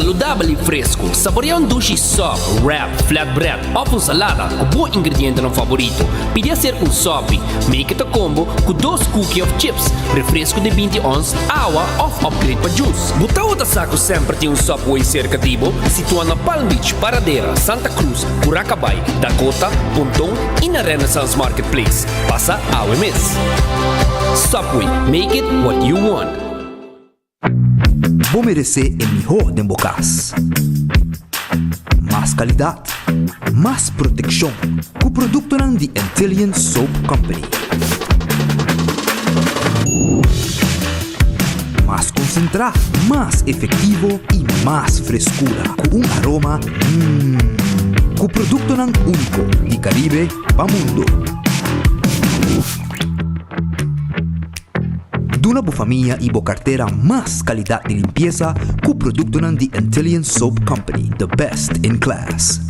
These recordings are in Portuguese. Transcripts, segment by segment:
saudável e fresco. Saboreia um sushi soft, wrap, flatbread ou com salada com bom ingrediente no favorito. Podia ser um sopi, make it a combo com 2 cookies of chips, refresco de 20 ons, água ou upgrade para juice. Buta outra saco sempre tem um Subway cerca de Ibo, situado na Palm Beach, Paradera, Santa Cruz, Curacabai, Dakota, Pontão e na Renaissance Marketplace. Passa a UMS. Subway, make it what you want. Vou merecer o melhor de bocas. Mais qualidade, mais proteção. Com o produto de Intelligent Soap Company. Mais concentrado, mais efetivo e mais frescura. Com aroma com o produto único de Caribe para o mundo. Duna boa família e boa carteira mais qualidade de limpeza com o produto de Intelligent Soap Company, the best in class.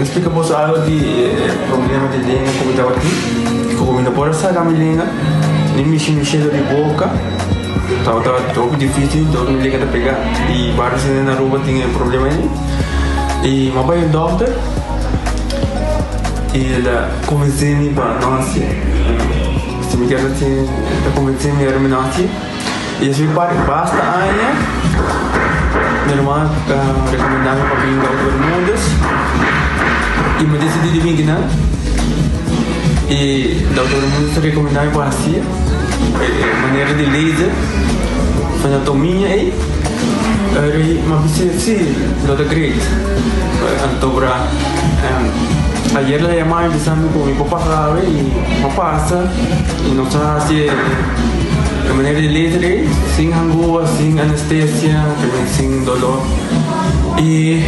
Explicamos algo de problema de língua como estava aqui. Como não pode sair da minha língua, nem mexer de boca. Estava todo difícil, todo me liga de pegar. E vários na rua tinham problema aí. E meu pai é doutor. E ele convenceu-me para nós. Se me quer assim, ele convenceu-me para nós. E eu fui para basta aia. Minha irmã recomendava para vir para outros mundos. E me decidi de vir aqui, e o doutor muito recomendava para assim, maneira de laser, anatomia aí, mas sim, doutor Great, antobra, ayer le llamaba empezando con mi papá grave y no pasa, y nos hace de maneira de laser, sin angúa, sin anestesia, sin dolor. E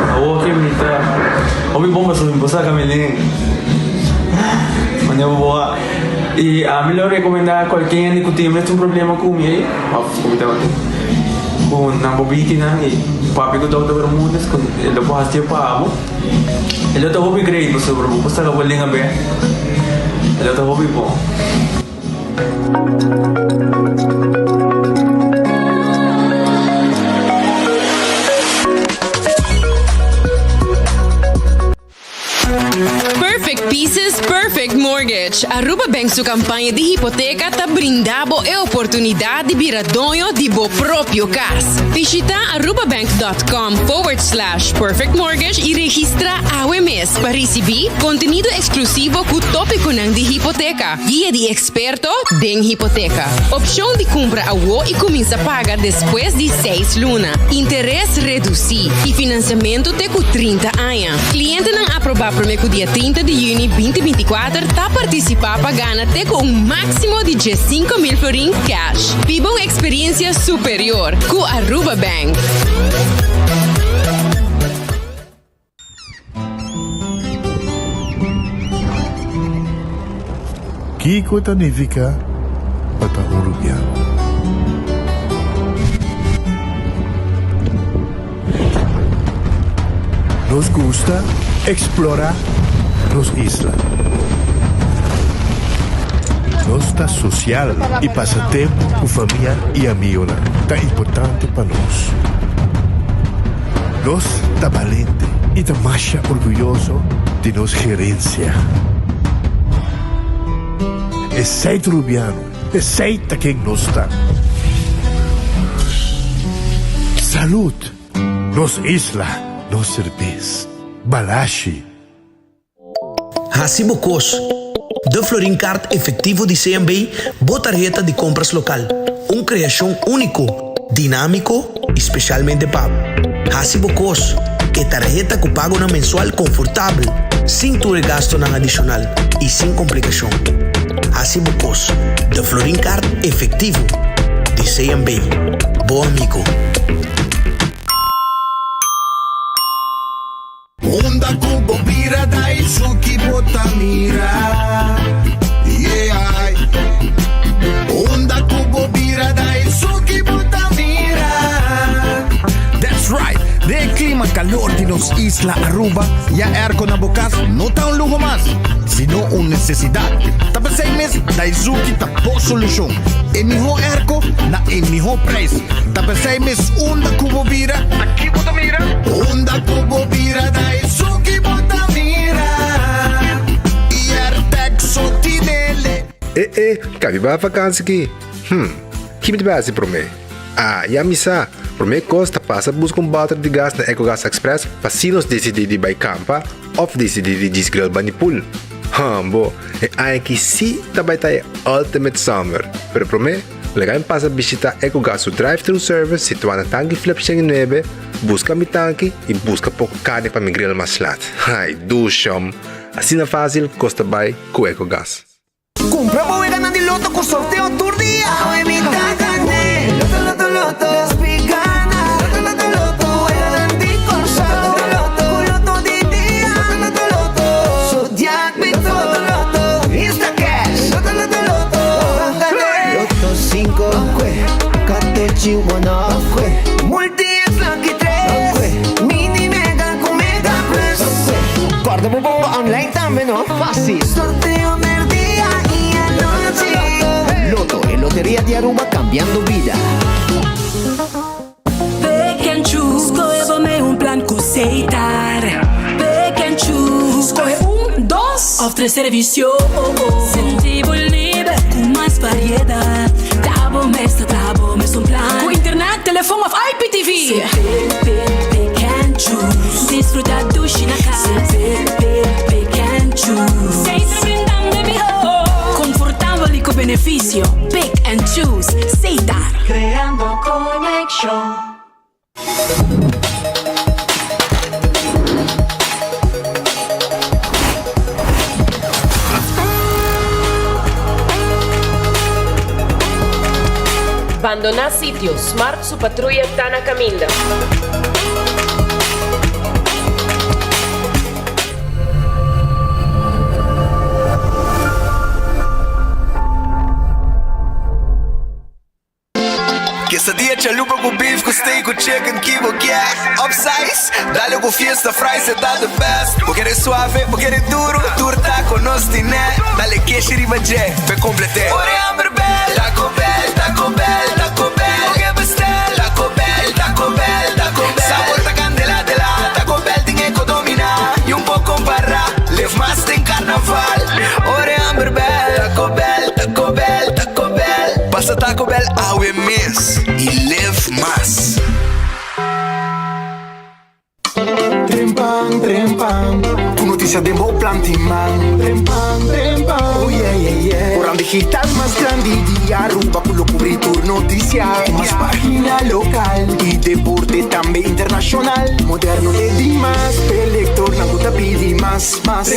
a outra me tá, ouvi bomba sobre você caminhando, mas eu vou e a melhor recomendar qualquer que tenha um problema com ele, como estava com na bobina e papi que estava todo mundo, ele pode fazer para ele estava bem great sobre o você estava bem bem, ele estava bem bom. Perfect Pieces, Perfect Mortgage. Aruba Bank sua campanha de hipoteca tá brindando a oportunidade de virar dono de bo próprio casa. Visita arubabank.com/perfect mortgage e registra AWMS para receber conteúdo exclusivo com tópico de hipoteca, guia de experto em hipoteca, opção de compra a e começa a pagar depois de 6 lunas, interesse reduzido e financiamento até com 30 anos. Cliente não aprovar para o dia 30 de junho 2024 tá participar para ganhar até com máximo de 5.000 florins cash. Viva uma experiência superior com a Aruba Bank. Kiko significa para Uruguaiano. Nos gusta explorar las islas. Nossa social e passatempo com família e amigos é importante para nós. Nós está valente e está mais orgulhoso de nossa gerência. Aceita Rubiano, aceita quem nós está. Saúde, nos isla, nos cerveza, balashi. Hasibo Kos, de Florin Card efetivo de CMB, boa tarjeta de compras local. Criação único, dinâmico, especialmente pago. Hasibo Kos, que tarjeta que paga una mensual confortável. sin tu gasto ng adicional y sin complicación. Así buscos, The Florin Card efectivo de C&B. Bom amigo. Onda kubo bira dai suki botamira. Yeah. Onda kubo bira dai suki botamira. That's right. De clima calor de los Isla Aruba, ya aircon na bukas, no ta un lujo más, sino una necesidad. Tapos 6 meses, Daisuki tapo solusyon. En mijo airco, na en mijo price. Tapos 6 meses, onda kubo bira, aquí botamira. Onda kubo bira, Daisuki botamira. Y Artexo tinele. Kami ba vakansie ki? Kimi ba si prome? Ya misa. Prome costa passa busca bater de gas na EcoGas Express para sinos decidir by campa of decidir disgril banipul. Bo, ai que si tabay tayo ultimate summer. Pero prome, legal passa visita EcoGas o drive-thru service situado na tanque flip siya nebe, busca mi tanque e busca pouco carne para mi grill mas lat. Ai, dushom. Assim na fácil, costa by com EcoGas. Compra bodega na di loto con sorteo tour día. Evita gané. Loto, loto, spigana. Loto, loto, di corsa. Loto di día. Loto, Zodiac, Vito. Loto, Insta Cash. Loto, Loto 5, Catechi 1, Multi X Lucky 3, Mini Mega con Mega Plus. Guarda un po' online también, no? Fácil. Sorteo del día y anoche. Loto, en Lotería de Aruba cambiando vida. Pick and choose, escolhe um plano com aceitar. Pick and choose, escolhe 1, 2 ou 3 serviços. Sentivo livre com mais variedade. Tá bom, mas um plano. Com internet, telefone ou IPTV. Pick and choose, desfrutar do China casa. Pick and choose, sempre brindando mejor. Confortável e com benefício. Pick and choose, aceitar. Creando conexão. Abandonar sitio, Smart su patrulla está na caminda. Quesadilla chalupa com beef, com steak, com chicken, kibo, yeah. Upsize, dale com fiesta, fries, tá the best. Vou querer suave, vou querer duro. Turta com nós tiné. Dale queijo e ribajé, pe complete. Ore Amber Bell, Taco Bell, Taco Bell, Taco Bell. Oge bestel, Taco Bell, Taco Bell, Taco Bell. Sabor ta candela de la, Taco Bell tinha que dominar. E pouco para, live mais tem carnaval. Ore Amber Bell, Taco Bell, Taco Bell, Taco Bell. Passa Taco Bell, awe miss. Y live más. Trempang, tu noticia de Mo Plantiman. Trempang, oh yeah. Orang digital más grande de Aruba, con lo cubrir tu noticia. Más página local y deporte también internacional. Moderno de Dimas, elector, na guta pidi más. Vamos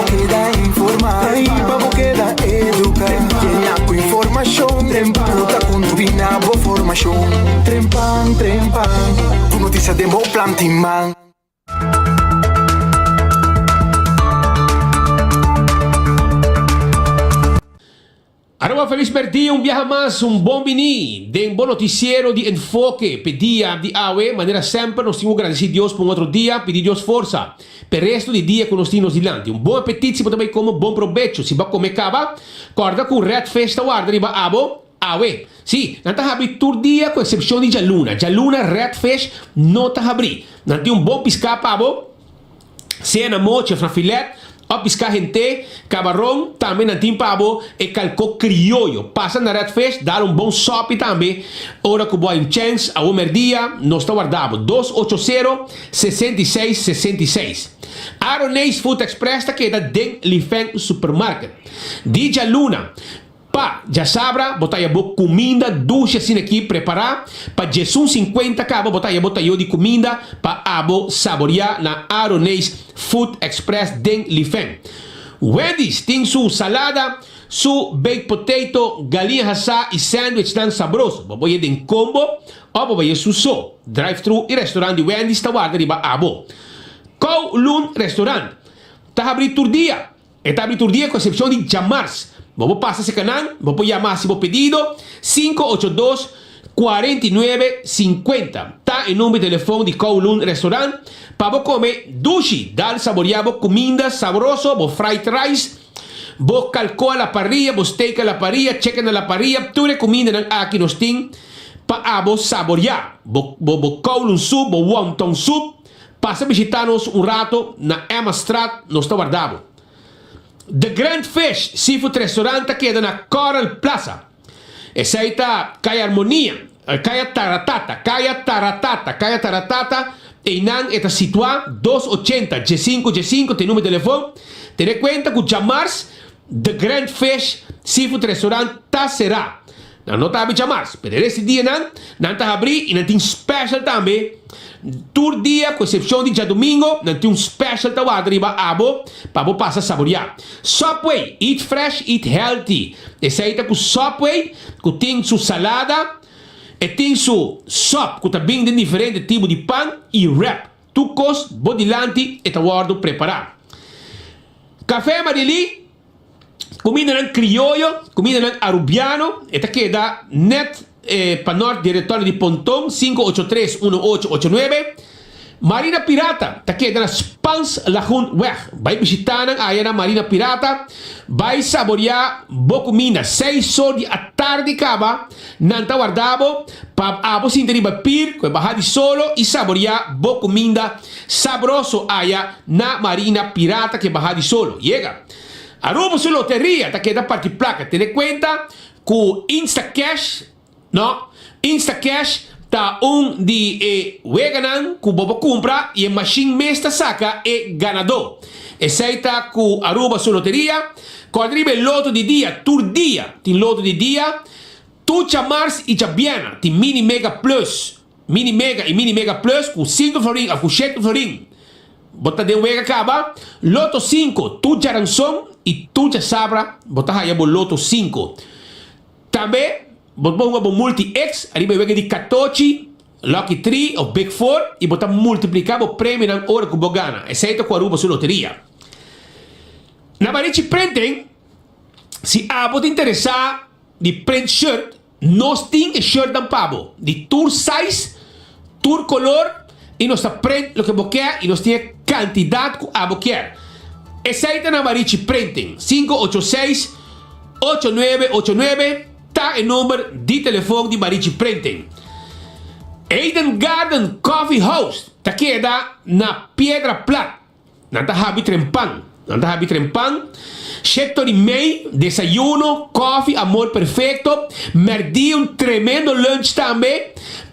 queda informar, vamos queda educar. Llena con información, puta con tu binabo formación. Trempang, tu noticia de Mo Plantiman. Aruba, feliz per dia, un viaje más, un bom vini, de un buen noticiero de enfoque, pedia de AWE, maneira sempre, nós temos agradecer Deus por um outro dia, pedir Deus força, per resto de dia que nós temos dilante, um bom apetite, se também como bom provecho, se vai comer cava, corda com Red Festa guarda, riba abo, AWE, sim, não está abrir todo dia, com exceção de Jaluna Red Fest, não está abrir, não tem um bom piscar pavo, cena mocha, filete, a piscar gente, camarão, também na tim pavo e calco criollo. Passa na Red Fest, dá bom sope também. Ora que boa chance, a dia, nós está guardado 280-6666. Aronês Food Express está queda dentro do Lifeng Supermarket. Dija Luna, Pa, já sabra, botar boa comida, ducha assim aqui, preparar. Para Jesus 50 cabo, botar de comida para abo saborear na Aronês Food Express den Lifen. Wendy's tem sua salada, su baked potato, galinha assada e sandwich tão saboroso. Boboye den combo, ou boboye su so. Drive-thru e restaurante Wendy's ta guarda riba abo. Kowloon Restaurant. Ta abrir tur dia. E ta abrir tur dia com exceção de Jamars. Bobo passa esse canal, bobo chamar se bo pedido 582-4950. Tá em número de telefone de Kowloon Restaurant. Para bo comer dushi, dar saborear bo comida saboroso, bo fried rice. Bo calcó a la parrilla, bo steak a la parrilla, chicken a la parrilla, tudo comida nang aqui nos tem para abo saborear. Bo Kowloon soup, bo wonton soup. Passa visitar-nos rato na Emma Straat, nos está guardado. The Grand Fish Seafood Restaurant queda na Coral Plaza. Essa aí tá Kaya Harmonia, Kaya Taratata. E nan está situado 280 G5 tem número de telefone. Tenha conta que chamars The Grand Fish Seafood Restaurant tá será. Não tá a chamars, mas esse dia não tá abrir e não tem special também. Tur dia, com exceção de dia domingo, não tem special tá arriba abo para passar a saborear. Subway, eat fresh, eat healthy. Esse aí tá com Subway, que tem sua salada, e tem sua sopa, que também tem diferentes tipos de pão e wrap. Tucos, bodilante, e tá guardo preparado. Café Marili, comida não criollo, comida não arubiano, e tá queda net. Para nós, diretório de Pontão 583-1889. Marina Pirata, está aqui na Spans Lagoon Weg. Vai visitar a Marina Pirata, vai saborear boa comida. 6 horas da tarde, acaba, não está guardado, para você entender pir, que bajar de solo e saborear boa comida saboroso aí na Marina Pirata, que bajar de solo. Llega. Aruba sua loteria, está aqui da parte placa. Tem conta com Instacash. No, Instacash tá de weganan que bobo compra e a machine mesta saca ganador. Esse aí tá com Aruba sua loteria, quadribe loto de dia, tur dia, tem loto de dia, tu chamars e chabiana, tem mini mega plus, mini mega plus com 5 florin, com 7 florin. Bota de wega acaba, loto 5, tu charanson e tu sabra, bota aí o loto 5. Também botar multi-X, arriba de 14, Lucky 3 ou Big 4 e botar multiplicar o prêmio na hora que você ganha. Esse aí é com a Aruba sua loteria. Na Marichi Printing, se você interessar de print shirt, nós temos shirt da pabo, de tour size, tour color, e nós print o que você quer e nós temos quantidade que você quer. Esse aí é na Marichi Printing, 586-8989. Tá em número de telefone de Marichi Printing. Eden Garden Coffee House. Tá queda na Piedra Plata. Não tá habi trempang. Sector e meio, desayuno, coffee, amor perfeito. Merdi tremendo lunch também.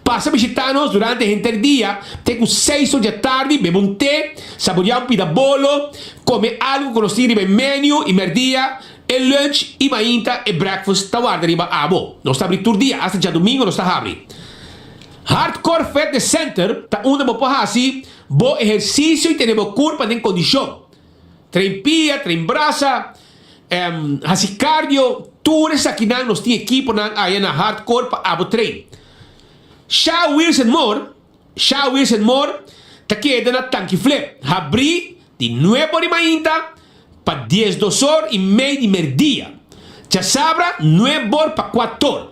Passa a visitar-nos durante o dia. Tem com 6 horas da tarde, bebe té, saborear pida bolo, come algo que nós temos no menu e merdia. El lunch e mainta e breakfast ta guarda riba abo. Non sta abri tur dia, hasta già domingo non sta abri. Hardcore Fitness Center ta onde mo hasi bo ejercicio e tenemos curva en condición. Tren pia, tren brasa, hasi cardio, tours aqui nan nos tem equipo nan aí na Hardcore pa abo train. Shaw Wheels and More ta queda na Tanki Flip. Abri di 9 de mainta para 10 horas e meia de merdia. Já sabra, 9 horas para 4 horas.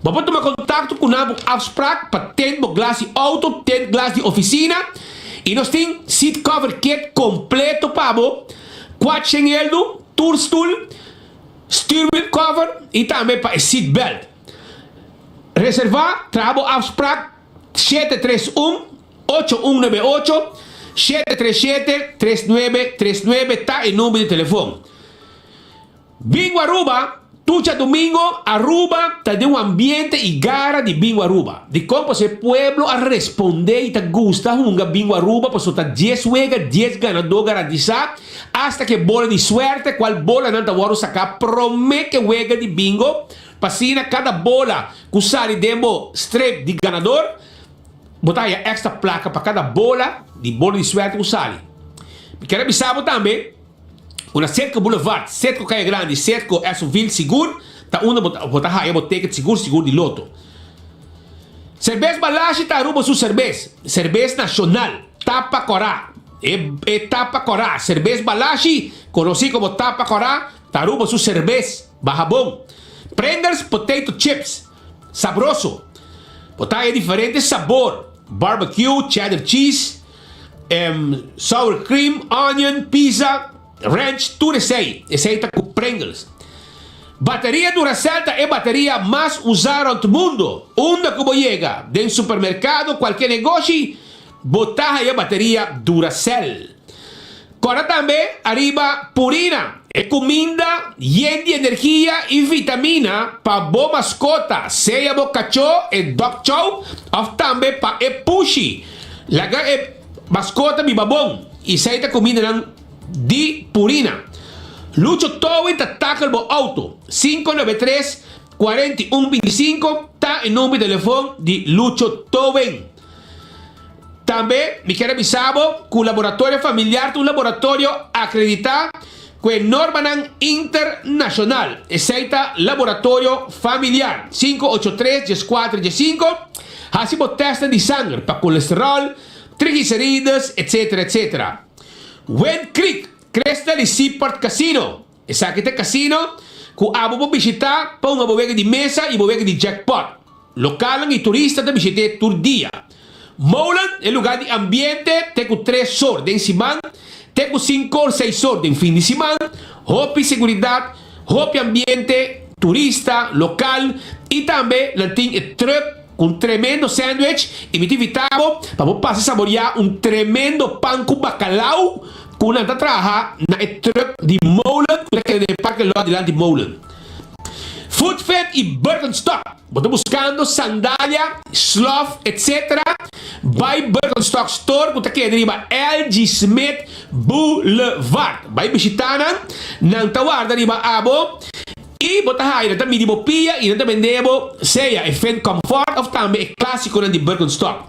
Vamos tomar contato com a afspraak para ter glas de auto, ter glas de oficina. E nós temos seat cover kit completo para você. 4 eldo, tourstool, steering cover e também para seat belt. Reservar, trabalho afspraak 731-8198 737-3939 está em número de telefone. Bingo Aruba, tucha domingo, Aruba está de un ambiente y gara de bingo Aruba. De como ese pueblo a responder y te gusta jugar bingo Aruba, pues está 10 juega, 10 ganador garantizado, hasta que bola de suerte, cual bola no te voy a sacar, promete que juega de bingo, pasina cada bola que usar demo strip de ganador, botar extra placa para cada bola de suerte que usar. Quero avisar também, uma cerca Boulevard, cerca Caia Grande, cerca Esoville seguro, tá uma botar aí boteca de seguro de loto. Cerveja Balache tá Aruba sua cerveja nacional, Tapa Corá, é Tapa Corá, cerveja Balache, conhecido como Tapa Corá, tá Aruba sua cerveja, barra bom. Pringles Potato Chips, sabroso, botar aí diferente sabor, barbecue, cheddar cheese, sour cream, onion, pizza, ranch, tudo isso aí. Esse aí tá com Pringles. Bateria Duracell é a bateria mais usada no mundo. Onde que você chega? Dentro do supermercado, qualquer negócio, botar aí a bateria Duracell. Agora também, arriba, Purina. É comida, cheia de energia e vitamina para boa mascota. Seja o cachorro, é dog chow, ou também para pushi. Laga é mascota mi babong, isa ita comida ng di Purina. Lucho Towin tatakal mo auto 593-4125 ta en número de teléfono de Lucho Towin. Também me quero avisar que o laboratório familiar é um laboratório acreditado com norma internacional. Esse é o laboratório familiar 583-14-5. Assim o teste de sangue para colesterol, triglicérides, etc, etc. Wen Creek, Cresta de Seaport Casino. Essa aqui é casino que abo vou visitar para uma bobega de mesa e bobega de jackpot. Local e turista de visitar todo dia. Molan é lugar de ambiente, tem com 3 horas de semana, tem com 5 ou 6 horas de fim de semana, hope seguridade, hope ambiente, turista, local e também não tem truck com tremendo sándwich e me invitamos para passar a saborear tremendo pão com bacalhau que nós está trabalhando na truck de Molen, que é de parque lá de Molen. Food Fed e Birkenstock. Estou buscando sandália, sloth, etc. Vai Birkenstock Store, que é de LG Smith Boulevard. Vai visitar não tawar da riba abo. E botar aí, também de bopia e também debo seja event comfort ou também é clássico de Birkenstock.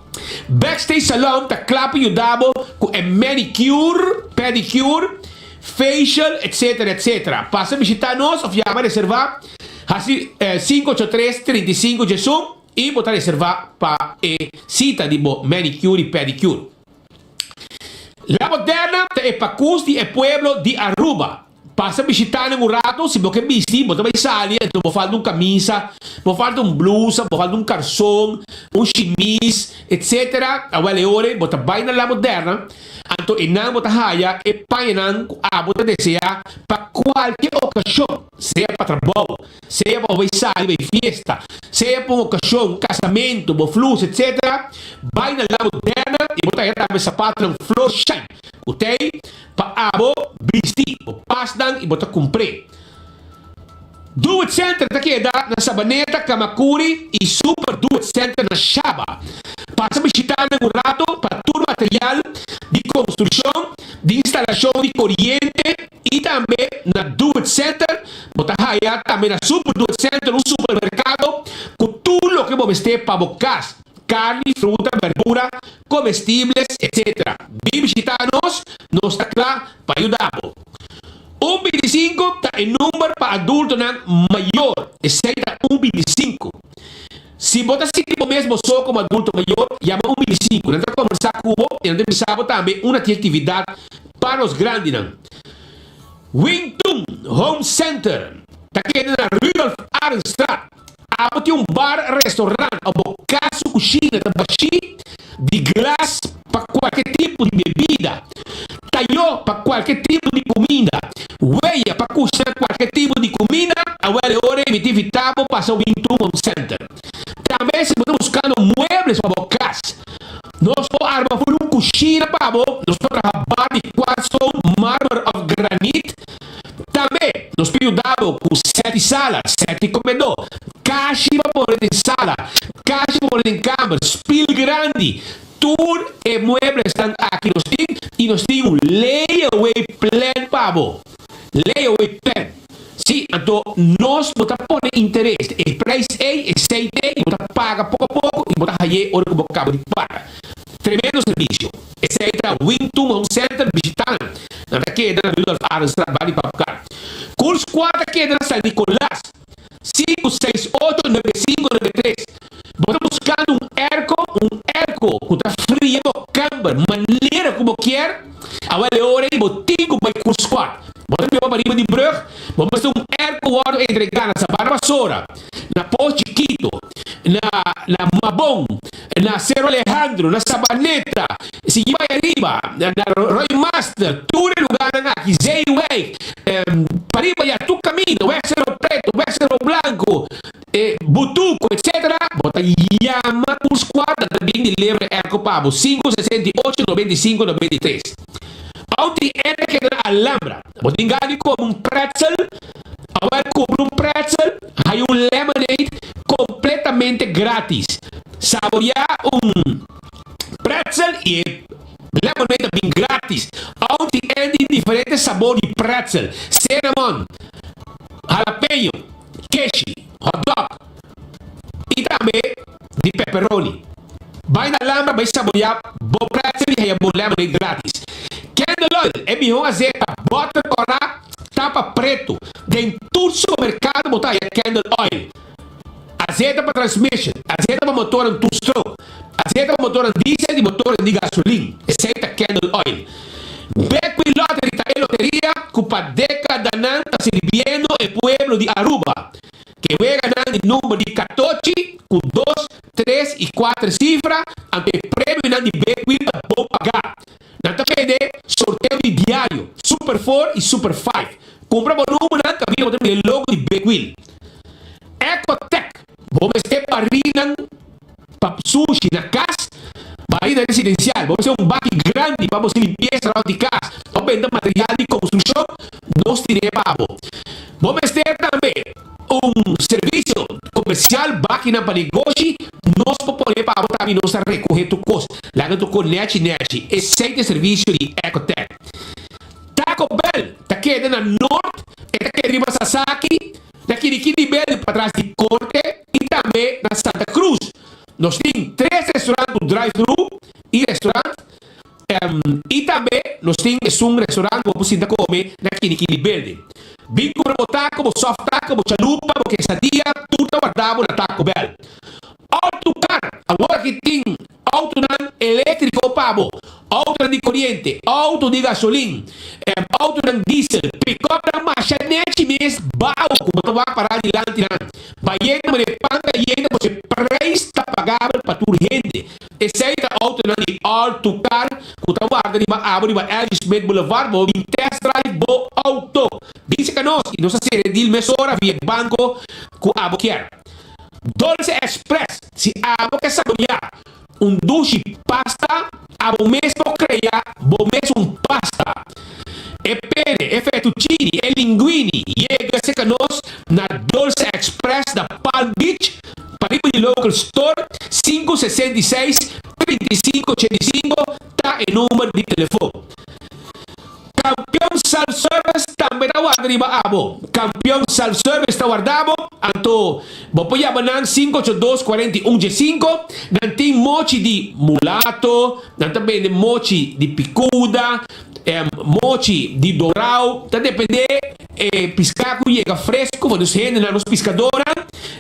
Backstage Salon tá claro e ajudado com manicure, pedicure, facial, etc, etc. Passa a visitar nós ou já vai reservar assim 583-35 e botar reservar para cita de manicure e pedicure. La Moderna é para custi e pueblo de Aruba. Passa a visitar um rato, se você vestir, você vai sair, então vou falar de camisa, vou falar de blusa, vou falar de calção, chemise, etc. Agora é hora, você vai na La Moderna, então e não você raia, e painan, você deseja para qualquer ocasião, seja para trabalho, seja para vai sair, vai festa, seja para uma ocasião, casamento, flux, etc. Vai na La Moderna e você vai também sapato ng floor shine. Utay, paabo, bisti, o pasdan, e bota cumpre. Do It Center ta queda na Sabaneta, Kamakuri e Super Do It Center na Shaba. Passa a visitar ng rato para todo material de construção, de instalação de corriente e também na Do It Center, bota haya também na Super Do It Center, supermercado com tudo o que você para bocar. Carne, fruta, verdura, comestíveis, etc. Vem visitar-nos, nós está claro para ajudar. 125 está em número para adulto maior, esse é 125. Se você se tipo mesmo só como adulto maior, chama 125. Nós vamos conversar com você e nós vamos também uma atividade para os grandes. Wington Home Center, está aqui na Rudolf Arnstraat. Tem bar, restaurante, casa, cozinha, tabaxi, de glass para qualquer tipo de bebida, talho para qualquer tipo de comida, huella para cozinhar qualquer tipo de comida, agora é hora de evitar passar o Wington Home Center. Também se você buscando muebles para a casa, nós armamos uma cozinha para nós trabalhamos de quartzo, mármore of granite, também nós piudamos com 7 salas, 7 comedor, caixa para pôr em sala, caixa para pôr em câmara, spill grande, tudo e muebles estão aqui nós temos e nós temos um layaway plan para você. Layaway plan. Sim, então nós vamos pôr interesse, o preço é aceite e vamos pagar pouco a pouco e vamos aí hora que vamos acabar de pagar. Tremendo serviço. Esse aí é o Winton Home Center visitando. Na queda na Vila Aras trabalho para ficar. Curso 4 queda na São Nicolás. 5689593. Vamos buscando um erco que está frio, câmara, maneira como quer. Agora é hora de botinho para o curso 4. Vamos ver para riba de brug. Vamos ter um erco agora entregar na Sabana Vassoura, na Poste Quito, na Mabon, na Cerro Alejandro, na Sabaneta, se vai arriba, na Roy Master, tudo lugar aqui, Zayway, para riba já tu caminho, vai ser o preto, vai ser o branco, Butuco, etc. Bota Yama os quadros também de lembra erco pabo 568 95 93. Ontem era que era Alhambra. Bota engane como um pretzel. Agora compra um pretzel, aí um lemonade completamente grátis. Saborear um pretzel e lemonade também grátis. Ontem é de diferentes sabores de pretzel. Cinnamon, jalapeno, queijo, hot dog e também de pepperoni. Vai na Alhambra, vai saborear bom pretzel e aí bom lemonade grátis. Candle oil é melhor azeite, bota para tapa preto. Dentro do supermercado botar aí candle oil. Azeite para transmission, azeite para motor em two-stroke, azeite para motor em diesel e motor de gasolina. Esse é candle oil. Beckwith Lottery está em loteria, cupa década está sirviendo el pueblo de Aruba, que vai ganhar o número de 14, com 2, 3 e 4 cifras, ante o prêmio de Beckwith a bom pagar. Não pede sorteio de diário, Super 4 e Super 5. Compra o número, não cabia o logo de Beckwith. Ecotech, vamos ter barriga para sushi na casa, barriga residencial, vamos ter um baque grande para você limpeza de casa, vamos vender material de construção, nós tiremos. Vamos ter também um serviço comercial, máquina para negócio, nós podemos para também nós recorrer tu custo, lá que tu conhece, esse é o serviço de Ecotech. Taco Bell, está aqui na norte, está aqui em Sasaki, daqui de Quiribel para trás de Corte e também na Santa Cruz. Nós temos 3 restaurantes do drive-thru e restaurante. E também nós temos um restaurante para você comer aqui de Quiribel. Bingo no taco, soft taco, chalupa, quesadilla, tudo guardado na Taco Bell. Autocar, agora que tem auto elétrico pavo, auto de corriente, auto de gasolina, auto diesel, pick-up na machanete mesmo, baú, como tu vai parar de lá, vai indo de panca e você presta pagável para tu rende. Esse é o auto de Autocar, que tu guarda de abre para Elvis Smith Boulevard, vou vir test drive, vou auto. Dice que nós, e nós se mesora via banco, que abo quer. Dolce Express, se abo quer saborear um duche pasta, abo mesmo criar, bo mesmo pasta. E pene, e fettuccine, e linguini, chega-se que nós na Dolce Express da Palm Beach, para ir de local store, 566 3585, tá em número de telefone. Campeão Self-Service também está guardado. Campeão Self-Service está guardado. Então, vou pôr a 582-4115. Não tem mochi de mulato. Não também de mochi de picuda. Mochi de dourau. Tá depender. Piscar que chega fresco. Quando se rende nos pescadores.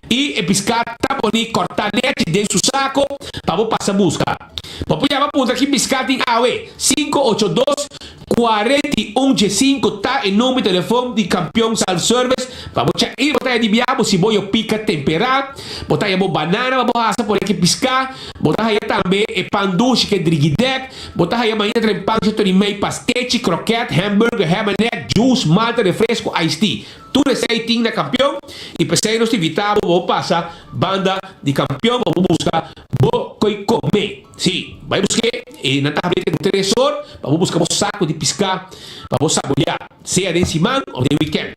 E piscar tá boni cortar net dentro do saco. Para vou passar a buscar. Vou pôr a ponta aqui. Piscar tem AUE 582-4115 tá em nome de telefone de Campeão Self-Service. Para você ir botar de biabo se boio pica temperar, botar aí banana, para você por aqui piscar, botar aí também panduche que é driguidec, botar aí amanhã tem pão de meio pasquete, croquete, hambúrguer, ham and egg, juice, malta, refresco, iced tea. Tudo isso aí tem na Campeão e para ser nós evitar, vou passar banda de Campeão, vou buscar, vou comer. Sim, vai buscar e na tableta do televisor, vou buscar um saco de piscar, para você saborear, seja de semana ou de weekend.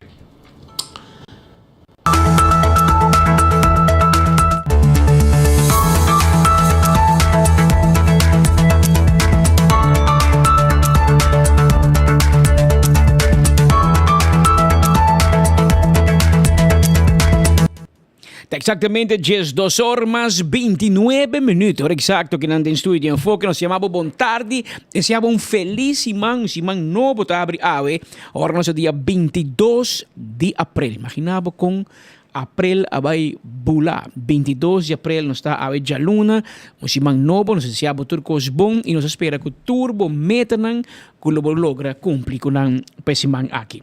Exactamente 2 horas más 29 minutos. Ahora exacto que nanda en studio enfoque nos llamamos Bon Tardi. Deseamos un feliz simán novo ta abri ave. Ahora no es el día 22 de abril. Imaginamos con abril abay bula. 22 de abril nos está ave ya luna. Un simán novo nos deseamos turcos bon y nos espera que turbo metanan que lo logra cumplir con un pesimán aquí.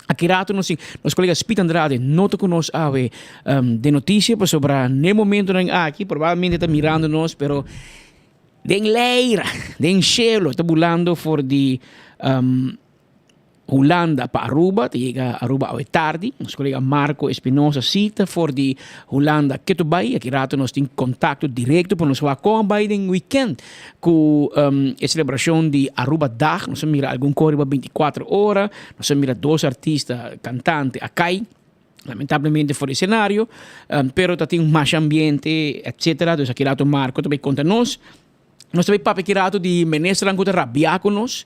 Aqui rato nos colegas Pete Andrade nota que nos ave de notícia pues, sobre el momento aqui, provavelmente está mirando-nos, pero den leira, den cielo, está bulando por de Holanda para Aruba, te llega a Aruba hoy tarde, nos colega Marco Espinosa cita por de Holanda que tu vai, aqui rato nos tem contato direto para nos va com vai den weekend com a celebração de Aruba Dag, nos mira algum corriba 24 horas, nos mira 2 artistas cantantes acá. Lamentablemente fora de cenário, pero tem mais ambiente, etc. Então aqui rato Marco também conta nós também papo aqui rato de Menestra que rabiar com nós.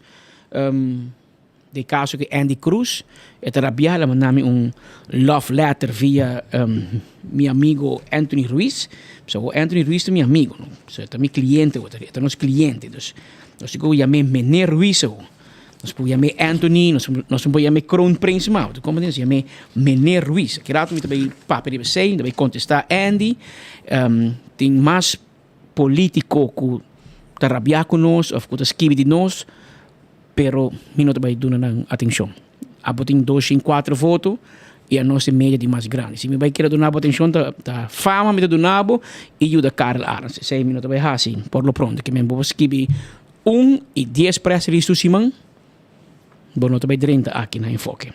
De caso que Andy Cruz rabia la mandame un love letter via mi amigo Anthony Ruiz. So Anthony Ruiz é meu amigo, no? So é meu cliente, é nosso cliente. Nós podemos chamar Meneer Ruiz, nós podemos chamar Anthony, nós podemos chamar Crown Prince Mau. Como podemos chamar Meneer Ruiz. Aqui rato também papo de você, também contestar Andy. Tem mais político que rabia com nós, ou que escreve de nós. Pero minuto vai dar atenção. Abotin 2 em 4 votos e a nossa média de mais grande. Se me vai querer dar atenção, tá fama me dar e ajuda Karl Arns. 6 minutos vai assim, por lo pronto, que me vou escrever 1 e 10 presses do Simão. Bom, nota vai 30 aqui na enfoque.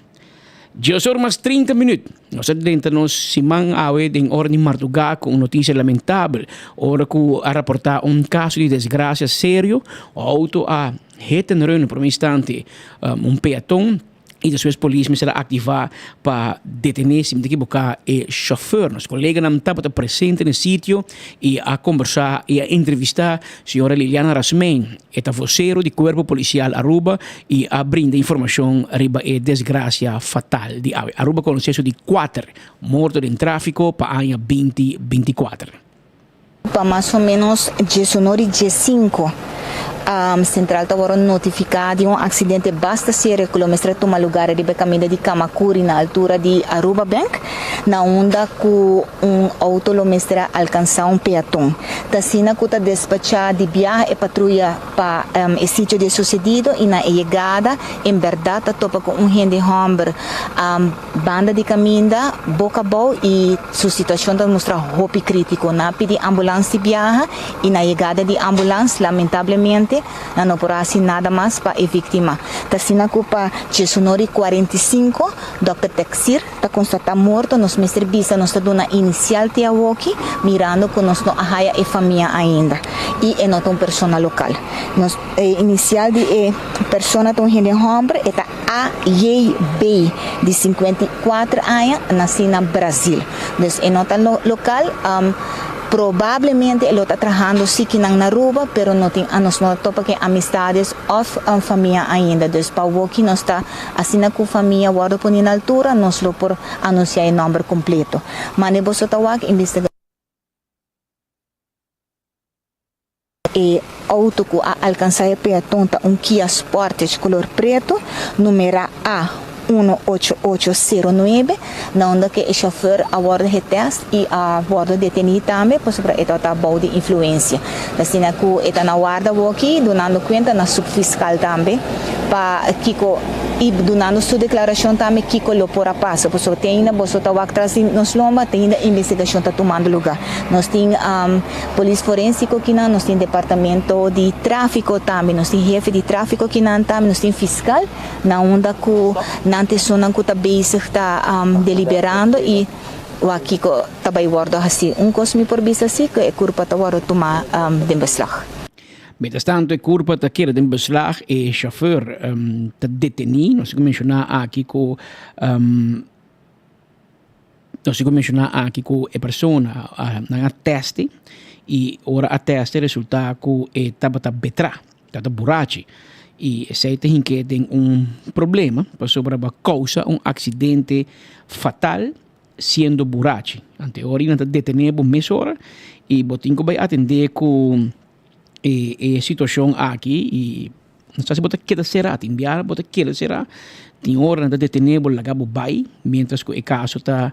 10 horas mais 30 minutos. Nós tentamos Simão awe em ordem Martugá com notícia lamentável. Ora que a reportar caso de desgraça sério. O auto a retenreun por instante peatão e depois a polícia será ativar para detener se me equivocar o chauffeur. Nosso colega não estava presente no sítio e a conversar e a entrevistar a senhora Liliana Rasmein, é voceiro do Corpo Policial Aruba e a brinda informação arriba a desgraça fatal de Aruba com sucesso de 4 mortos em tráfico para o ano 2024. Para mais ou menos 19 e 15. Central estava notificado de acidente basta ser quilômetro toma lugar de caminho de Kamakuri na altura de Aruba Bank, na onda com auto mestra alcançar peatão. Da cena que está despachada de viagem e patrulha para o sítio de sucedido e na chegada, em verdade, topa com gente hombre, banda de caminho, boca a boca e sua situação mostra roupa crítico. Na pedi ambulância de viagem e na chegada de ambulância, lamentavelmente, não por assim nada mais para a vítima. Da cena que para 19:45, Dr. Texir está constatado morto, nos serviços nos está dando inicial de aqui, mirando que nós não arraia a família ainda. E é não uma pessoa local. Nos inicial de pessoa tão gente homem é a AJB de 54 anos, nascida no Brasil. Então é nota local. Provavelmente ele está trabalhando aqui na Aruba, pero não tem nós não topa que amistades ou família ainda. Então para o que nós está assim com a família, guarda por na altura, nós lo por anunciar o nome completo. Mas ne você está aqui investigar e auto que alcançar o peatão Kia Sportage color preto, número A18809, na onda que o chauffeur aborda o teste e aborda detenido também, por sobre esta boa de influência. Assim que está na guarda aqui, dando conta na subfiscal também, para Kiko e dando sua declaração também Kiko lo por a passo, por sobre tem ainda você está atrás nos lomba, tem ainda investigação está tomando lugar. Nós tem polícia forense aqui, nós tem departamento de tráfico também, nós tem jefe de tráfico aqui também, nós tem fiscal, na onda que antes sonan que está bezig está deliberando e o aqui está vai guardar assim cosme por vista assim que é culpa está guardar tomar de beslag. Mientras tanto, a culpa está querendo de beslag e chauffeur está detenido. Nós vamos mencionar aqui que a pessoa na teste e ora a teste resulta que estava betra, está burachi. E se tem que tem problema para sobre a causa acidente fatal sendo burachi. Ante ora não detener por mês hora e botinho vai atender com a situação aqui e não sei se bota que será, enviar bota que será. Tem hora de detener por lagar bai, mientras que o caso está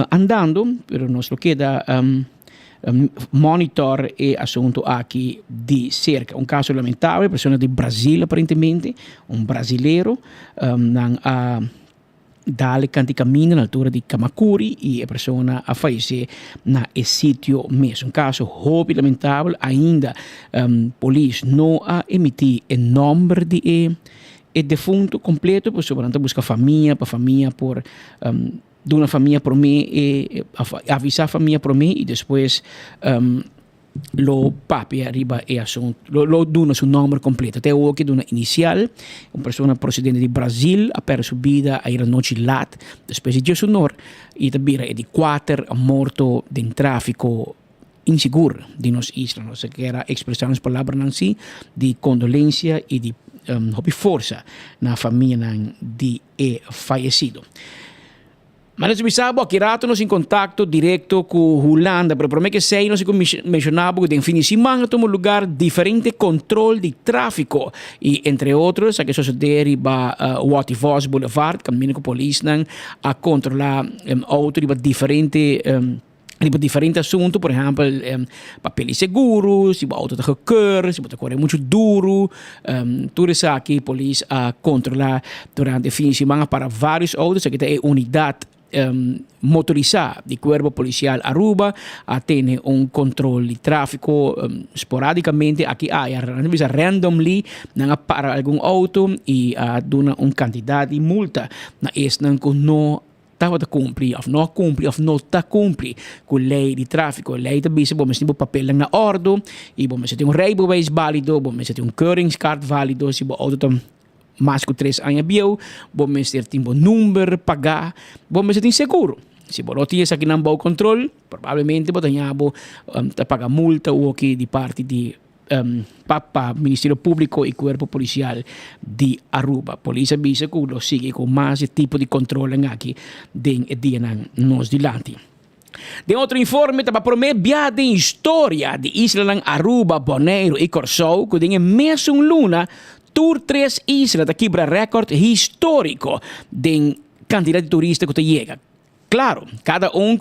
andando, pero nos lo queda monitor e assunto aqui de cerca. Um caso lamentável, persona de Brasil aparentemente, brasileiro, dale canti cammino na altura di Kamakuri e a persona a fallecer na sítio mesmo. Um caso hobby lamentável, ainda polícia não a emitir o nome de defunto completo, por sobrante busca família, para família por de uma família por mim avisar a família por mim e depois lo papi arriba e assunto lo dona su nome completo até o que dona inicial uma pessoa procedente de Brasil ha perso vida a ir noite lat depois de seu nor e também é de 4 morto de tráfico inseguro de nos isla não sei que era expressar as palavras assim de condolência e de força na família de falecido. Mas nós sabemos aqui rato em contato direto com Holanda, mas para mim que sei nós mencionamos que em fim de semana toma lugar diferente controle de tráfico e entre outros a que suceder para Waterfalls Boulevard, caminho com a polícia a controlar auto de diferente diferente assunto, por exemplo, papeles seguros, se o auto está gekeur, se o correr muito duro, tudo isso aqui a polícia a controlar durante o fim de semana para vários autos, aqui tem unidade motorizada de Cuerpo Policial Aruba a ter controle de tráfico esporadicamente aqui randomly para algum auto e dona quantidade de multa na não não estava a cumprir ou não está a cumprir com a lei de tráfico. A lei também se você tem papel na ordem e você tem rijbewijs válido, você tem keuringskaart válido, se o auto mais que 3 anos bio, você tem número pagar, você tem seguro. Se você tem aqui não bom controle, provavelmente você tem pagar multa ou aqui de parte de Papa Ministério Público e Cuerpo Policial de Aruba. Polícia bisa que lo sigue com mais tipo de controle aqui den dia nos dilante. De outro informe, estava por meio de história de Isla Aruba, Bonaire e Corsou, que tem mês luna Tour 3 Isla, que quebra recorde histórico de quantidade de turistas que chega. Claro, cada com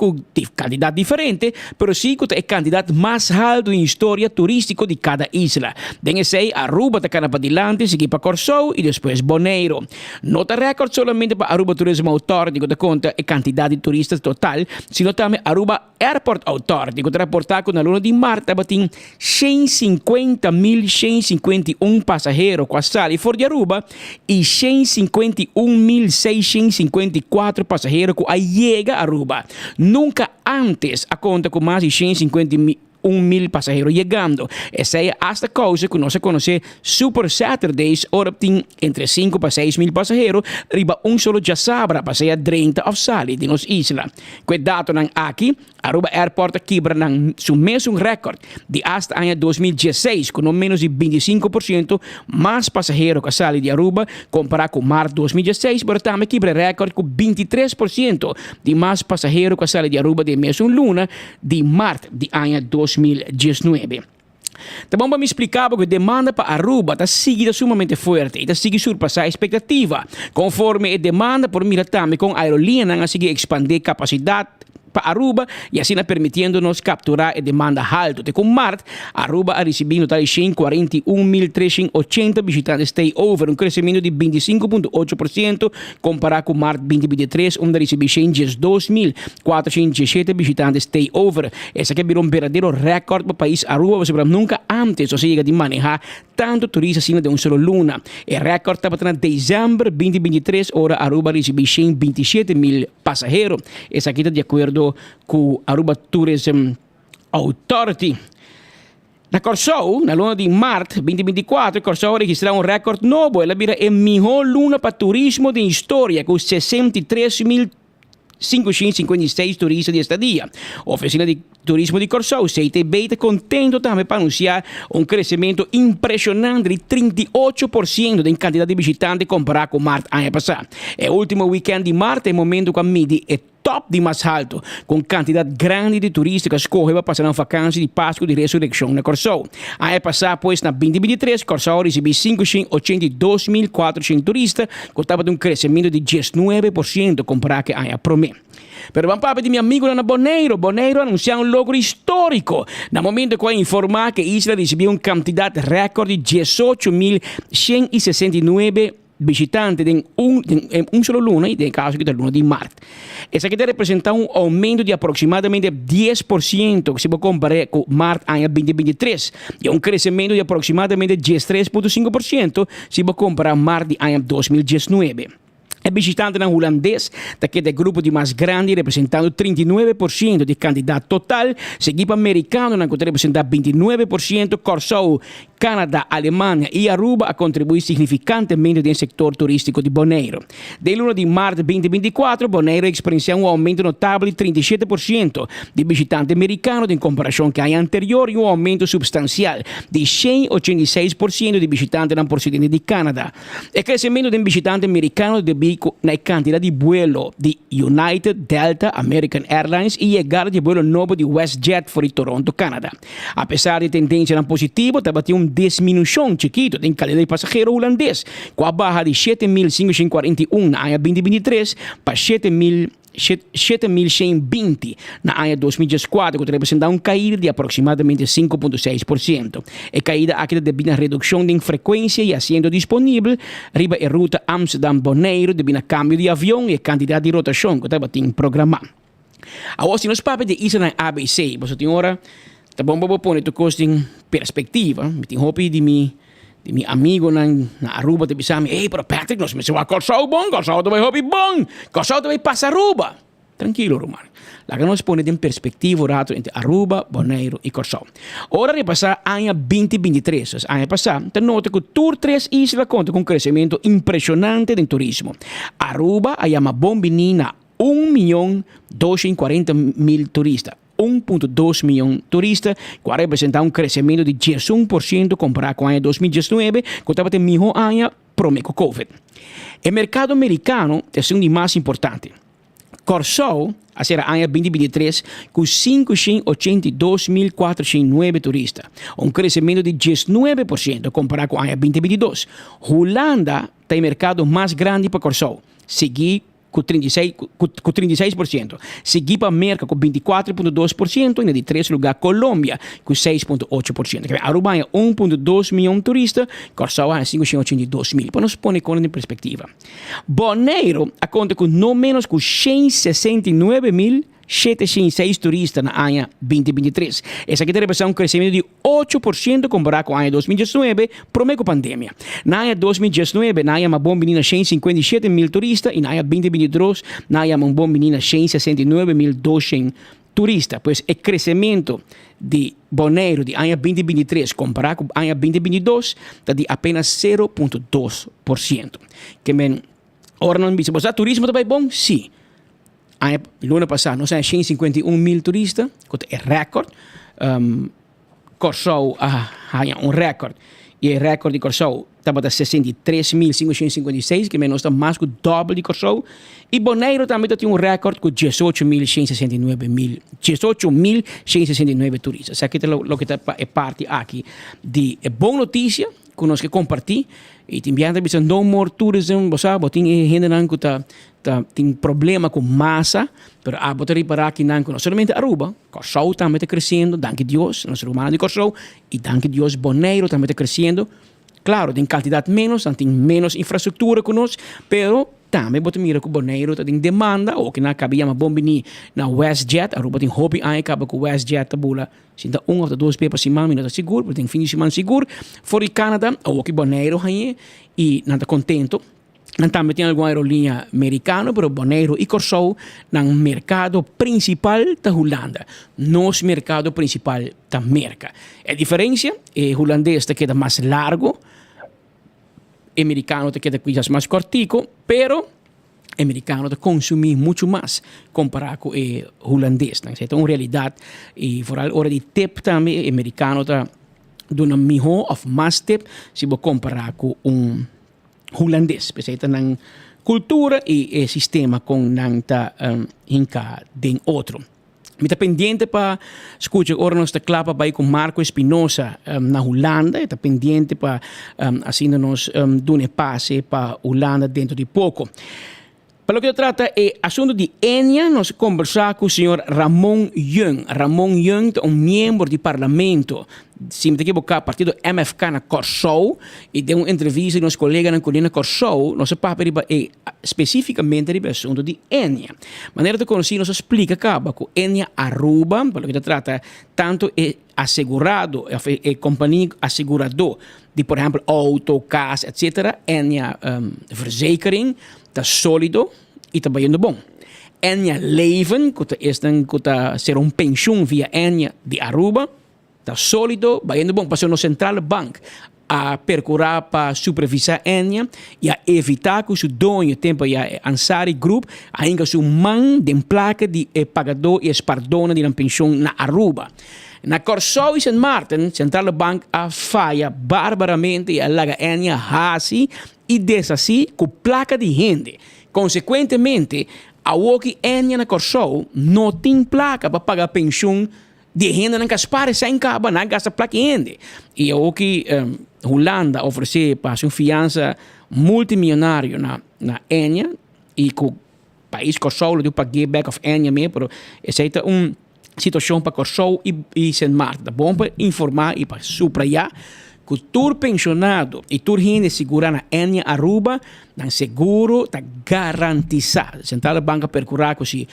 candidato diferente, pero sí que é candidato mais alto em história turística de cada isla. Den esse Aruba está para adelante, seguir para Corsou e depois Bonaire. Nota recorde solamente para Aruba Tourism Authority, que conta a quantidade de turistas total, sino também Aruba Airport Authority, que reporta que na luna de março tem 150.151 passageiros com a sala fora de Aruba e 151.654 passageiros com a Aruba. Nunca antes a conta com mais de 151.000 passageiros chegando. Essa é esta coisa que nós conhecemos Super Saturdays, ora tem entre 5 para 6 mil passageiros, riba solo já sabra, passeia 30 of sali de nos isla. Cuidado nang aqui, Aruba Airport quebra nang su mesmo recorde de hasta ano 2016, com menos de 25% mais passageiros que a sali de Aruba, comparado com março 2016, mas também quebra recorde com 23% de mais passageiros que a sali de Aruba de mesmo luna de março de ano 2019. Então vamos me explicar porque a demanda para Aruba está seguida sumamente forte e está seguindo surpassar a expectativa. Conforme a demanda por mira também com a aerolínea a seguir expandir capacidade para Aruba e assim permitindo-nos capturar a demanda alta. De com março, Aruba a recebido tal 41.380 visitantes stay over, crescimento de 25,8% comparado com março 2023, onde recebi 2.417 visitantes stay over. Essa que virou verdadeiro recorde para o país Aruba, você nunca antes se chega de manejar tanto turista assim de solo luna. O recorde estava em dezembro 2023, ora Aruba recebi 127.000 passageiros. Essa aqui está de acordo com Aruba Tourism Authority. Na Corsou, na luna de março 2024, Corsou registrou recorde novo. Ela vira a melhor luna para turismo de história, com 63.556 turistas de estadia. A oficina de turismo de Corsou, CTB, está contento também para anunciar crescimento impressionante de 38% em quantidade de visitantes comparado com março ano passado. O último weekend de março é o momento que a mide top de mais alto, com quantidade grande de turistas que escolhem para passar uma vacância de Páscoa de Ressurreição na Corsou. Aí passar, pois, na 2023, Corsou recebeu 582.400 turistas, que estava de um crescimento de 19% comparado com a promessa. Pero vamos para de meu amigo na Bonaire. Bonaire anunciou um logro histórico. No momento que informar que Isla recebeu uma quantidade recorde de 18.169 visitantes em solo luna, e em caso que da luna de Marte. Essa aqui representa um aumento de aproximadamente 10% que se pode comparar com Marte em 2023 e um crescimento de aproximadamente 13,5% se pode comparar Marte em 2019. É visitante na holandês, daquele grupo de mais grande, representando 39% de candidato total, seguido americano, que representa 29%, Corsou, Canadá, Alemanha e Aruba a contribuir significantemente no setor turístico de Bonaire. De 1 de março de 2024, Bonaire experienciou um aumento notável de 37% de visitantes americanos em comparação com a ano anterior e um aumento substancial de 186% de visitantes na procedente de Canadá. O crescimento de visitantes americanos devido na quantidade de vuelo de United, Delta, American Airlines e chegada de vuelo novo de WestJet for Toronto, Canadá. Apesar de tendência positiva, também uma diminuição chiquita em qualidade de passageiro holandês, com a barra de 7.541 na ano 2023 para 7.120 na ano 2024, que representa uma caída de aproximadamente 5,6%. A caída aqui devido à redução de frequência e assento disponível, riba a ruta Amsterdam-Bonaire devido a câmbio de avião e a quantidade de rotação que estava programada. Agora, se nós papel de isso na ABC, você tem hora, tá bom, vou pôr tu coisa em perspectiva, me tem roupa de meu amigo na Aruba te bisami, pero Patrick, nós me se vai Corsou bom, Corsou também hobby bom, Corsou também passa Aruba. Tranquilo, Romano. Lá que nós ponemos em perspectiva rato entre Aruba, Bonaire e Corsou. Hora de passar ano 2023. Ano passado, te nota que Tour 3 Isla conta com um crescimento impressionante do turismo. Aruba a chama bombinina 1.240.000 turistas. 1,2 milhões de turistas, que representa um crescimento de 11% comparado com o ano 2019, que estava no melhor ano prometido com Covid. O mercado americano é o de mais importante. Corsou, a ser ano 2023, com 582.409 turistas, um crescimento de 19% comparado com o ano 2022. Holanda tem o mercado mais grande para Corsou, seguido com 36%. Seguido para América com 24,2% e, de terceiro lugar, Colômbia com 6,8%. Aruba é 1,2 milhões de turistas, Corsou é 582 mil. Para nos pôr em perspectiva. Bonaire conta com não menos que 169.706 turistas no ano 2023. Essa aqui representa um crescimento de 8% comparado com o ano 2019, prometido com a pandemia. No ano 2019, na uma bom menina 157.000 turistas e na ano 2022, na uma bom menina 169.200 turistas. Pois o crescimento de Bonaire de ano 2023 comparado com o ano 2022 está de apenas 0,2%. Que men, ora não me diz, turismo também é bom? Sim. No ano passado, nós temos 151.000 turistas, que é recorde. Corsou há um recorde. E o recorde de Corsou estava a 63.556, que menos está mais que o dobro de Corsou. E Bonaire também tem um recorde com 18.169 turistas. Isso aqui é parte aqui de boa notícia que nós que compartilhar. E também tem no more tourism, você tem gente que tem problema com massa, mas a botar reparar que não somente Aruba, Corsou também está crescendo, danke Deus, nós humanos de Corsou, e danke Deus Bonaire também está crescendo. Claro, tem quantidade menos, tem menos infraestrutura que nós, pero também bota mira que Bonaire tem demanda, ou que na cabia uma bombini na WestJet, Aruba tem hobby aí, acaba com WestJet tabula, sinta ou dois pepas semana, não está seguro, tem fim de semana seguro, fora de Canadá, ou que Bonaire aí, e não está contento. Também tem alguma aerolínea americana, mas Bonaire e Corsou no mercado principal da Holanda. Nosso mercado principal da América. A diferença é que o holandês queda mais largo, o americano queda quizás mais cortico, pero o americano consome muito mais comparado com o holandês. Então, em realidade, e fora a hora de tempo também, o americano está dando melhor ou mais tempo se você comparar com holandês, porque nang cultura e sistema com nanta hinka den outro. Me está pendiente para escutar ora nós clapa vai com Marco Espinosa na Holanda, está pendiente para assim nós dune passe para Holanda dentro de pouco. Para o que trata é assunto de Enya, nós conversar com o senhor Ramon Young. Ramon Young é membro do parlamento, se me equivocar, partido MFK na Corsou, e deu uma entrevista com os colegas na colina Corsou, nós falamos especificamente do assunto de Enya. Maneira de conhecer, nós explica que Enya Aruba, para o que trata, tanto é assegurado, é companhia asegurador de, por exemplo, auto, casa, etc. Enya verzekering, está sólido e está bem bom. Enya leven, que está ser um pensioen via Enya de Aruba, está sólido, bem bom. Passou no Central Bank a percurar para supervisar Enya e a evitar que o seu dono, tempo a Ansari Group, ainda seu man de placa de pagador e espardona de uma pensão na Aruba. Na Corsou e St. Martin, Central Bank a falha barbaramente e a laga Enya hasi e desassi com placa de gente. Consequentemente, a Woki Enya na Corsou não tem placa para pagar pensão de gente não caspare sem cabo, não gasta placa de gente. E a Woki Holanda oferece para uma fiança multimilionária na Enya e com o país Corsou do pagar back of Enya mesmo, mas essa é situação para Corsou e St. Martin. É bom para informar e para subrayar que o tur pensionado e tur gente segura na Enya Aruba, não seguro está garantizado. Central Banca percurar que se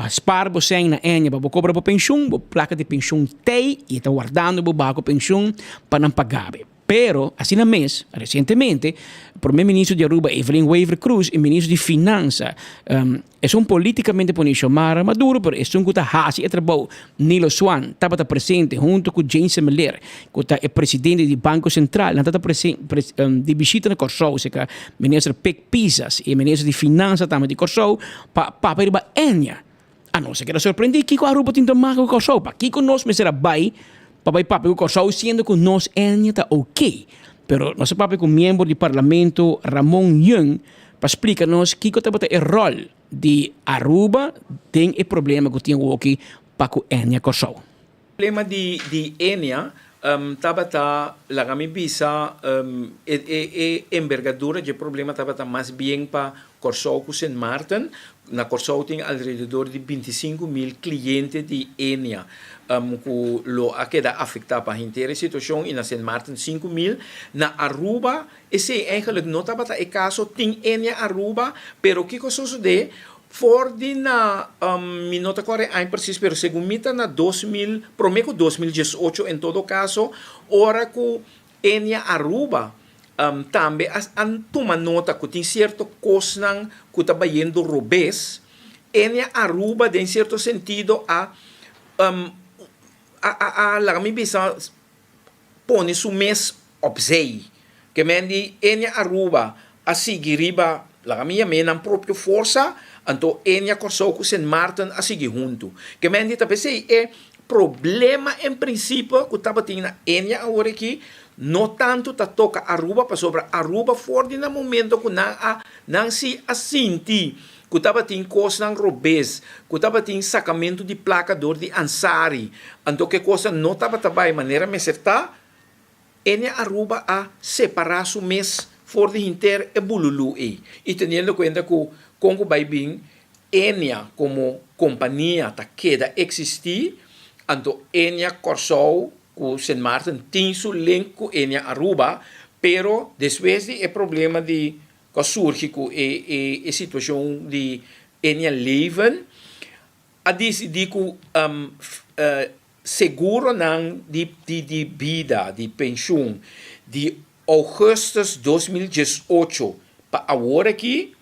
spar você na Enya para cobrar para pensão, placa de pensão tem e está guardando para pensão para não pagar. Pero, assim na mês, recentemente, o primeiro-ministro de Aruba, Evelyn Waver Cruz, e o ministro de Finanças, é politicamente por chamar Maduro, mas é que está e trabalho. Nilo Swan estava presente junto com James Miller, que é presidente do Banco Central, estava presente de visita na Corsou, o ministro Pec Pisas e o ministro de Finanças também de Corsou, para ir para Enya. A não ser que era surpreendente que a Aruba tinha mais com Corsou, para que conosco me será bem, papai o Corsou sendo que nós Enya está ok. Pero nosso papai com membro do parlamento Ramon Young para explicar-nos que é o rol de Aruba tem o problema que tem aqui para o Enya Corsou. O problema de Enya estava lá me bisa envergadura de problema estava mais bem para Corsou com St. Martin. Na Corsou tem alrededor de 25.000 clientes de Enya. Que lo queda afectar para a inteira situação e na St. Martin 5.000. Na Aruba, esse eigenlijk não estava o caso, tem Enya Aruba, pero que coisa sucede? For de na, me nota agora é preciso, pero segundo mita na 2000, prometo 2018 em todo caso, ora que Enya Aruba, também toma nota que tem certo coisa que está indo robês, Enya Aruba, em certo sentido, lá me bisa pone su mês opzei que mendi Enya Aruba a seguir riba lá minha mena própria força então Enya Corsou com St. Martin a seguir junto que mendi também é problema em princípio que estava tendo na Enya agora aqui não tanto tá toca Aruba para sobre Aruba for de no momento que não se assinti que estava tendo coisa não robês, que estava tendo sacamento de placador de Ansari, então que coisa não estava de maneira me acertar, Enya Aruba a separar su mês for de inter e bululu e tendo em conta que Congo vai bem Enya como companhia tá queda existir, então Enya Corsou com St. Martin tem su link com Enya Aruba, pero depois de problema de que surge com a situação de Enya Leven, a decidir que seguro não de vida, de pensão, de agosto de 2018 para agora aqui,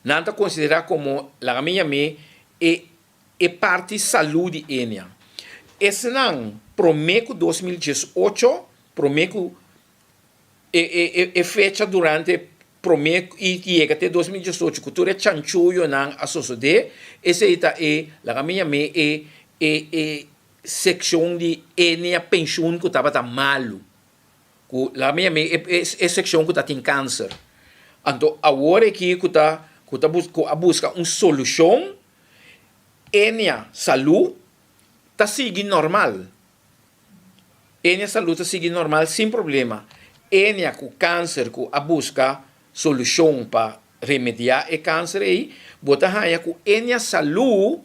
não está considerado como a minha é parte saúde de Enya. Esse não, prometo 2018, prometo é fecha durante prometo e chega até 2018 cultura chanchuyo nang asosode esse é a minha é seção de Enya pensão que estava malo que a minha é seção que está tem câncer então agora aqui que está que busca uma solução, enia saúde está seguindo normal. Enia saúde está seguindo normal sem problema. Enia com câncer que busca solução para remediar o câncer aí, bota raia com enia saúde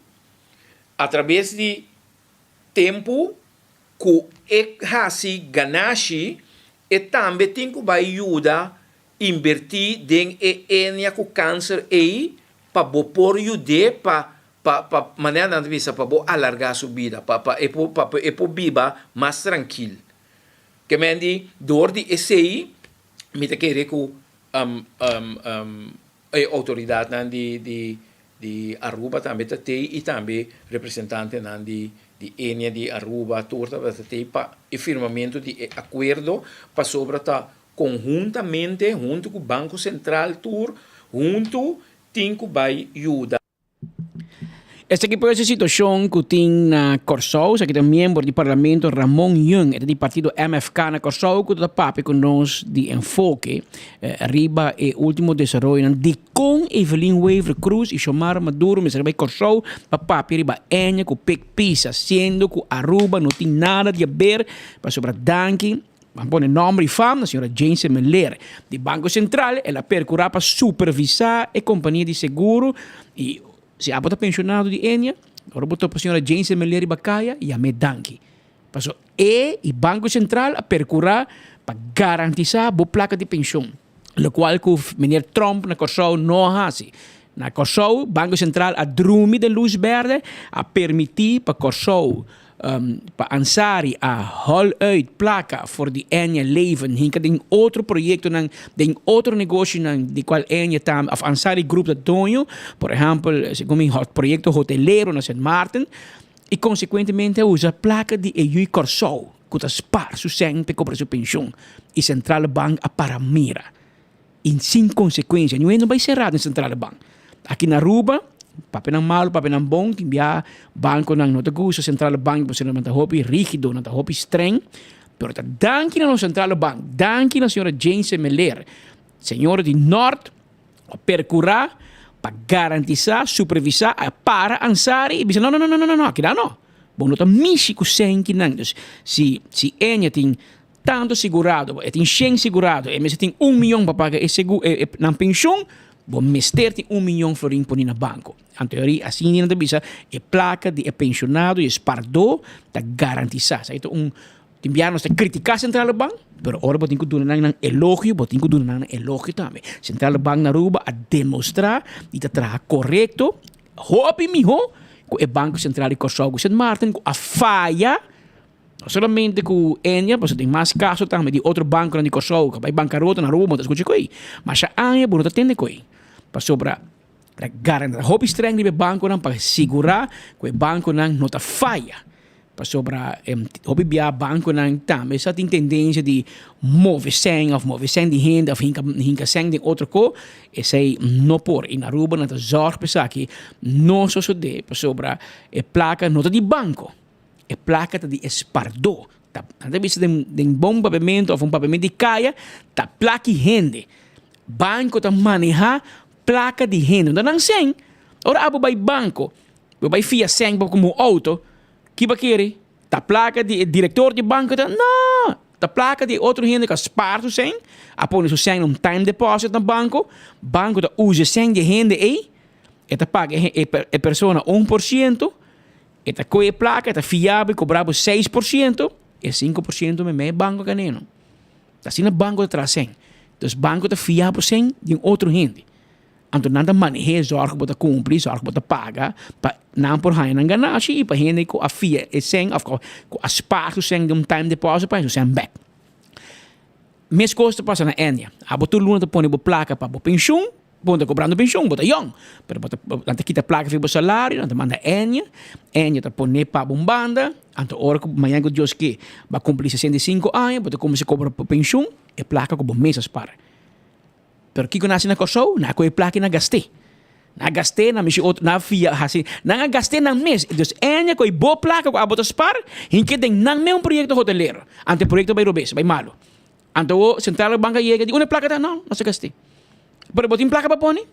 através de tempo que hasi ganashi e também tem que ajudar invertir em enia com câncer aí para por ajudar para maneira de vista para alargar sua vida para viver mais tranquilo. Que mendi door die ECI met querer que a autoridade de Aruba também tem e também representante de Enia de Aruba torta tem para o firmamento de acordo para sobre conjuntamente junto com o Banco Central Tour junto tem que vai ajudar. Esta aqui foi a situação que tem na Corsou, aqui tem membro do Parlamento Ramon Young, do partido MFK na Corsou, que está papo com nós de enfoque, arriba e último desenvolvimento de com Evelyn Weaver Cruz e Xomar Maduro, mas arriba Corsou, papo arriba Enya, com Pec Pisa, sendo que Aruba não tem nada de ver para sobre Danke. Vamos pôr nome e fama, a senhora Jane Semeler, do Banco Central, ela percurá para supervisar a companhia de seguro e se a bota pensionado de Enya, agora botou para a senhora Jane Semeler e Bacaya e a Medanki. Passou e Banco Central a percurar para garantizar a placa de pensão, o qual o menino Trump na Corsou não faz. Na Corsou, Banco Central a drumi de luz verde a permitir para Corsou para Ansari a hol uit placa voor die Enya leven. Hinka den outro projeto, den outro negócio de qual Enya tam, of Ansari Group da Donho, por exemplo, como o projeto hoteleiro na St. Martin, e consequentemente usa placa de EU Corsou, que está spar su sempre para sua pensão, e Central Bank a paramira. E sem consequência, não vai ser errado em Central Bank. Aqui na Aruba, papi ng malo, papi ng bong, timbia banko ng notaguso, Central Bank, po sila natahopi rigido, natahopi streng, pero danki na ng Central Bank, danki na senhora Jane Semeler, senhora de Norte, percurá, para garantizar, supervisar, para Ansari, e bisa, no, aqui não. Bom, nota místico sem que não. Se Enya tem tanto segurado, tem 100 segurado, e mesmo tem 1 milhão para pagar na pensão, bom, mester tem 1 milhão florim por na banco. Em teoria, assim não bisa, placa de pensionado e espardou, está garantizar. Então, timbiano está criticar Central Bank, pero ora botin ko doon ng elogio, botin ko doon ng elogio também. Central Bank na Aruba a demonstrar que está correto, hopi miho, que o Banco Central de Corsou, St. Martin, que a falha, não somente com Enya, porque tem mais casos também de outro banco de Corsou, que vai bancarrota na Aruba, mas escute coi. Mas a Anya, não está tendo coi. Para sobra, garantir, hopi streng de banco para segurar que o banco não está falha. Sobra hobi bia banco nang também só tem tendência de mover sem de renda of hinka sem de outro co e sei não por in Aruba na zorg pesa que não só de sobra e placa nota de banco e placa de espardo tá anda vista de bom pagamento ou pagamento de caia tá placa rende banco tá manejar placa de renda não sem ora abo vai banco vai fia sem como auto que vai querer? A placa de diretor de banco? Não! A placa de outro rende que spara o 100, apone o 100 um time deposit no banco usa 100 de rende aí, e paga a pessoa 1%, e com a placa, é fiável, cobrava 6%, e 5% me banco ganhando. Assim o banco traz 100. Então, o banco é fiável 100 de outro rende. Então, nada maneja, zorg para cumprir, zorg para pagar, para não por raio não ganhar, e para rende com a fia, e sem, com a espaço sem de time deposit, para isso sem back. Mes costa passa na Enya. A botar luna põe a placa para a pensão, ponta cobrando pensão, bota young. Pero bota quita placa para o salário, não manda Enya tá põe para a banda, então hora que amanhã que Deus que vai cumprir 65 anos, bota como se cobra para pensão, e placa com meses para. Pero kiko nasi na Corsou, na ko placa na gaste. Na gaste na misi na fia hasi, na gaste na mes. Dus enya ko bo placa ko abot spar, hinke den nang me un proyecto hotelero. Ante proyecto bay robes, bay malo. Ante o Central Bank llega di una placa ta no se gaste. Pero botin placa pa poni?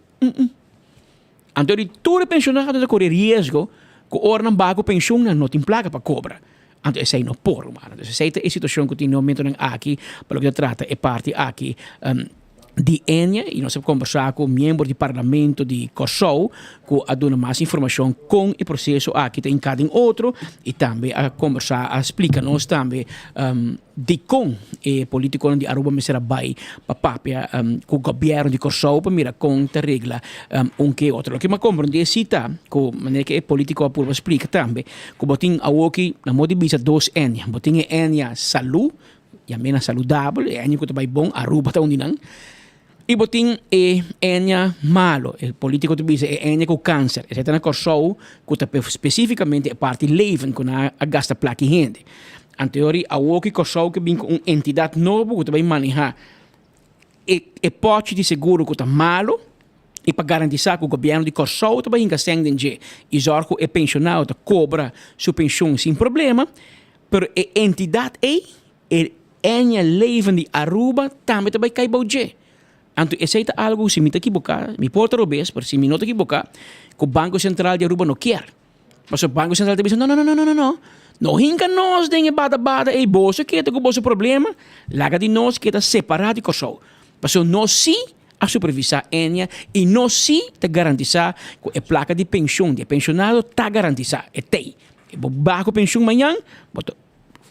Então, todo pensionado corre risco que ora bago pensioen não tem placa para cobrar. Então, essa aí não por, mano. Então, essa é a situação que tem no momento aqui, pelo que trata é parte aqui de Enya, e nós vamos conversar com membro do parlamento de Kosovo, que a dar mais informação com o processo aqui em cada outro, e também a conversar, a explicar-nos também de como o político de Aruba me será bai papapia com o governo de Kosovo para mirar com a regra que outro. O que me compreende é cita, com maneira que o político a purba explica também, que botin a aqui na modo de bisa dos Enya, botin Enya saúde, e a mena saudável, Enya que também bom, Aruba tá onde não. E botin Enya malo, o político te diz Enya com câncer. Essa é na Kosovo, que especificamente a parte leven com a gasta placa gente. Anteriori, a outra Kosovo que vem com uma entidade nova que vai manejar e pote de seguro que está malo e para garantir que o governo de Kosovo também engastem de e zorgo é pensionado cobra sua pensão sem problema, pero a entidade é Enya leven de Aruba também cai boje. Então, esse é algo, se me equivocar, me porta robês, por se me não equivocar, que o Banco Central de Aruba não quer. Mas o Banco Central diz, não. Não hinca nós, dengue bada, e bolsa que tem o bolso problema, laga de nós que está separado de Kosovo. Mas nós sim a supervisar Enya e nós sim te garantizar que a placa de pensão de pensionado está garantizada. É tem. E o banco pensão amanhã,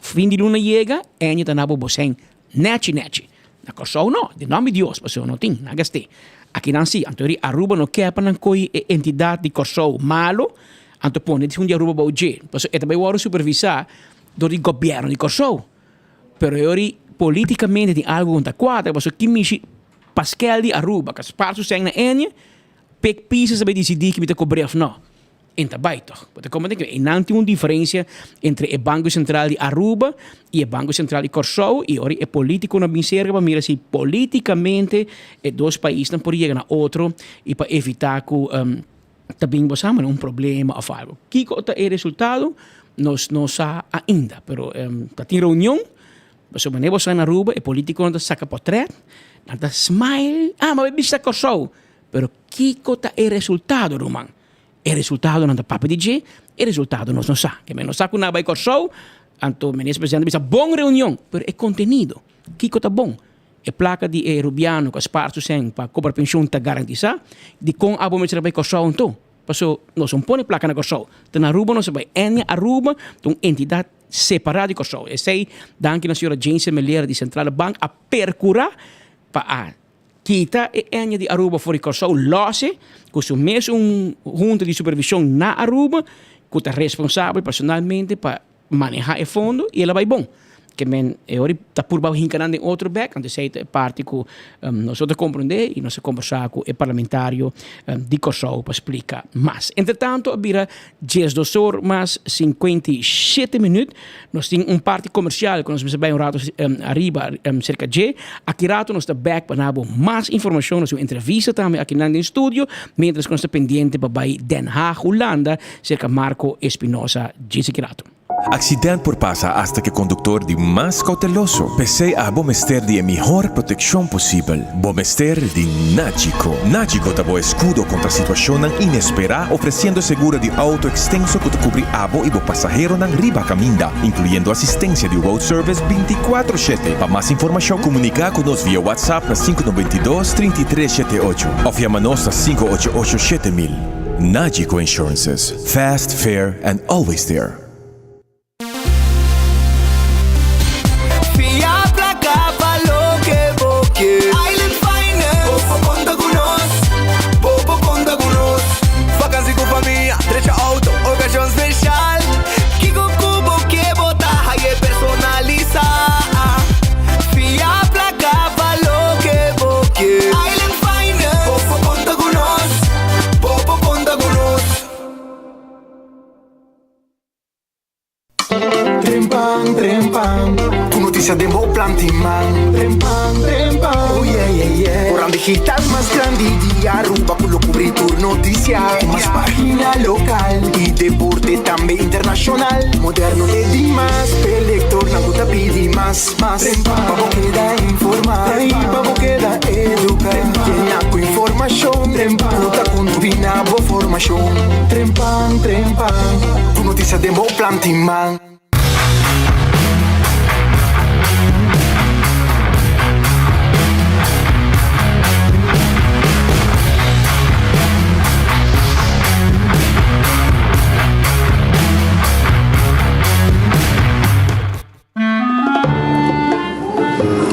fim de luna chega, Enya está na bobo-sem, nete. Na Kosovo não, de nome de Deus, mas eu não tenho, não gastei. Aqui não se, então Aruba não quer para não coi entidade de Kosovo malo, então põe de Aruba boje, mas é também o supervisar do governo de Kosovo. Pero eu politicamente tem algo contra quadra, mas que me Pascal de Aruba, que as partes são na Enya, pek pieces sabe decidir que me te cobrir não. Então vai toch. Porque como tem que não tem uma diferença entre o Banco Central de Aruba e o Banco Central de Kosovo e ora é político na bincerga para mirar se politicamente os dois países não podem chegar a outro e para evitar que também você tem um problema ou algo. Que é o resultado? Nós não sabemos ainda, pero tem reunião, você vai negociar na Aruba, o político não saca portrait, não smile, mas vai Kosovo, pero que é o resultado, Roman? O resultado não é papo de G, o resultado nós não sabemos. Que nós sabemos que não vai Kosovo, então o ministro presidente diz, boa reunião, mas é conteúdo. Que está bom? A placa de Rubiano, que as partes têm para cobrar pensão, está garantizada, de com a bomba vai Kosovo, então. Porque nós não põe placa na Kosovo. Então, na Aruba, nós vai Aruba, uma entidade separada de Kosovo. E sei, danke na senhora Jane Melier, de Central Bank, a percurar para kita Enya de Aruba fora de Kosovo, losse, que o mesmo junta de supervisão na Aruba, que está responsável personalmente para manejar o fundo, e ela vai bom. Que agora está por baixo em outro back, onde é parte que nós compreender e nós conversar com o parlamentário de Kosovo para explicar mais. Entretanto, vira 10 horas mais 57 minutos. Nós temos parte comercial que nós vamos bem rato arriba cerca de aqui rato nós está back para dar mais informação na sua entrevista também aqui no estúdio, mientras que nós está pendente para Den Haag, Holanda, cerca Marco Espinosa, Jessica Rato. Accidente por pasa hasta que conductor de más cauteloso. Pese a Bomester de mejor protección posible. Bomester de Nagico. Nagico dabo escudo contra situación inesperada, ofreciendo seguro de auto extenso que te cubre abo y bo pasajero nan riba caminda, incluyendo asistencia de road service 24/7. Para más información, comunica con nos vía WhatsApp a 592-3378 o llamanos a 588-7000. Nagico Insurances. Fast, fair, and always there. Island Finance, Popo conta con nos. Vacanze com família, trecha auto, ocasião especial. Kiko Kubo que bota, aí personaliza. Fia placa, valor que boque. Island Finance, Popo conta con nos. Popo conta con nos. Trempang, com notícia de bom plantiman. Trempang, oh yeah. Orang digital más grande de Aruba, por lo cubrir tu noticia. Más página local y deporte también internacional. Moderno de Dimas, pelector, na guta pidi más. Pabo queda informar, pabo queda educar. Llena con información, nota con tu vina, bofo informação. Trempang, com notícia de meu plantimang.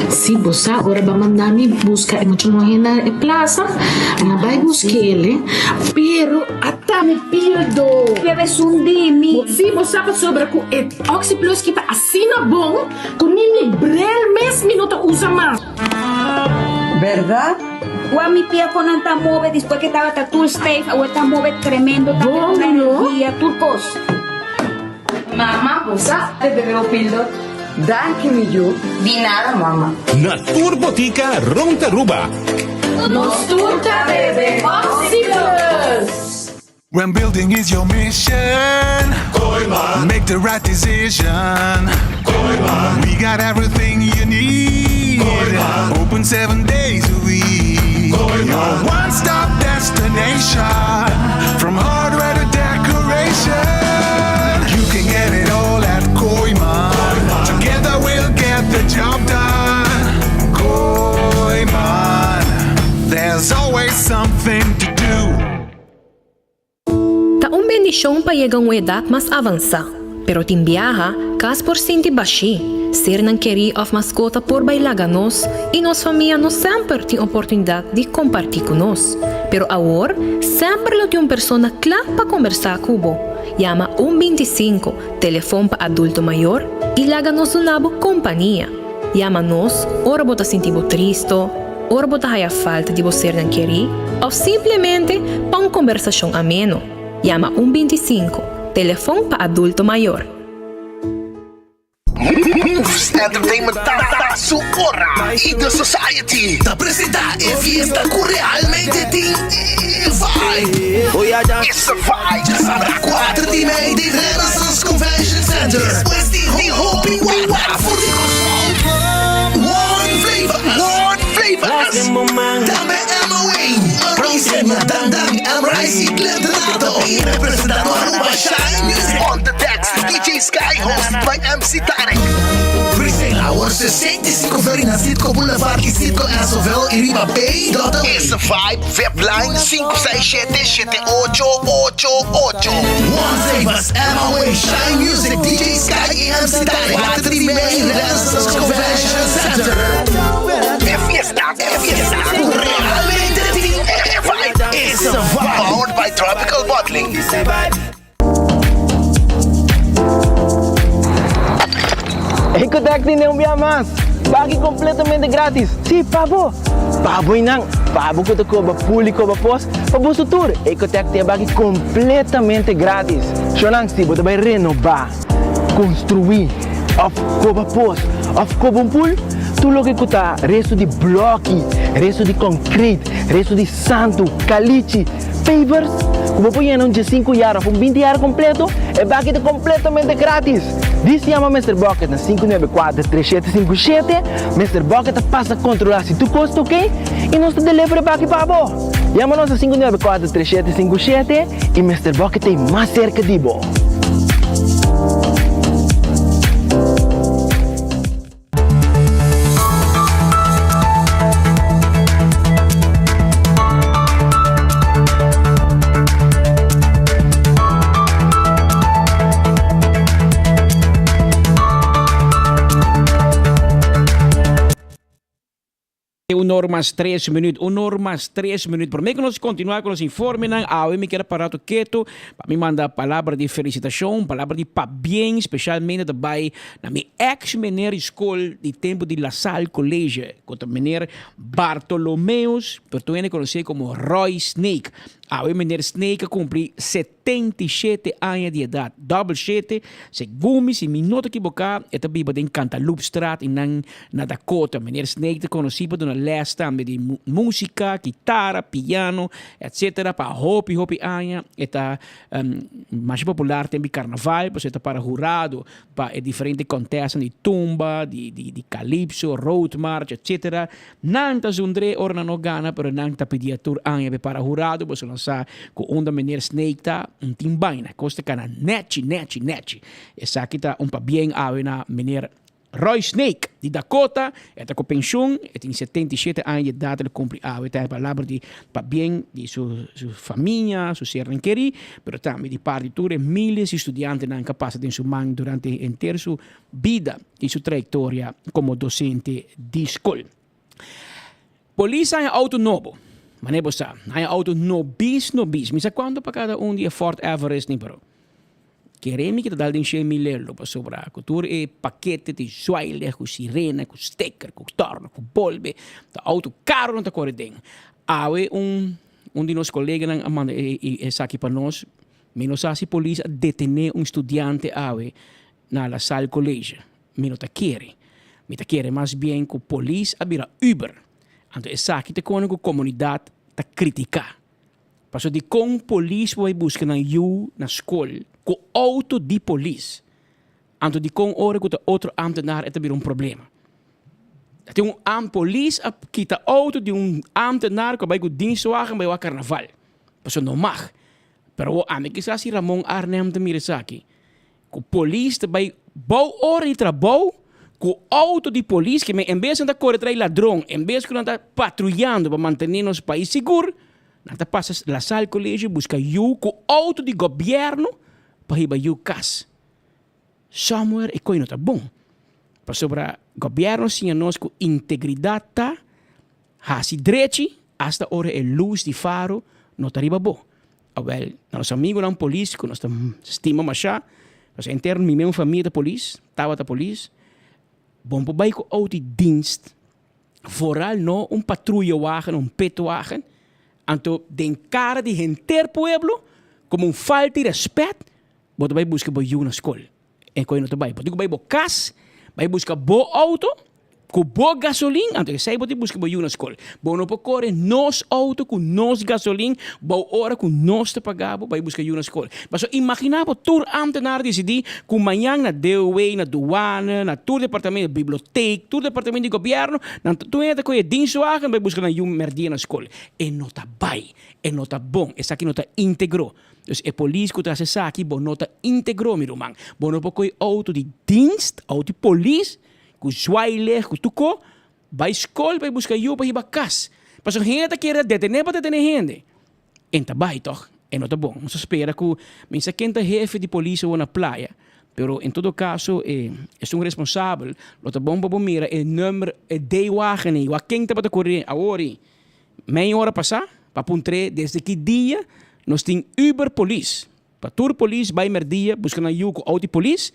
Si bosa, ora ba mandami busca e na plaza, nga vai busquele, pero atame pildo. Deve sundimi. Si bosa pa sobra ku et Oxyplus kita asina bom, kunini brel mes minuto usa más. ¿Verdad? Gua mi pia con anta move después que estaba tatul safe, o esta move tremendo, Bom, una no? energía, turcos. Mama, bosa, te bebeu pildo. Danke mi you. Di nada, mama. Na Turbotica Rontaruba. Nos turta bebe Oxyplus. When building is your mission, make the right decision. We got everything you need. Open 7 days a week. Your one-stop destination, from hardware to decoration. You can get it all at Koiman. Together we'll get the job done. Koiman, there's always something to do. Taong bendisyon pa yegang edad mas avansa, pero timbiaha kas porcenti baixi, ser nang querer of mascota por bailaganos e nos família nos sempre tem oportunidade de compartilhar conosco. Pero agora, sempre lo tem uma persona clara para conversar com bo. Llama 125, telefone para adulto maior e laga-nos uma companhia. Llama-nos, ora bota sentir triste, ora bota a falta de você não querer, ou simplesmente para uma conversação ameno. Llama 125, telefone para adulto maior. Entertainment su hora y the society te presenta en fiesta que realmente te vibe. It's a vibe. Ya sabrá 4 de maio de Renaissance Convention Center. Después de Hopi Wawa for the One Flavors. Dame MOA. Próxima Dandan Rice y Glenn Renato. Y representando Aruba Shine Music. On the decks, DJ Sky hosted by MC Tarek. Freestyle Hour 65 Verina Sitco Boulevard e Sitco Assovel e Riva Bay. Essa vibe, webline 567-7888. One Flavors, MOA, Shine Music, DJ Sky e MC Tarek. 4 de maio, Renaissance Convention Center. É fiesta, realmente é vibe. It's a vibe. Powered by Tropical Bottling. Ecotec tem um dia mais. Pague completamente grátis. Sim, pabo. Pabo inang. Pabo que te cobra público para pós. Pabo sutur. Ecotec tem pague completamente grátis. Xonang se você vai renovar, construir, of cobra pós, of cobra pool. Tu lo que custa resto de bloco, resto de concreto, resto de santo, caliche, pavers. Como põe em de 5 anos, 20 anos completo, é pague completamente grátis. Diz chama Mr. Bucket na 594-3757. Mr. Bucket passa a controlar se tu custa, ok? E nós te delivery back para você. Chama-nos a 594-3757 e Mr. Bucket tem mais cerca de você. Normas 3 minutos. Por mí que nós continuar com os informes, eu me quero parar quieto, para me mandar palavra de felicitação, palavra de parabéns, especialmente também na minha ex-menera escola de tempo de La Salle College, com o menera Bartolomeus, portanto conhecido como Roy Snake. A menera Snake cumpre 70 77 anos de idade. Double 7, segundo se me não equivocar, é também em Cantaloupestraat, na Dakota. Meneer Snake, conhecido por uma les também de música, guitarra, piano, etc. Para hopi anos, é mais popular também carnaval, pois é para jurado, para diferentes contestas de tumba, de calypso, road march, etc. Nanta zundre orna no gana, pero nanta pediatur anos para jurado, pois não sabe que onde meneer Snake tá timbaina, costa cana neti. Essa aqui tá pa bem ave na meneer Roy Snake, de Dakota, está com pensão, tem 77 anos de idade, ele cumpre ave, tem a palavra de pa bem de sua família, sua serra queri, pero também de parte de tudo, milhares de estudantes não capazes de sua mãe durante inteira sua vida e sua trajetória como docente de escola. Polícia é auto novo. Mas não é você. Há auto no bis. Mas quando para cada dia Ford Everest nem parou. Queremos que te dá $100 mil para sobrar. Cultura é paquete de joelho, com sirene, com sticker, com torno, com bolbe. O auto caro não está correndo. Há de nossos colegas essa aqui para nós. Menos assim polícia detener estudante na sala colégio. Menos te quer mais bem que a polícia abra Uber. Então, essa aqui tem que a comunidade tá criticar. Porque de com polícia vai buscar na escola, com auto de polícia. Então, de com hora que outro ambtenaar é também problema. Tem polícia que tá auto de ambtenaar que vai com dinswagen bij carnaval. Porque não mag. Pero a mim que se Ramon Arnhem de Miresaki. Com polícia vai bom hora de trabalho. Com auto de polícia, que em vez de andar correndo atrás ladrão, em vez de andar patrulhando para manter nosso país seguro, nós passamos na sala do colégio, busca com auto de governo para ir a casa. Somewhere é coisa não está bom. Para sobre o governo, sim, nós com integridade, hasi direito, hasta hora é luz de faro, não está bom. Well, nossos amigos não polícia, nós estimamos mais já, nós interno, minha família da polícia, estava da polícia. Bom para com auto dienst, vooral no patrulhewagen, petwagen, anto den cara de gente pueblo, como falta de respeito, bota vai buscar boa na escola. E coi não te vai, bota vai casa, vai buscar boa auto, com boa gasolina, anto sai bota buscar boa na escola. Bom não pode correr nos auto com nos gasolina, boa hora com nos te pagabo, vai buscar na escola. Mas imaginava tur ambtenaar decidir que amanhã na DOE, na douane, na tur departamento de biblioteca, tur departamento de governo, na tu entra com o dinswagen, vai buscar na merdia na escola. E não tá bem, e não tá bom, essa aqui não tá integrou. Dus é polícia que está essa aqui, bom não tá integrou, meu irmão. Bom não pode correr auto de dienst, auto de polícia, com joelho, com tuco, vai escola para buscar para ir para casa. Mas a gente quer detener para detener gente. Então vai, toch? E não tá bom. Nós espera que minha quinta jefe de polícia ou na praia, pero em todo caso é um responsável. Não tá bom para mira é número é de wagen e a quinta para correr agora. Meia hora passar, para puntre desde que dia nós tem Uber polícia. Para tur polícia vai merdia buscando com auto polícia,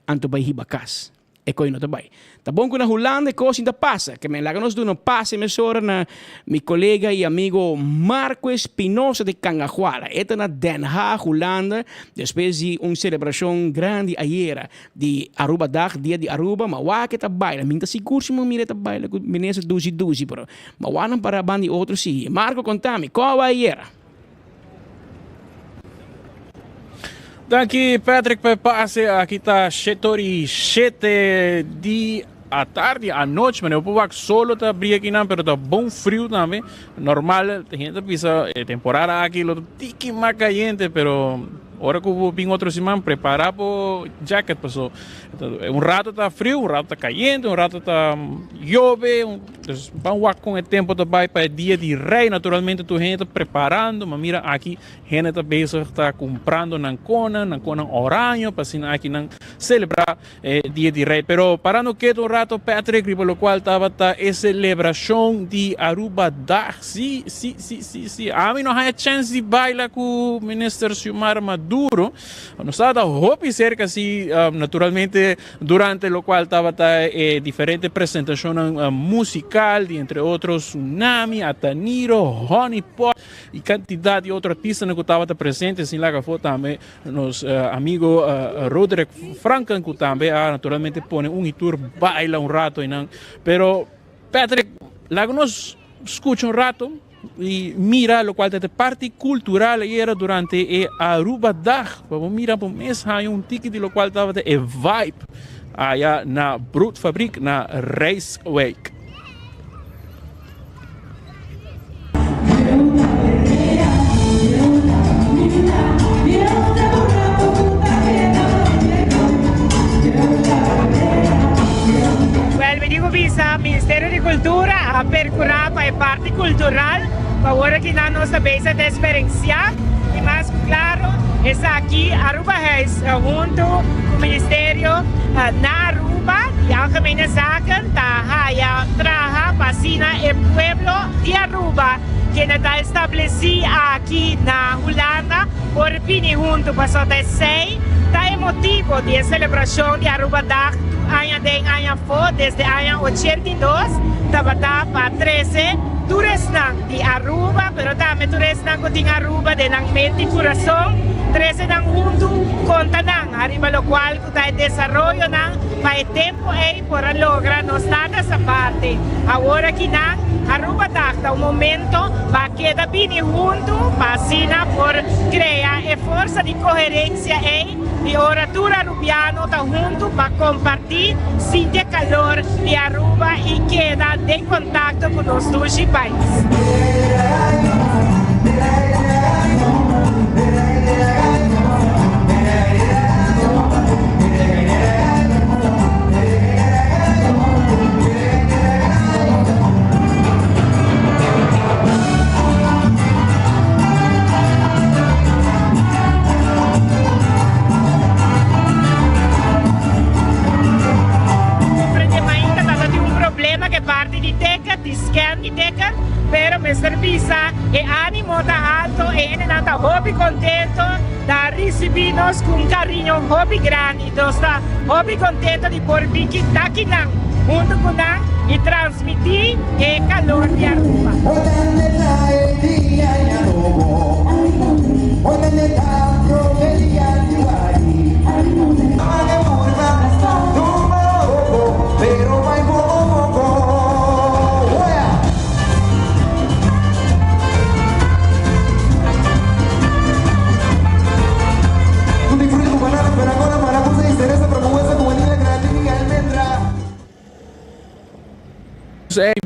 anto vai ir para casa. É coisa não tá bem. Tá bom que na Holanda coisa ainda passa. Que me laga nós do não passa emissora na meu colega e amigo Marco Espinosa de Cangajuala. Eta na Den Haag, Holanda. Depois de uma celebração grande ayer de Aruba Dag, dia de Aruba. Mas o que tá baila. Minta seguro se mira tá baila. Menesa duzi, pero. Mas o não para bandi outro sim. Marco, contame. Qual é ayer? Daqui, Patrick, passe aqui está 7 à tarde, à noite, mas eu vou solo tá abrir aqui não, pero tá bom frio também. Normal, a gente pisa temporada aqui, lo tiki mais caliente, pero ahora que vou vir outro semana preparar para jacket, pessoal. Um rato está frio, um rato está caliente, um rato está chove, vamos com o tempo também para o dia de rei, naturalmente tu gente preparando, mas mira aqui, gente está bezig, está comprando nancona oranho, para assim aqui não celebrar dia de rei. Pero parando quieto um rato, Patrick, pelo qual estava a celebração de Aruba Dag, sim. A mim não há chance de bailar com o ministro Xiomara Maduro, não estava roupa cerca assim, naturalmente durante o qual estava diferente apresentação musical Tropical, y entre otros Tsunami, Ataniro, Honeypot y cantidad de otros artistas que estaban presentes en la foto también nos amigo Roderick Franken que también naturalmente pone un tour, baila un rato, pero Patrick, nos escucha un rato y mira lo cual de parte cultural era durante Aruba Dag. Vamos mira por mes hay un ticket de lo cual estaba de vibe allá na Broodfabriek na Rijswijk. Visa Ministerio de Cultura a percurar para a parte cultural para agora que na nossa base de experiencia e mais claro está aqui Aruba Reis junto com o Ministério na Aruba e algemene zaken tá traja vacina o pueblo de Aruba que está estabelecido aqui na Holanda por pini junto passou de 6 tá emotivo de celebração de Aruba Dag año fue desde año 82 tabata para 13 turistas de Aruba pero también turistas con Aruba de la mente y corazón 13 dan junto con Tanang arriba lo cual está en desarrollo para el tiempo y por lograr nos nada esa parte ahora que Aruba está un momento para quedar bien junto para por crear fuerza de coherencia y oratura arubiano está junto para compartir sin de calor de Aruba y queda de contacto con los dos países. Pero Mr. Visa e ánimo está alto e ele está hobby contento da recebernos com carinho hobby grande então está hobby contento de por vir aqui junto com nós e transmitir o calor de Aruba.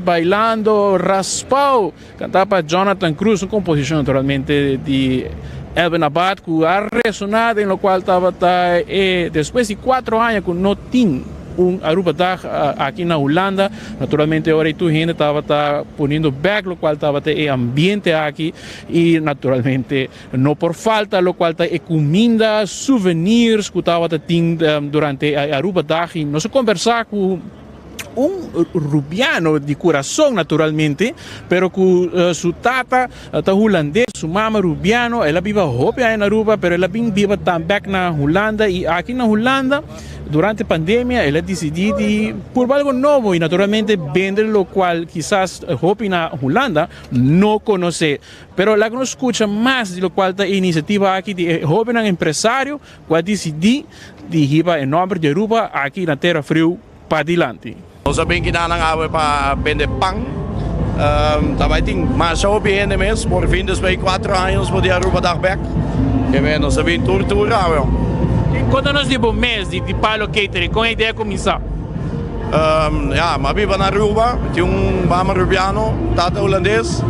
Bailando Raspau, cantaba Jonathan Cruz, una composición naturalmente de Elvin Abad, que ha resonado en lo cual estaba después de 4 años con no tin un Aruba Dag aquí en Holanda, naturalmente ahora tu gente estaba poniendo back lo cual estaba el ambiente aquí y naturalmente no por falta lo cual está comida, souvenirs que estaba durante Aruba Dag y no se conversar con un rubiano de corazón naturalmente, pero con su tata holandés, su mamá rubiano, ella vive en Aruba, pero ella vive también en Holanda y aquí en Holanda durante pandemia ella decidió por algo nuevo y naturalmente vender lo cual quizás en Holanda no conoce, pero la que nos escucha más de lo cual está iniciativa aquí de joven empresario que decidió dirigir en nombre de Aruba aquí en la Tierra Frio para adelante. Nós sabemos que não há para vender pão. Também tem mais hobby ainda mesmo. Por fim, depois de 4 anos, por dia Aruba Dag back. E nós sabemos tudo. Conta-nos de bom mês de Palo Catering, com a ideia de começar. Mas vivo na Aruba, tinha mama rubiano, tata holandês.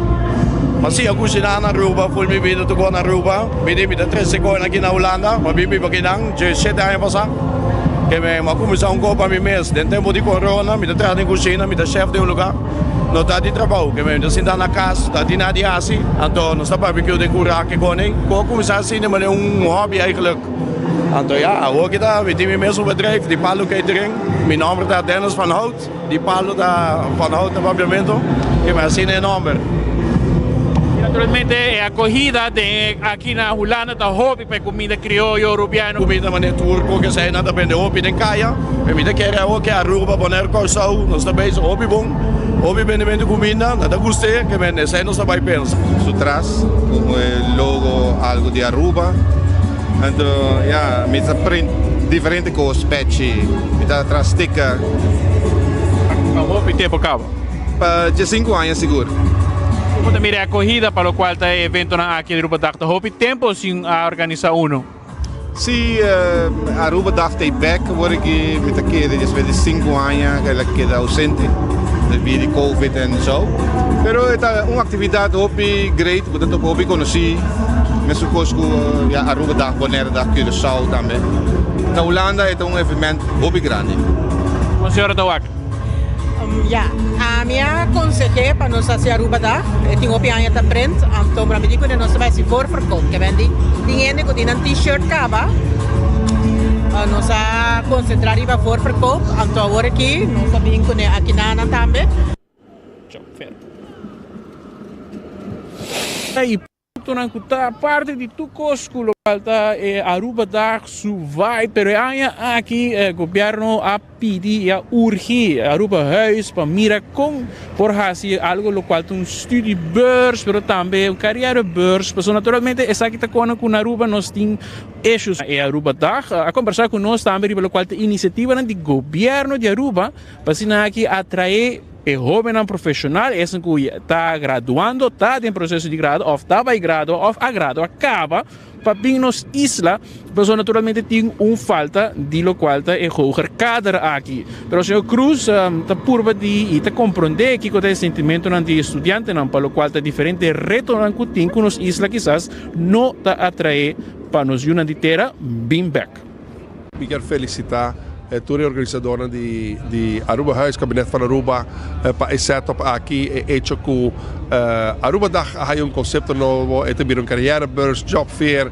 Mas sim, eu cozinhar na Aruba, fui minha vida toda na Aruba. Vim de 3 segundos aqui na Holanda, mas vim aqui não, de 7 anos passado. Que me começar copo a mim mesmo, dentro tempo de corona, me trago em cozinha, me chefe de lugar, não está de trabalho, que me assim na casa, está de nada assim, então não está barbecue de curar que koning, começar assim, mas é hobby eigenlijk. Então hoje está, we hebben mesmo bedrijf, die Palo Catering, mijn naam is Dennis van Hout, die Palo van Hout na papiamento, que me assim é nome. Naturalmente, é acolhida tem aqui na Holanda, tá hobby para comida crioulo europeano. Comida maneira turco que sai nada bem de hobby den kaia. E me quer é o que Aruba boner corsau, nós também so hobby bom. Hobby bem de comida, nada gostei, que men sai não sabe pensa. Su tras como el logo algo de Aruba. Então, ja, met een print diferente coisas, patchy, met een tras sticker. Hobby tempo acaba. De 5 anos seguro. Como também é acolhida para o qual está evento na aqui de Aruba Dag, hobby tempo sim a organizar uno. Sim, Aruba Dag tem back, word ik met een keer de 5 anos, que é ausente, devido a Covid en zo. Pero é uma atividade hobby great, porque eu hobby conheci, mesmo com ja Aruba Dag, Bonaire Dag, Curaçao também. Na Holanda é evento hobby grande. Com a senhora Tawak? Ja, a minha consejera para nós fazer Aruba Dag, tem opinião da print, então para mim digo que nós vai se for verkoop, que vende dinheiro que tem um t-shirt cava, nós a concentrar em for verkoop, então agora aqui nós sabemos que aqui na também. Aí, a parte de tu cosco falta Aruba Dag su vai, pero aqui o governo a pedir a urgir Aruba Huis para mirar com por fazer algo lo qual um studiebeurs, pero também um carreirebeurs, porque naturalmente essa aqui está com Aruba nós tem issues Aruba Dag a conversar com nós também pelo qual tem iniciativa do governo de Aruba para aqui atrair jovem profissional, esse que está graduando, está em processo de grado, ou está vai grado, ou a grado acaba, para vir nos isla, mas naturalmente tem falta de lo qual está hoger cadre aqui. Pero o senhor Cruz está purva de está compreender que o sentimento de estudante, para lo qual está diferente reto que tem com nos isla, quizás não está atrair para nos una de terra, bem back. Eu quero felicitar toda a organizadora de Aruba Huis, Gabinete van Aruba, para esse setup aqui é hecho com Aruba Dag há conceito novo, é também carreirebeurs, job fair,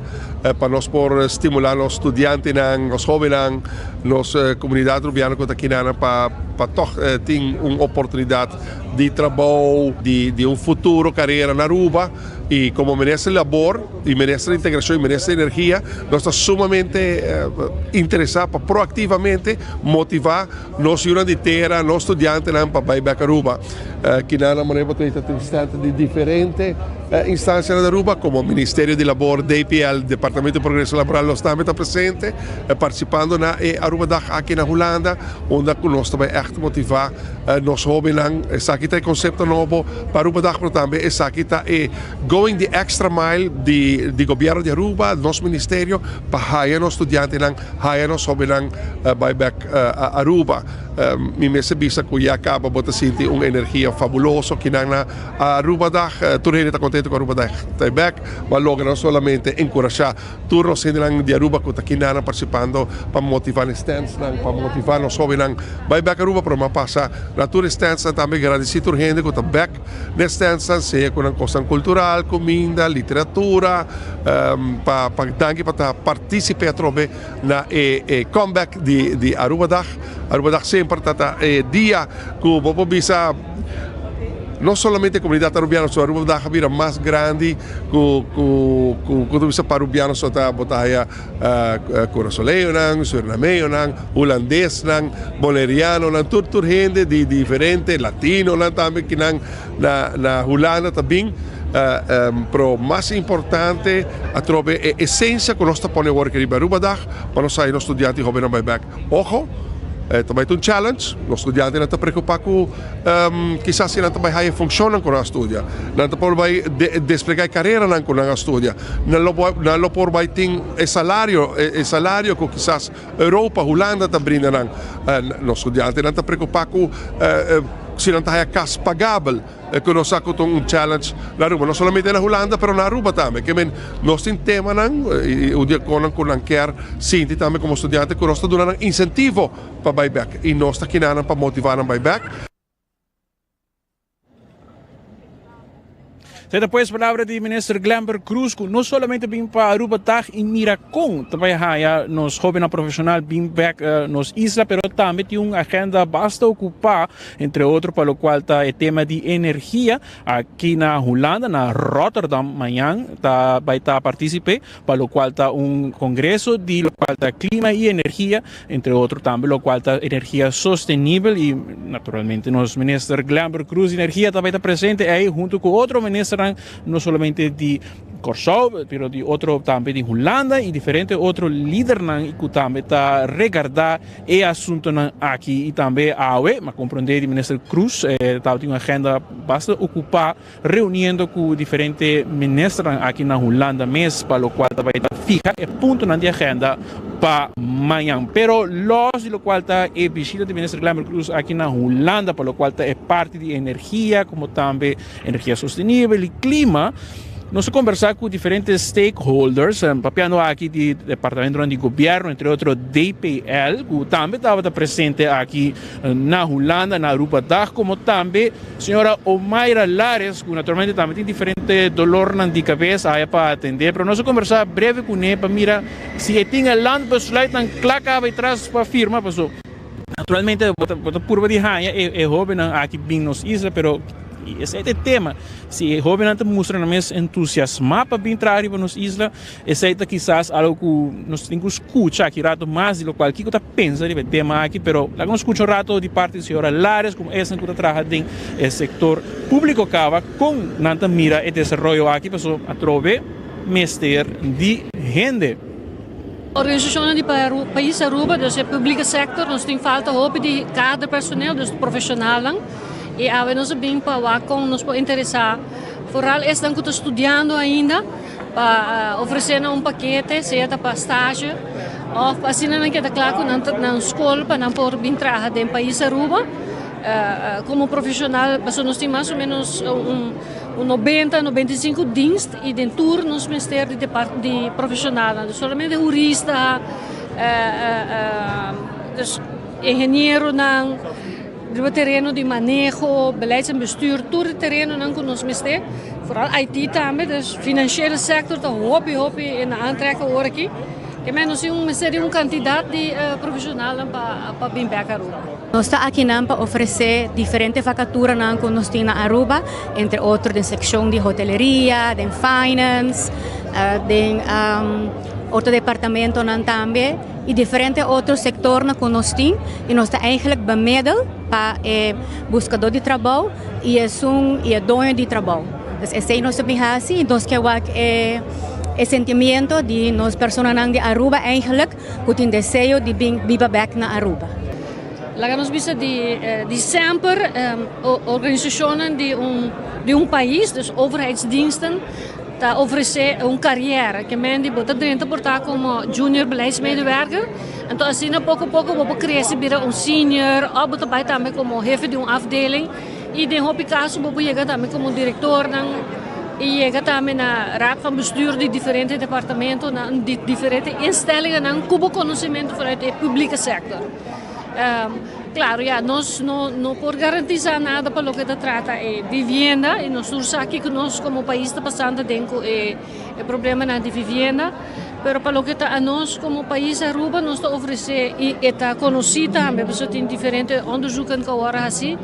para nós por estimular os estudantes, os jovens, nossa comunidade urbana que está aqui para toch ter uma oportunidade de trabalho, de futuro carreira na Aruba. E como Ministro de Labor, e Ministro de Integração e Ministro de Energia, nós estamos sumamente interessados para proativamente motivar nossa unidade de terra, nossos estudantes para ir para Aruba. Que na maneira tem instante de diferentes instâncias na Aruba, como o Ministério de Labor, DPL, Departamento de Progresso Laboral, nós também está presente, participando na Aruba Dag aqui na Holanda, onde nós também echt motivar nos jovens. Essa aqui tem conceito novo para Aruba Dag, mas também essa aqui está going the extra mile de governo de Aruba, nosso ministério, para hire nos estudantes, hire nos jovens by back a Aruba. Me visa que já acaba de sentir uma energia fabulosa que na Aruba Dag, todo mundo está contente com a Aruba Dag, está back, mas logo não somente encorajar todos os de Aruba que estão aqui participando para motivar os stands, para motivar os jovens by back Aruba, para passar na tour stands também agradecer a gente que está back nos stands, seja com a coisa cultural, comida, literatura, para participar na comeback de Aruba Dag. Aruba Dag sempre está dia que o bisa não somente a comunidade arubiana, só Aruba Dag vira mais grande que bisa para arubiano só está botaya curaçoleio nang, surinameo nang, holandês nang, boleriano nang, tudo gente de diferente, latino nang também que nang na Holanda também. Pero mais importante, a trove a essência que nós estamos a work em Aruba Dag, para nós sair nos estudantes jovens by back. Ojo, também é challenge, os estudantes não estão preocupados com quizás não também há função com a estudia, não estão vai desplegar carreira com a estudia, não por vai ter salário que quizás Europa, Holanda está brindando, os estudantes não estão preocupados com se não está casa pagável, que nós temos challenge na Aruba, não somente na Holanda, mas na Aruba também, que nós temos tema o dia que nós quer sentir também como estudante, que nós estamos dando incentivo para buyback, e nós estamos aqui para motivar o buyback. Depois palavra de ministro Glamber Cruz, que não somente vim para Aruba Tag e Miracon, também há nos jovens profissionais vim back nos isla, pero também tem uma agenda basta ocupar, entre outros, para o qual está o tema de energia aqui na Holanda, na Rotterdam, amanhã vai estar participar, para o qual está congresso de lo qual está clima e energia, entre outros também, lo qual está energia sustentável e naturalmente nos ministro Glamber Cruz energia também está presente aí junto com outro ministro não somente de Corsou, pero de outro também de Holanda e diferente outro líder que também está regardar e assunto aqui e também a UE, mas compreender o ministro Cruz está tem uma agenda bastante ocupada reunindo com diferentes ministros aqui na Holanda mesmo, para o qual vai estar fica e ponto na agenda para amanhã. Pero los de lo qual está a visita do ministro Glamber Cruz aqui na Holanda, para o qual está parte de energia, como também energia sustentável e clima. Nós conversamos com diferentes stakeholders, papiando aqui do Departamento de Governo, entre outros DPL, que também estava presente aqui na Holanda, na Aruba Dag, como também a senhora Omaira Lares, que naturalmente também tem diferente dolor de cabeça aí para atender, mas nós conversamos breve com ele para mirar se tem a land besluit, dan claca vai trás para a firma, pessoal. Naturalmente, a curva de raia é jovem aqui bem nos isla, pero esse é o tema. Se o jovem não mostra mais entusiasmo para vir para nos islas, esse é quizás algo que nós temos que escutar aqui rato mais do qual que está pensando do tema aqui, pero lá nós escutamos rato de parte da senhora Lares, como essa que trabalha no setor público acaba com nanta mira e desenvolvimento aqui, pessoal, a trove mester de gente. Organisationen die país Aruba, dus de publieke sector, nós tem falta hoop de kaderpersoneel, dus profissionalen. E a nós bem para com nos pode interessar. Vooral é dan que estou estudando ainda, para oferecer paquete, seja para estágio, ou assim não queda claro na escola para não poder vir trabalhar no país Aruba. Como profissional, nós temos mais ou menos 90, 95 dienst e de turnos ministério de profissional, somente jurista, engenheiro não, do terreno de manejo, beleid en bestuur, todo o terreno não que nós ministério, vooral IT também, dus financiële sector, tá hopi in aantrekken hoor aqui. Que menos seria candidato de profissional para vir para Aruba. Nós estamos aqui para oferecer diferentes vacaturas que nós temos na Aruba, entre outros na seção de hoteleria, de finance, de outro departamento também, e diferentes outros setores que nós temos, e nós estamos eigenlijk bemiddeld para buscador de trabalho e dono de trabalho. Então, esse é o nosso bihasi, e nós queremos o sentimento de nós pessoas de Aruba eigenlijk com o desejo de viver back na Aruba. Lá nós vimos de sempre organisações de país, dus overheidsdiensten, dat oferecer carreira que men die bota dentro portar como junior beleidsmedewerker. Então assim pouco a pouco vou crescer para senior, ou bota bij também como jefe de afdeling. E de hoop caso vou chegar também como diretor e chega também na raad van bestuur de diferentes departamentos, de diferentes instellingen, com conhecimento vanuit o público sector. Claro, nós não podemos garantizar nada para o que se trata de vivienda, e nós estamos aqui que nós como país está passando dentro o problema de vivienda, mas para o que está nós como país Aruba, nós estamos oferecendo e está conhecido também, porque tem diferentes onderzoeken que agora assim.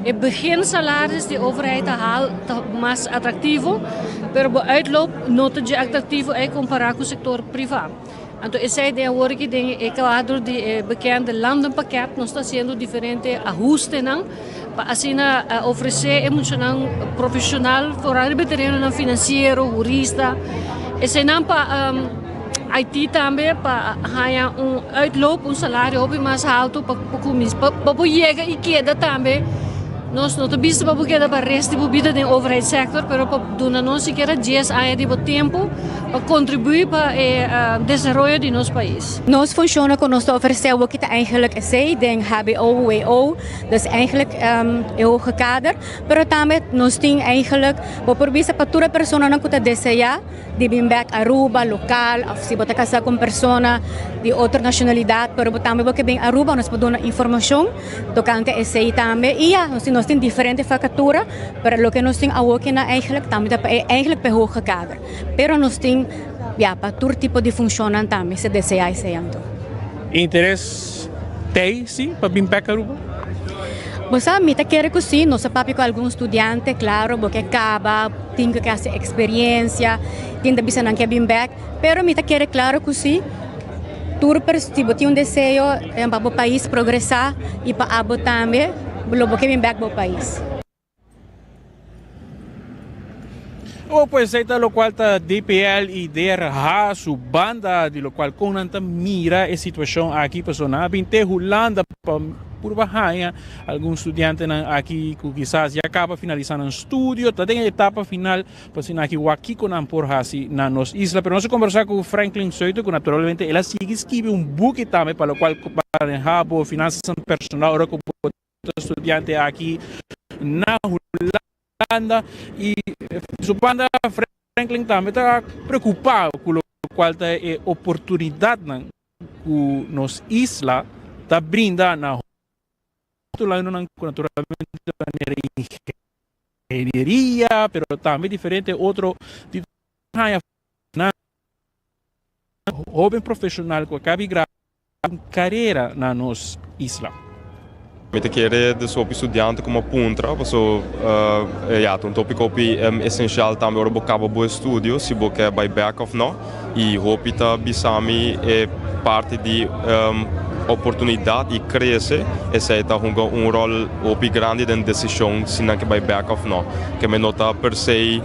O beginsalarissen de overheid haalt mais atrativo, mas o uitloop não é atrativo comparado com o setor privado. Então, essa é a ideia que o quadro de bekende landenpakket nós está sendo diferente ajustes para assim oferecer emocional profissional, vooral no terreno financeiro, jurista. Esse não para IT também para ganhar uitloop, salário mais alto para chegar e queda também. Nós não temos para que para resto da vida da overheidssector, mas para nós sequer 10 anos de tempo contribuir para o desenvolvimento de nosso país. Nós funciona com nós oferecer o que eigenlijk sei den HBO, WO, dus eigenlijk hoge kader, pero também nós tem eigenlijk o provisa para toda pessoa não que deseja de vir back Aruba local, ou se você casar com pessoa de outra nacionalidade, pero também porque bem Aruba nós podemos dar informação tocante esse também e nós tem diferente facatura, pero o que nós tem aqui na eigenlijk também é eigenlijk para hoge kader, pero nós tem para todo tipo de funcionam também se deseja esse ano. Interesse tem, sim, para vir back Aruba? Você me quer que sim, nós sabemos que algum estudante, claro, porque acaba, tem que fazer experiência, tem que precisar não vir back, pero me quer claro que sim, tudo tipo tem desejo para o país progressar e para abo também, porque vir back para o país. Oh, pues ahí está lo cual está DPL y DRH, su banda, de lo cual Conanta mira esa situación aquí, personal, 20 Holanda, por bajar, algún estudiante aquí que quizás ya acaba finalizando el estudio, está en la etapa final, pues aquí con por así en nos isla, pero no se conversar con Franklin Soito, que naturalmente él sigue escribe un book también, para lo cual manejar finanzas personal, ahora como estudiante aquí en Holanda, y su banda Franklin también está preocupado con lo cual es oportunidad que nos isla está brindando naturalmente ingeniería, pero también diferente otro joven profesional que acaba de grabar una carrera en nos isla. Met keren dus op studenten como puntra, so ja, un tópico essencial também ora bocava boa estudio, se boca by back of no, e hopita bisami é parte de oportunidade e cresce, e se tá um rol opi grande de decisão se não que by back of no, que me nota per se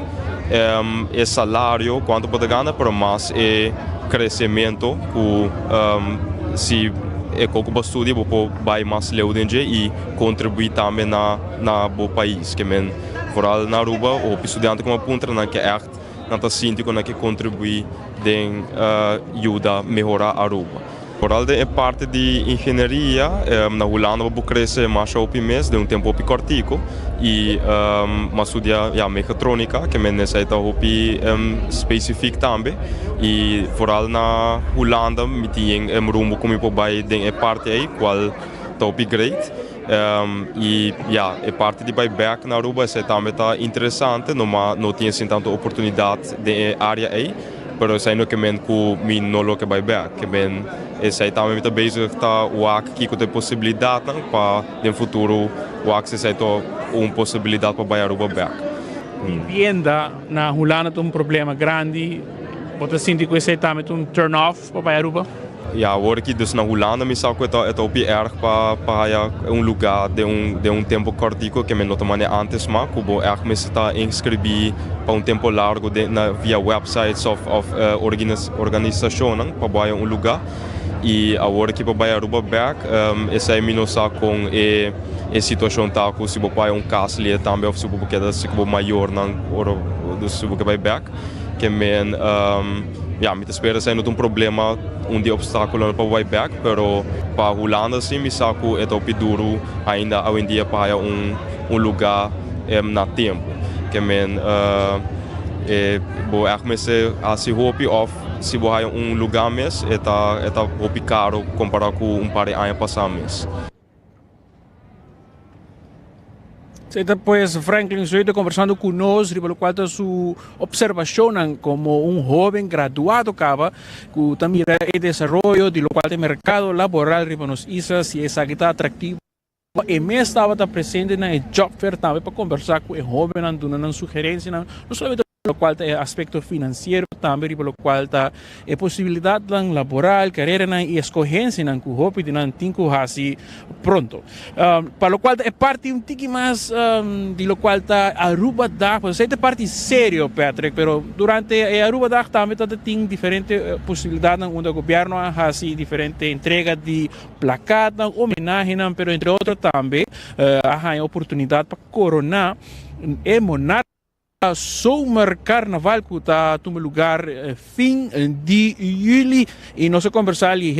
é salário quanto pode ganhar, pero mais é crescimento que se é como o estudo vai mais leudende e contribuir também na bo país que men vooral na Aruba o estudante como punta na que echt na ta sinto que contribui den ajuda melhorar Aruba. Vooral de parte de engenharia na Holanda vou crescer mais ao mês de tempo cortico e mas estudia ja mechatrônica que men necessita hopi específico também e vooral na Holanda me tem rumo como por vai de parte aí qual top great e ja é parte de buyback na Aruba é também tá interessante não tinha assim tanta oportunidade de área aí pero sei no que men ku min no lo que buyback que men sei também está bezig tá o aqui com a possibilidade para no futuro o access é uma possibilidade para buy Aruba back. Vivienda na Holanda tem problema grande. Você sente que esse também um turn off para Aruba? Ja, hoor ik dus na Holanda me saco het op erg para lugar de tempo cortico que me nota maneira antes mas cubo erg me está inscrever para tempo largo via websites of organizações para lugar e agora que para Aruba back essa é minosa com a situação tá que se para caso ali também ou se queda se maior não ou se vai back que men ja, me espera ser um problema de obstáculo para o buyback, pero para Holanda sim me saco é top duro ainda hoje em dia para lugar na tempo que men bo erg se assim hopi of se vai lugar mes eta hopi caro comparado com par de anos passados. Está pues Franklin Soito conversando conosco, pelo qual su observación como un joven graduado acaba, que también el desarrollo de lo cual el mercado laboral de las islas y esa que está atractivo. E me estava presente na job fair também para conversar com o jovem, dando uma sugerência, não somente pelo qual é aspecto financeiro, também pelo qual está a possibilidade laboral, carreira e escolhência que o jovem tem que fazer pronto. Para o qual é parte um pouco mais de lo qual está Aruba Dag, porque é parte sério, Patrick, mas durante a Aruba Dag também tem diferentes possibilidades onde o governo faz diferentes entregas de placadas, homenagem, mas entre outros também há a oportunidade para coronar o monarca zomercarnaval que está tomando lugar fin de julho e nós conversar ali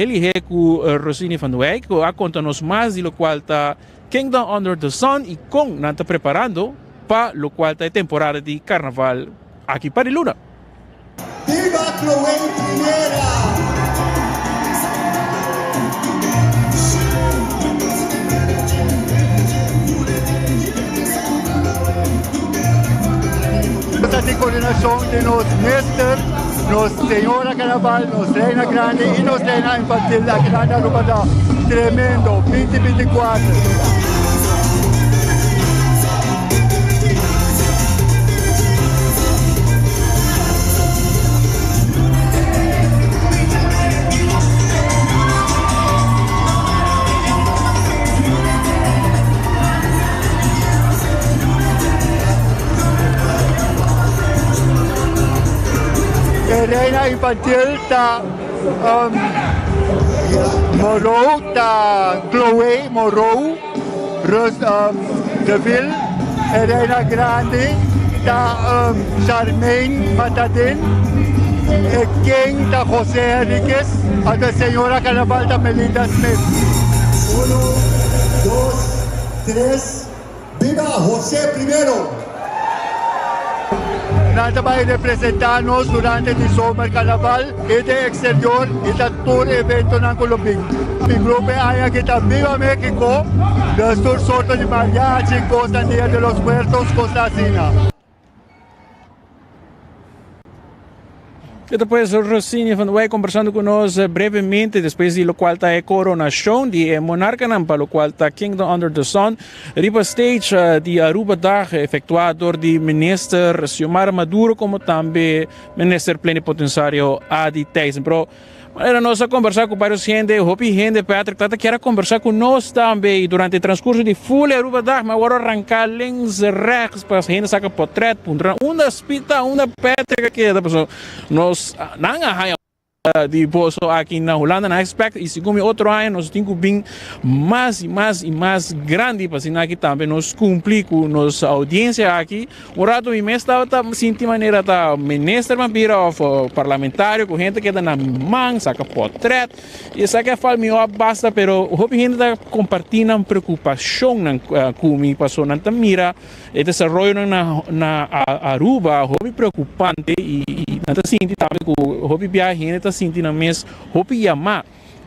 com Rosini van Wijk que a contar-nos mais de lo qual está Kingdom Under the Sun e com nós está preparando para lo qual está a temporada de carnaval aqui para Luna. Viva Chloe Primera! De coordinación de los Néstor, los Señora Carnaval, los Reina Grande y los Reina Infantil, la Grande Aruba, tremendo, 2024. Reina Infantil está Morou, está Chloe Morou, Deville, Reina Grande, está Charmaine Matadin, King está José Enriquez, a la señora Carnaval está Melinda Smith. 1, 2, 3, viva José primero! Nada vai representar-nos durante o Summer Carnaval e de exterior e da todo evento na Colômbia. O grupo aí que está Viva México, das duas sortes de mariachi, Costa Dia de los Muertos, Costa Sina. E depois o Rosini van Wijk conversando conosco brevemente, depois de lo qual está a coronação de monarca, para o qual está Kingdom Under the Sun, riba stage de Aruba Dag, efetuado de minister Xiomara Maduro, como também minister plenipotenciário Adi Thijssen. Era nós a conversar com vários gente, Hopi gente, Patrick, Tata, quer conversar com nós também durante o transcurso de full Aruba Dag, mas agora arrancar links rechts para a gente sacar portrait, uma espita, uma Patrick que da pessoa, nós não há de posto aqui na Holanda, na expect e segundo outro ano nós temos bem mais grande para assim aqui também nós cumprir com nossa audiência aqui. O rato e mês estava sentindo maneira da ministro Mampira ou parlamentário com gente que dá na mão, saca portrait e saca fala melhor basta, pero o gente está compartilhando preocupação comigo passou na mira e desenvolvimento na Aruba, hobby preocupante e nada senti também com hobby viagem está sentindo mesmo hobby chamar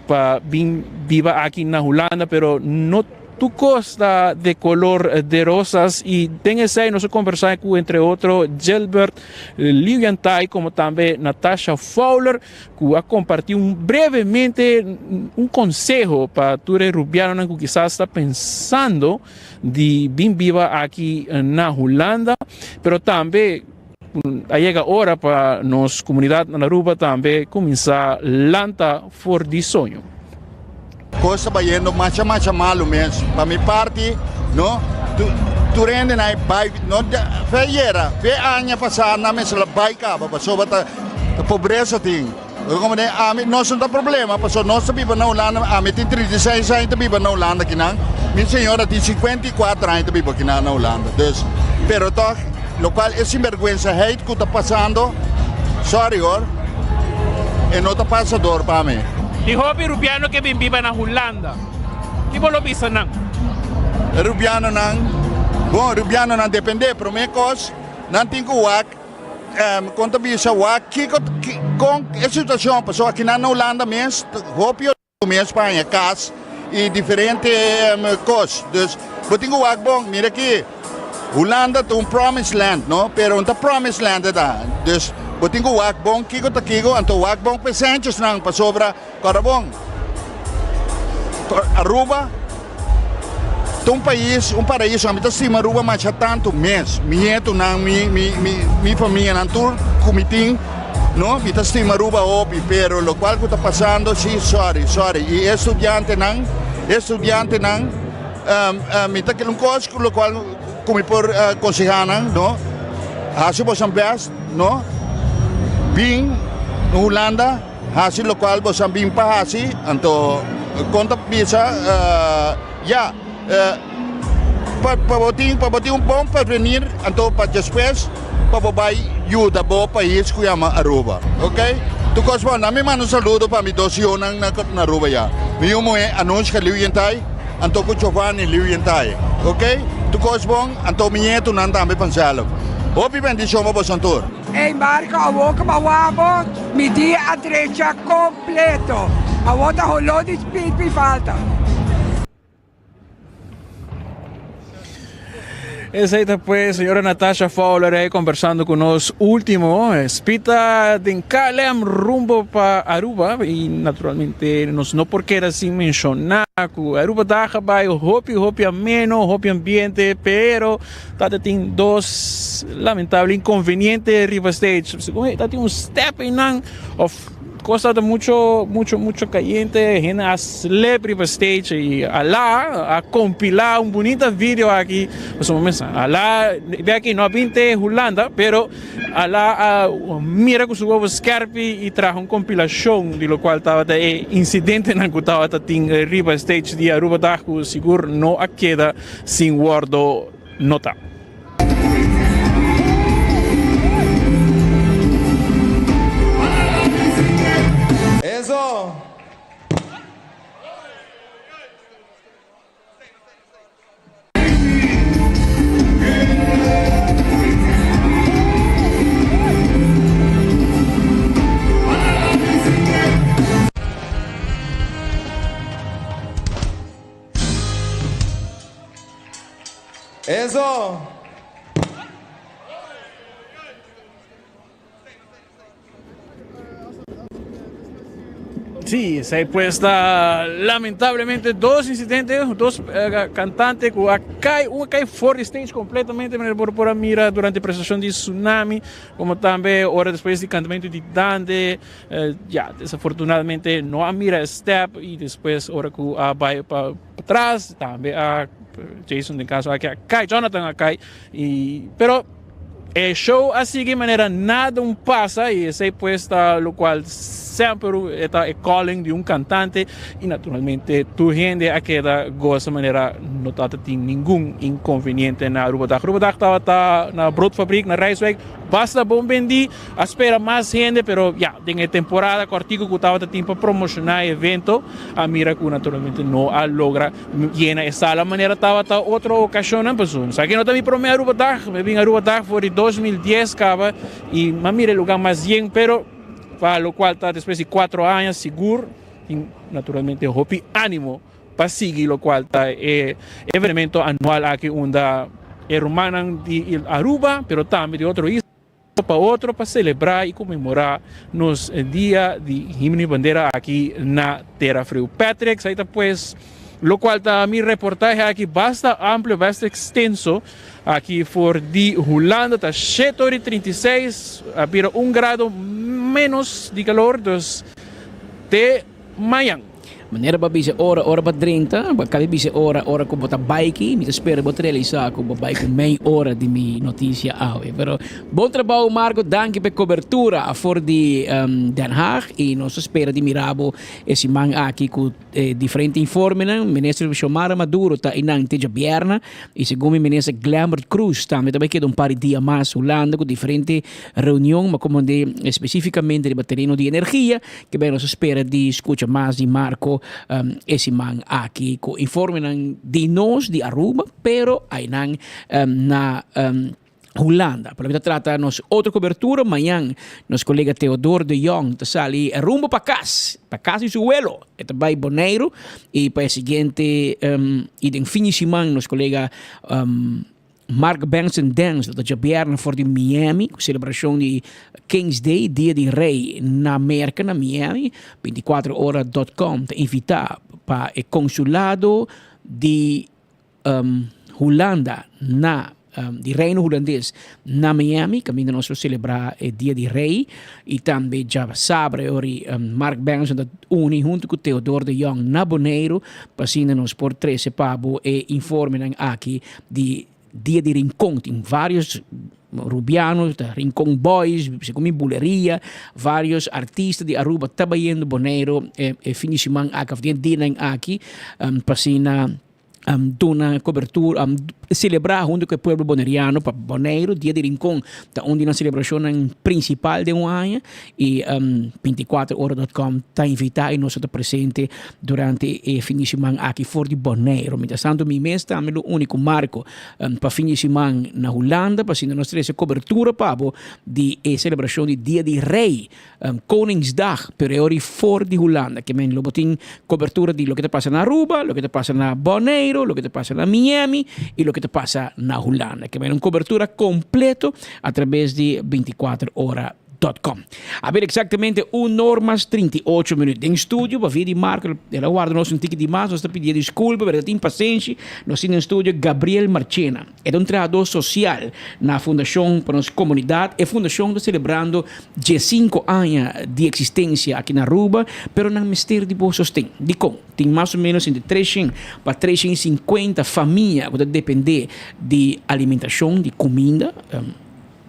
para viver aqui na Holanda, pero não tu costa de color de rosas e tem esse aí nós conversar com entre outros Gilbert Liuyantai como também Natasha Fowler que a compartir brevemente um conselho para tu rubiano que quizás está pensando de vir viva aqui na Holanda, pero também chega a hora para nossa comunidade na Aruba também começar a lançar for de sonho. Costa bayendo macam-macam malu mesmo. Para minha parte, no, tu rende na bairro, no, feira, anya passar na mesa la bairro cá, para sobre a pobreza tem. Como né, nós não tem problema, para nós vive na Holanda, tem 36 anos vive na Holanda aqui não. Minha senhora tem 54 anos vive aqui na Holanda. Dus, pero toch, lo qual é sinvergüenza, hate que está passando, sorry, e não está passador para mim. E hobby rubiano que vive na Holanda. Que bolo bisa nang? Rubiano não depende, pero me cos não tem que wak, conta bisa wak, com a situação passou aqui na Holanda mesmo, hobby mesmo Espanha, cas e diferente cos. Dus, boting que wak bom, mira aqui, Holanda é promised land, no? Pero não promised land da. Dus boting ko wakbong kiko takiko anto wakbong percentage nang pasobra karabong Aruba um paraíso amita cima Aruba mas tanto mês mieto nang mi família nang tour comiting no mita cima Aruba opi pero lo qual que está passando sí sorry e estudiante nang mita que um costo lo qual como por aconselhar no hace vos best no Bing, Holanda, hasil lo qual bos ambing pa hasi, anto conta bisa, paboting bom para venir, anto para depois para vai ajuda bo país que chama Aruba, ok? Tu cosmo na me manda saludo para mi dosio na Aruba ya. Mi umo é anúncio que liuyentai, anto ku Giovanni liuyentai, ok? Tu cosmo anto minha tu nan tambe pansalo. Hopi bendição mo bosantor. Ei Marco, awoka mawabot, mi dia a trecha completo. Awota holo di speed mi falta. Esa ahí pues, señora Natasha Fowler ahí conversando con nos último. Spita de Calem rumbo para Aruba y naturalmente nos no porque era sin mencionar que Aruba daga bij hopi ameno, hopi ambiente, pero tata tiene dos lamentable inconveniente River Stage. Tata tiene un step in of costa de mucho caliente, gente a River Stage y a compilar un bonito video aquí. Ve aquí, no vinte Holanda, pero mira con su huevo Scarpi y trajo una compilación de lo cual estaba el incidente en el que estaba en River Stage de Aruba Dahu, seguro no queda sin guardo nota. Eso. Eso. Sí, se ha puesto lamentablemente dos incidentes, dos cantantes que uno cae fuera de stage completamente por mira durante la presentación de Tsunami, como también hora después del cantamento de Dande, desafortunadamente no mira step y después hora que va para atrás, también a Jason de caso aquí cae, Jonathan acá, pero el show así de manera nada pasa y se ha puesto lo cual siempre está el calling de un cantante y naturalmente tu gente queda goza de manera no tiene ningún inconveniente en Aruba Dag. Aruba Dag estaba en la broodfabriek, en la Rijswijk, basta bom vendi, espera más gente, pero ya, en la temporada cortico que estaba para promocionar el evento, a mira que naturalmente no logra llena esa la manera estaba otra ocasión, pues o sea que no también promete Aruba Dag, me vine a Aruba Dag por el 2010 acaba y mira el lugar más bien, pero para lo cual está después de 4 años seguro y naturalmente hopi ánimo para seguir lo cual está el evento anual aquí onda hermanan de Aruba pero también de otro isla para otro para celebrar y conmemorar nos el día de himno y bandera aquí en Terra Frio. Patrick, ahí está pues lo cual está mi reportaje aquí basta amplio, basta extenso aquí por de Holanda está 7:36 había 1 grado menos de calor dus de Miami. Maneira para bisa hora para 30, cada bisa hora como tá bike, me espera botar realizar como bike meia hora de minha notícia ave. Pero bom trabalho Marco, danke per cobertura for de Den Haag e nós espera de mirabo esse man aqui com diferente informe, né? Ministro Xiomara Maduro tá inang teja bierna e segundo o ministro Glamour Cruz também queda par de dia mais Holanda com diferente reunião, mas como de especificamente de bateria de energia, que bem nós espera de escuta mais de Marco esse man aqui com informe de nós de Aruba, pero aí na Holanda. Para trata nos outra cobertura, amanhã nosso colega Theodor de Jong está ali rumbo para casa e seu vuelo. Está vai Bonaire e para o seguinte e de fim de semana nosso colega Mark Benson Dance dat je bierna voor de Miami, celebração de King's Day, Dia de Rei na América, na Miami, 24horas.com, te invitar para o consulado de Holanda de Reino Holandês na Miami, que ainda nós celebrar o Dia de Rei, e também já sabe, Mark Benson dat une junto com Theodor de Jong na Bonaire, para nós por 13 pabo e informe aqui de Dia de Rincón, tem vários rubianos, Rincón Boys, como Buleria, vários artistas de Aruba trabalhando Bonaire, fim de semana aqui, dia aqui, para dona cobertura, celebrar junto com o povo boneriano para Bonaire, dia de Rincón, tá onde na celebração principal de um ano e 24horas.com está invitado e nós estamos presentes durante o fim de semana aqui fora de Bonaire. Mientras tanto, mi mês também o único marco para fim de semana na Holanda, para nós ter essa cobertura para de celebração de Dia de Rei, Koningsdag, periode fora de Holanda, que men tem cobertura de lo que te passa na Aruba, lo que te passa na Bonaire, lo que te passa na Miami e lo que te passa na Holanda, que é uma cobertura completo através de 24horas.com. A ver exatamente 1h38 em estúdio, para vir de Marco, ela guarda nosso ticket de mais, nós estamos pedindo desculpa, mas tem paciência, nós temos em estúdio Gabriel Marchena, é um treinador social na Fundação para nossa comunidade, é a Fundação está celebrando 15 anos de existência aqui na Aruba, pero não mistério de bom sostém, de como tem mais ou menos entre 300 para 350 famílias que dependem de alimentação, de comida,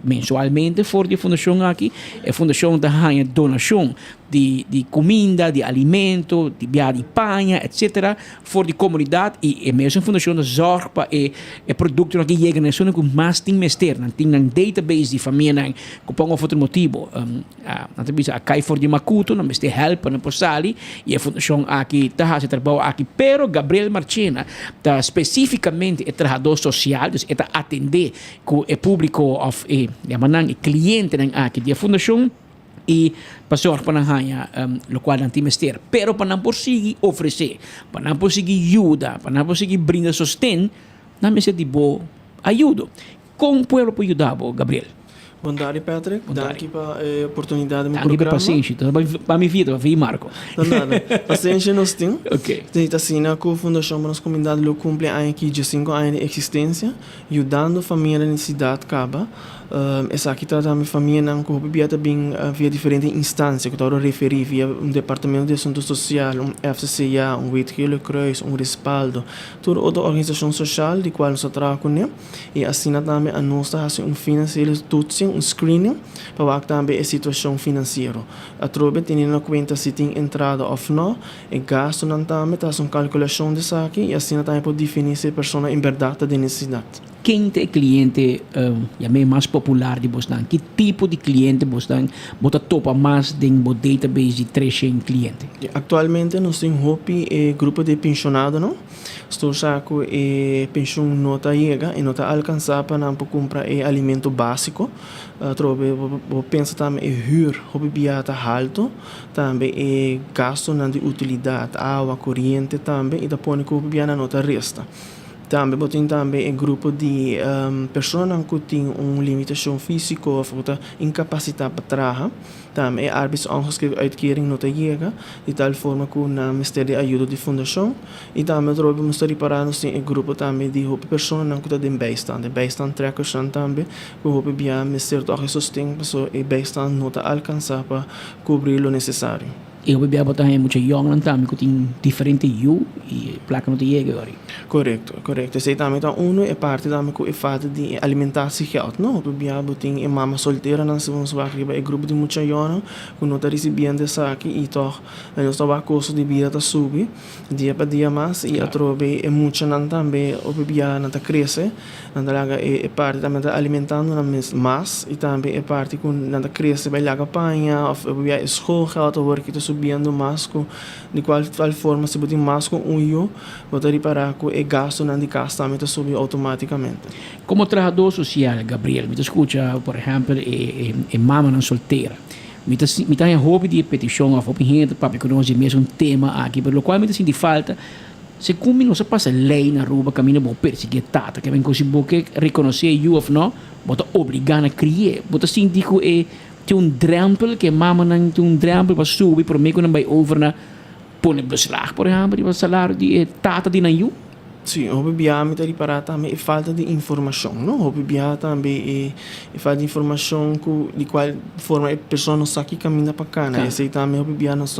mensualmente fora de fundação aqui, a fundação da donação de comida, de alimento, de panha, etc. fora de comunidade e mesmo a fundação zorga para o produto que chega na zona com mais tem mester, tem um database de família que põe outro motivo, a cai fora de Macuto, não mester help na Posali e a fundação aqui está fazendo trabalho aqui, pero Gabriel Marchena está especificamente é trabalhador social, está atender com o público of o cliente aqui da fundação e pastor para o qual não tem mistério, pero para não conseguir oferecer, para não conseguir ajuda, para não conseguir brindar sustento, não me de boa ajuda. Como o povo pode ajudar, Gabriel? Bondade, Patrick. Danke para a oportunidade do programa. Danke para paciência. Para minha vida, para Marco. Nada. Paciência nós temos. Ok. Está assim, a Fundação para a comunidade lo cumple aqui de 5 anos de existência, ajudando a família na necessidade caba. Essa aqui está a família não coopera também via diferentes instâncias que eu referi via departamento de assunto social, FCCA, Witgele Kruis, respaldo, toda outra organização social de qual nós trabalhamos e assim também a nossa faz financeiro tutsi, screening para ver também a situação financeira. A trobe tem na conta se tem entrada ou não, e gasto não também tá uma calculação dessa aqui e assim também pode definir se a pessoa em verdade tem necessidade. Quem é cliente mais popular de Boston? Que tipo de cliente Boston bota topa mais dentro do database de 300 clientes? Atualmente nós temos um grupo de pensionados, não? Estou saco pensão nota chega e nota alcançar para não comprar alimento básico. Pensa também hyr, hobby biata alto, também gasto de utilidade, água, corrente também e da põe que hobby biata nota resta. Também botem também um grupo de pessoas que têm uma limitação física ou incapacidade para trabalhar. Também arbeidsongeschikt uitkering nota chega, de tal forma que na Ministério de Ajuda de Fundação. E também nós reparamos em um grupo também de pessoas que têm bijstand. Bijstand trekkers também, que o Ministério de Sustento, e bijstand nota alcançar para cobrir o necessário. Eu bebia botar muito young também que tem diferente e placa não tem agora. Correto. Esse também é parte também que é fato de alimentar-se geld, não? Bebia botar mama solteira não se vamos ver que é grupo de muita young que não está recebendo essa aqui e toch nós estava custo de vida tá subir dia para dia mais e a trobe é muita não também o bebia não tá cresce não lá é parte também tá alimentando mais e também é parte que não tá cresce vai lá campanha ou bebia escola geld ou que tá subindo mais de qual forma se botar mais com eu botar reparar que é gasto não de casa também tá subir automaticamente. Como trabalhador social, Gabriel, me escuta, por exemplo, mama não solteira. Me tem hobby de petição, a hobby gente para que nós mesmo um tema aqui, pelo qual me tem falta. Se como não se passa lei na rua, caminho bom perseguir tata, que vem com se boque reconhecer you of no, bota obrigar a criar, bota sentir que tem drempel que mama não tem drempel para subir, por meio que não vai over na põe beslag, por exemplo, de salário de tata de na you. Sim, o BBA me está reparando também é falta de informação, não? O BBA também é falta de informação de qual forma a pessoa não sabe que caminha para cá, né? Esse também o BBA nós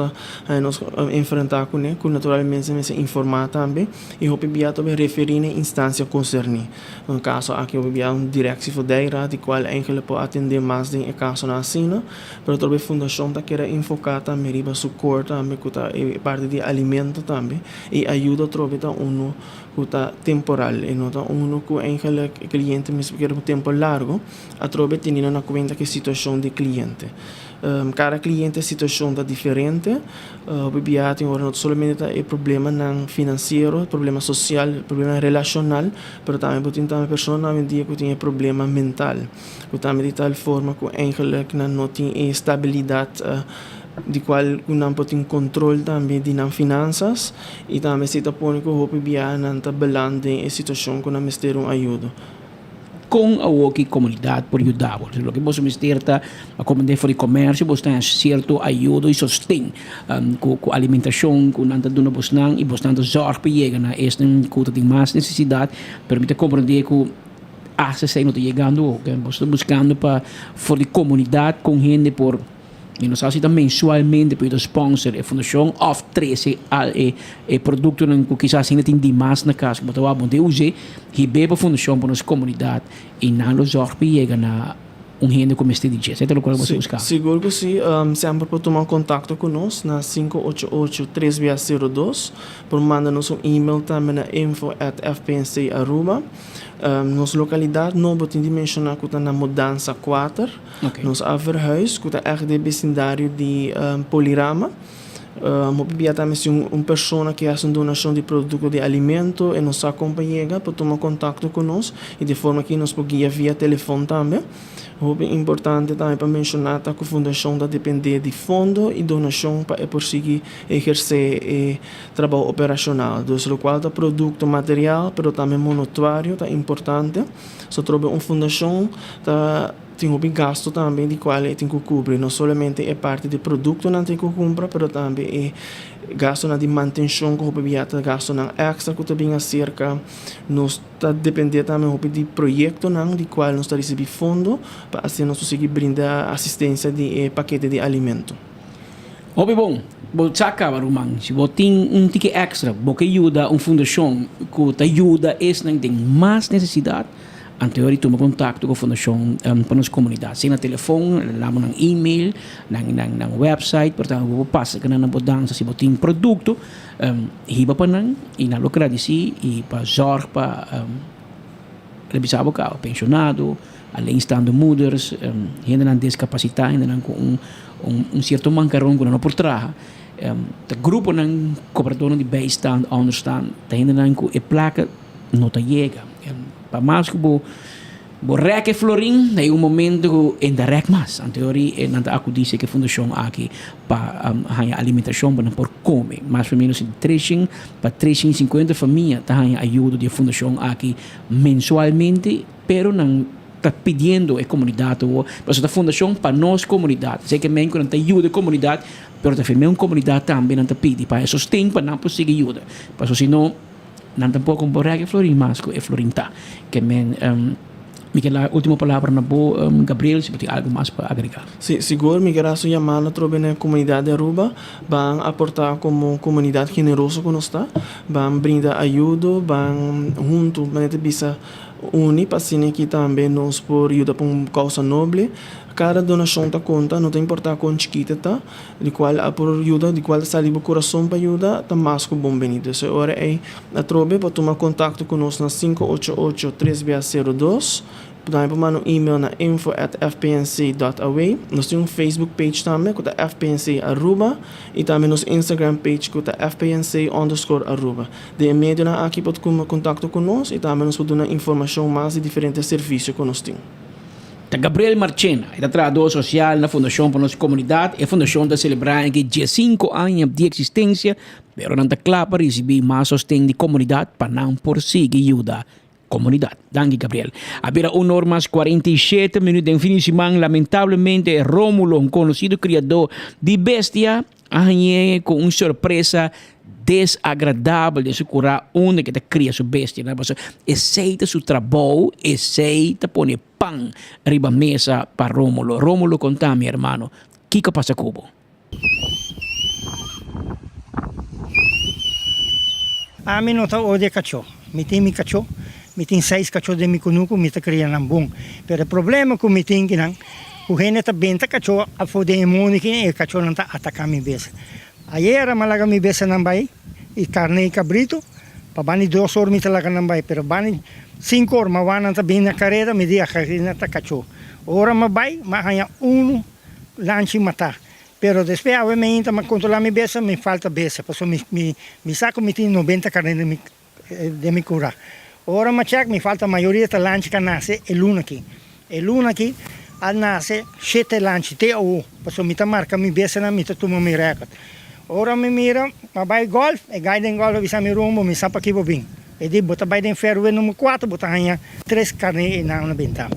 enfrentar com ele, naturalmente se informar também e o BBA também referir na instância concernida. No caso aqui o BBA direto federal de qual eigenlijk pode atender mais de caso na assina, mas também a fundação está querendo enfocar também riba sucor também que é parte de alimento também e ajuda também kuta temporal e nota uno ku eigenlijk cliente mesmo quer tempo largo atrobe teniendo na conta que situação de cliente. Cada cliente situação está diferente. Tem não somente o problema financeiro, problema social, problema relacional, mas também tem personalmente que tem problema mental. Também de tal forma que eigenlijk não tem estabilidade de qual não pode controle também de nas finanças e também se põe que o bia não está balando em situação que não ter ajuda. Com a outra comunidade por ajudar. O que você está a comunidade for comércio, você tem certo ajuda e sustém com alimentação, com nada do nosso não e você tem zorg para chegar na esta que tem mais necessidade, permite compreender que acesso não está chegando, que você está buscando para for de comunidade com gente por e nós assim também mensualmente para o sponsor a fundação oferece o produto que quizás ainda tem demais na casa que eu vou usar e bebe a fundação para nossa comunidade e não nos zorg para chegar na gente como este DJ. Certo? Qual você buscar? Seguro que sim. Sempre pode tomar contato conosco na 588-3602 por mandar-nos e-mail também na info@fpnc.aruba. Nossa localidade não pode mencionar que está na mudança 4. Nos verhuis que está echt de vecindário de Polirama. Também uma pessoa que faz uma donação de produto de alimento e nos acompanha para tomar contato conosco e de forma que nos pode guiar via telefone também. É importante também para mencionar que a fundação depende de fundo e donação para conseguir exercer trabalho operacional. Então, o qual é produto material, mas também monetário, é importante. Se trouxe uma fundação, tem um gasto também de qual tem que cobrir. Não somente é parte do produto que tem que comprar, mas também é gasto de manutenção que o gasto extra que também acerca. Nós depende também de projeto de qual nós recebemos fundo para assim nós conseguir brindar assistência de paquete de alimento. Bom, você acaba, Romão, se você tem um ticket extra, você ajuda uma fundação que te ajuda, esse não tem mais necessidade. Anterior toma contato com a fundação para nossa comunidade. Se na telefone, lá na e-mail, na website, portanto, vou passar que na mudança se você tem um produto, riba para nós e na lucrar de si e para zorg para revisar o pensionado, além estando moeders, gente com discapacidade, gente com certo mancarão que não por trás. O grupo não cooperador de bijstand, onderstand, gente com a placa não está chega. Para mais que o rec florim, é um momento em da rec mais. Anterior, nada aku disse que a fundação aqui para a alimentação para por comer. Mais ou menos 350 famílias têm ajuda da fundação aqui mensualmente, pero não está pedindo a comunidade, mas a fundação para nós comunidade. Sei que mesmo não tem ajuda a comunidade, pero também uma comunidade também não está pedindo para sustento para não conseguir ajuda. Porque senão não tampouco um borrego florim mas é florinta que men a última palavra na boa Gabriel se tem algo mais para agregar. Sim, seguro me quero chamar trobe na comunidade de Aruba vão aportar como comunidade generosa que nós está vão brindar ajuda vão junto manete bisa uni para que também nos por ajuda para uma causa nobre. Cada donação da conta, não tem importar com chiquita, tá? De qual a por ajuda, de qual sai do coração para ajuda, tá mais que bom venido. Se hora é a trobe para tomar contato conosco na 588-3602. Podem mandar um e-mail na info@fpnc.away. Nós temos um Facebook page também, que é FPNC Aruba, e também nosso Instagram page, que é FPNC_Aruba. De meio na aqui pode tomar contato conosco e também nos pode dar informação mais de diferentes serviços que nós temos. Gabriel Marchena, é trabalhador social na Fundação para nossa comunidade. A Fundação está celebrando que 5 anos de existência, mas não está claro para receber mais sustento de comunidade para não por si ajuda comunidade. Danke, Gabriel. Había un hora más 47 minutos en fin de semana. Lamentablemente, Rómulo, un conocido criador de bestia, con una sorpresa desagradável de su cura onde que te cria su bestia. Né? Aceita su trabalho, aceita poner pan arriba mesa para Rómulo. Rómulo, contame, hermano, ¿qué pasa cubo? A mim não está odeia cachorro. Me tem mi cachorro, me tem 6 cachorros de mi conuco, me está criando um bom. Pero o problema que me tem que não, o gente está bem tá cachorro, a foder imune que o cachorro não está atacando mi besa. Ayer malaga mi besa não vai, e carne e cabrito, Pa bani 2 horas me talaga nambay, pero bani 5 horas mawana ta bina carrera me dia carina ta cacho. Ora mabay, mahanya lanche matar. Pero después obviamente me controlar mi besa, me falta besa, porque mi saco me tiene 90 carne de mi cura. Ora me check, me falta maioria da lanche que nasce e luna aqui. E luna aqui, a nasce 7 lanche, te o, porque me tá marca mi besa na me tá toma mi record. Ora me mira, ma vai golf, e gai den golf, visa mi rumbo, mi sapa aqui bobin. E di bota vai den ferro número 4, bota hanha 3 carne na una benta.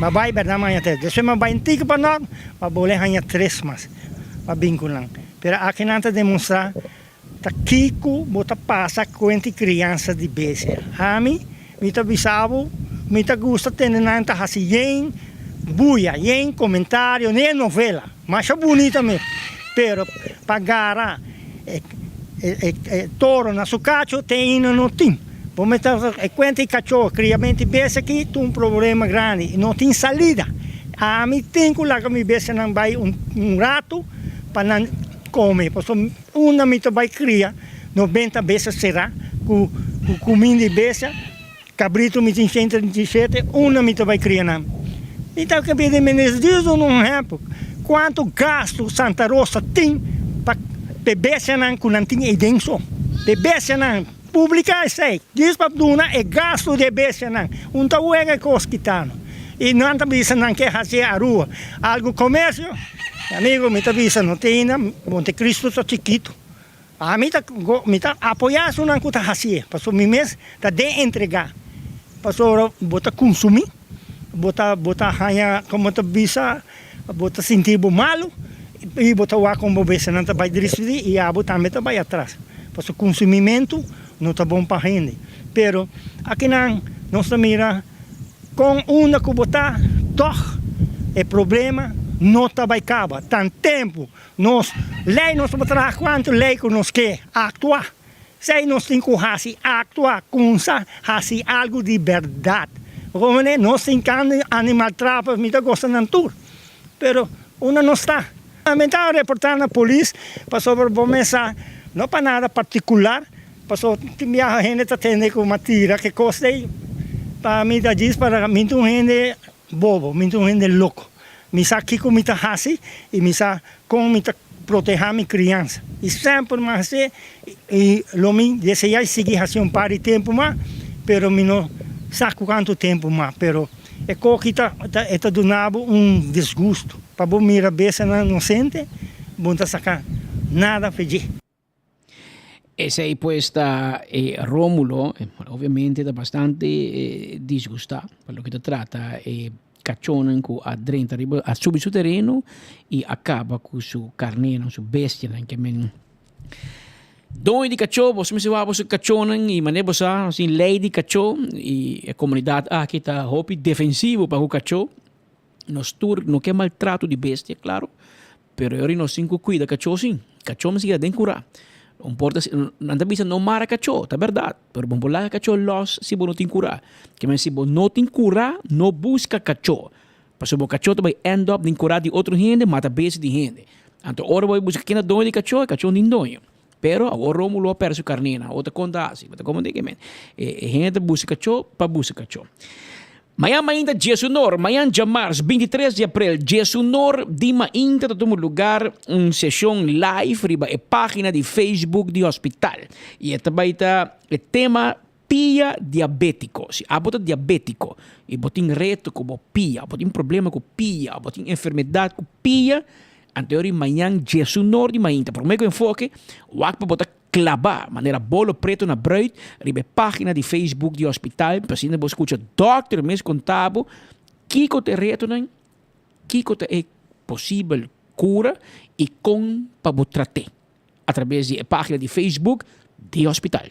Ma vai berda manha 3. Depois ma vai em tica para nós, ma bole hanha 3 mas. Ma bingo lang. Pero aqui nanta demonstrar ta Kiko bota passa quanti criança de bese. Ami, mi ta bisavo, mi ta gusta tener nanta hasien, buia, yen comentário, nem novela. Mas é bonita mesmo. Pero pagara toro na su cacho tem no tim. Come e quanti cachorro criamenti bese aqui tu problema grande, não tem salida. A mim tem que lá que me bese não vai rato para não comer, porque uma mita vai criar 90 vezes será com comida bese, cabrito me tem 117, uma mita vai criar não. Então que pede menos dias ou não é? Quanto gasto Santa Rosa tem para beber não com não tem idenso. Beber não pública sei, diz para duna é gasto de beber não. Tá é que hospital. E não tá bisa não quer fazer a rua. Algo comércio, amigo, me tá bisa não tem na Monte Cristo tá chiquito. A mim tá apoiar isso não tá fazer, para o mês tá de entregar. Para botar consumir, botar ganhar como tá bisa bota sentir malo e bota o como você não vai dirigir e a botar também vai atrás. Porque o consumimento não está bom para a gente. Pero aqui não nós mira com uma que botar toch é problema não tá vai acabar. Tanto tempo nós lei nós botar quanto lei que nós quer actuar. Se nós tem que actuar com fazer algo de verdade. Como nós tem que animal trapa me tá gostando de tudo. Pero uno não está. Me estava reportando na polícia, passou por começar, não para nada particular, passou que minha gente está tendo uma tira que costei, para mim diz para mim um gente bobo, mim um gente louco. Me sa aqui como está assim e me sa como está proteger minha criança. E sempre mais e lo me deseja seguir assim par de tempo mais, pero me não saco quanto tempo mais, pero é que está donando desgosto. Para bom mirar besa na inocente, bom tá sacar nada pedir. Ese ahí pues está Rómulo, obviamente está bastante disgustado por lo que te trata. Cachonan con adrenta arriba a subir su terreno y acaba con su carnero, su bestia, que men. Doy di cacho, vos me se va a su cachonan y mané vos sin ley di cacho y comunidad aquí está hopi defensivo para o cacho. Nos tur no que maltrato de bestia, claro, pero eu não cinco cuida cacho sim. Cacho me sigue den curar. Não importa não bisa não mara cacho, tá verdade. Pero bom lá cacho los se bo não tem curar. Que men se bo não tem curar, não busca cacho. Passo bo cacho vai end up din curar de outro gente, mata bestia de gente. Então ora vai buscar quem dono de cacho nem dono. Pero o Rómulo perde su carnina, outra conta assim, mas como digo men. Gente busca cacho, para busca cacho. Amanhã ainda dia sonor, amanhã de março, 23 de abril, dia sonor, dima ainda todo lugar uma sessão live riba a página de Facebook do hospital. E também está o tema pia diabético. Se há bota diabético e botin reto como pia, botin problema com pia, botin enfermidade com pia, anterior amanhã dia sonor de manhã. Por meio que enfoque, o acto bota clavar, maneira bolo preto na bruid, ribe página de Facebook do hospital, para se você escuta doctor mesmo contabo, kiko te retornan, kiko te é possível cura e com para você tratar através da página de Facebook do hospital.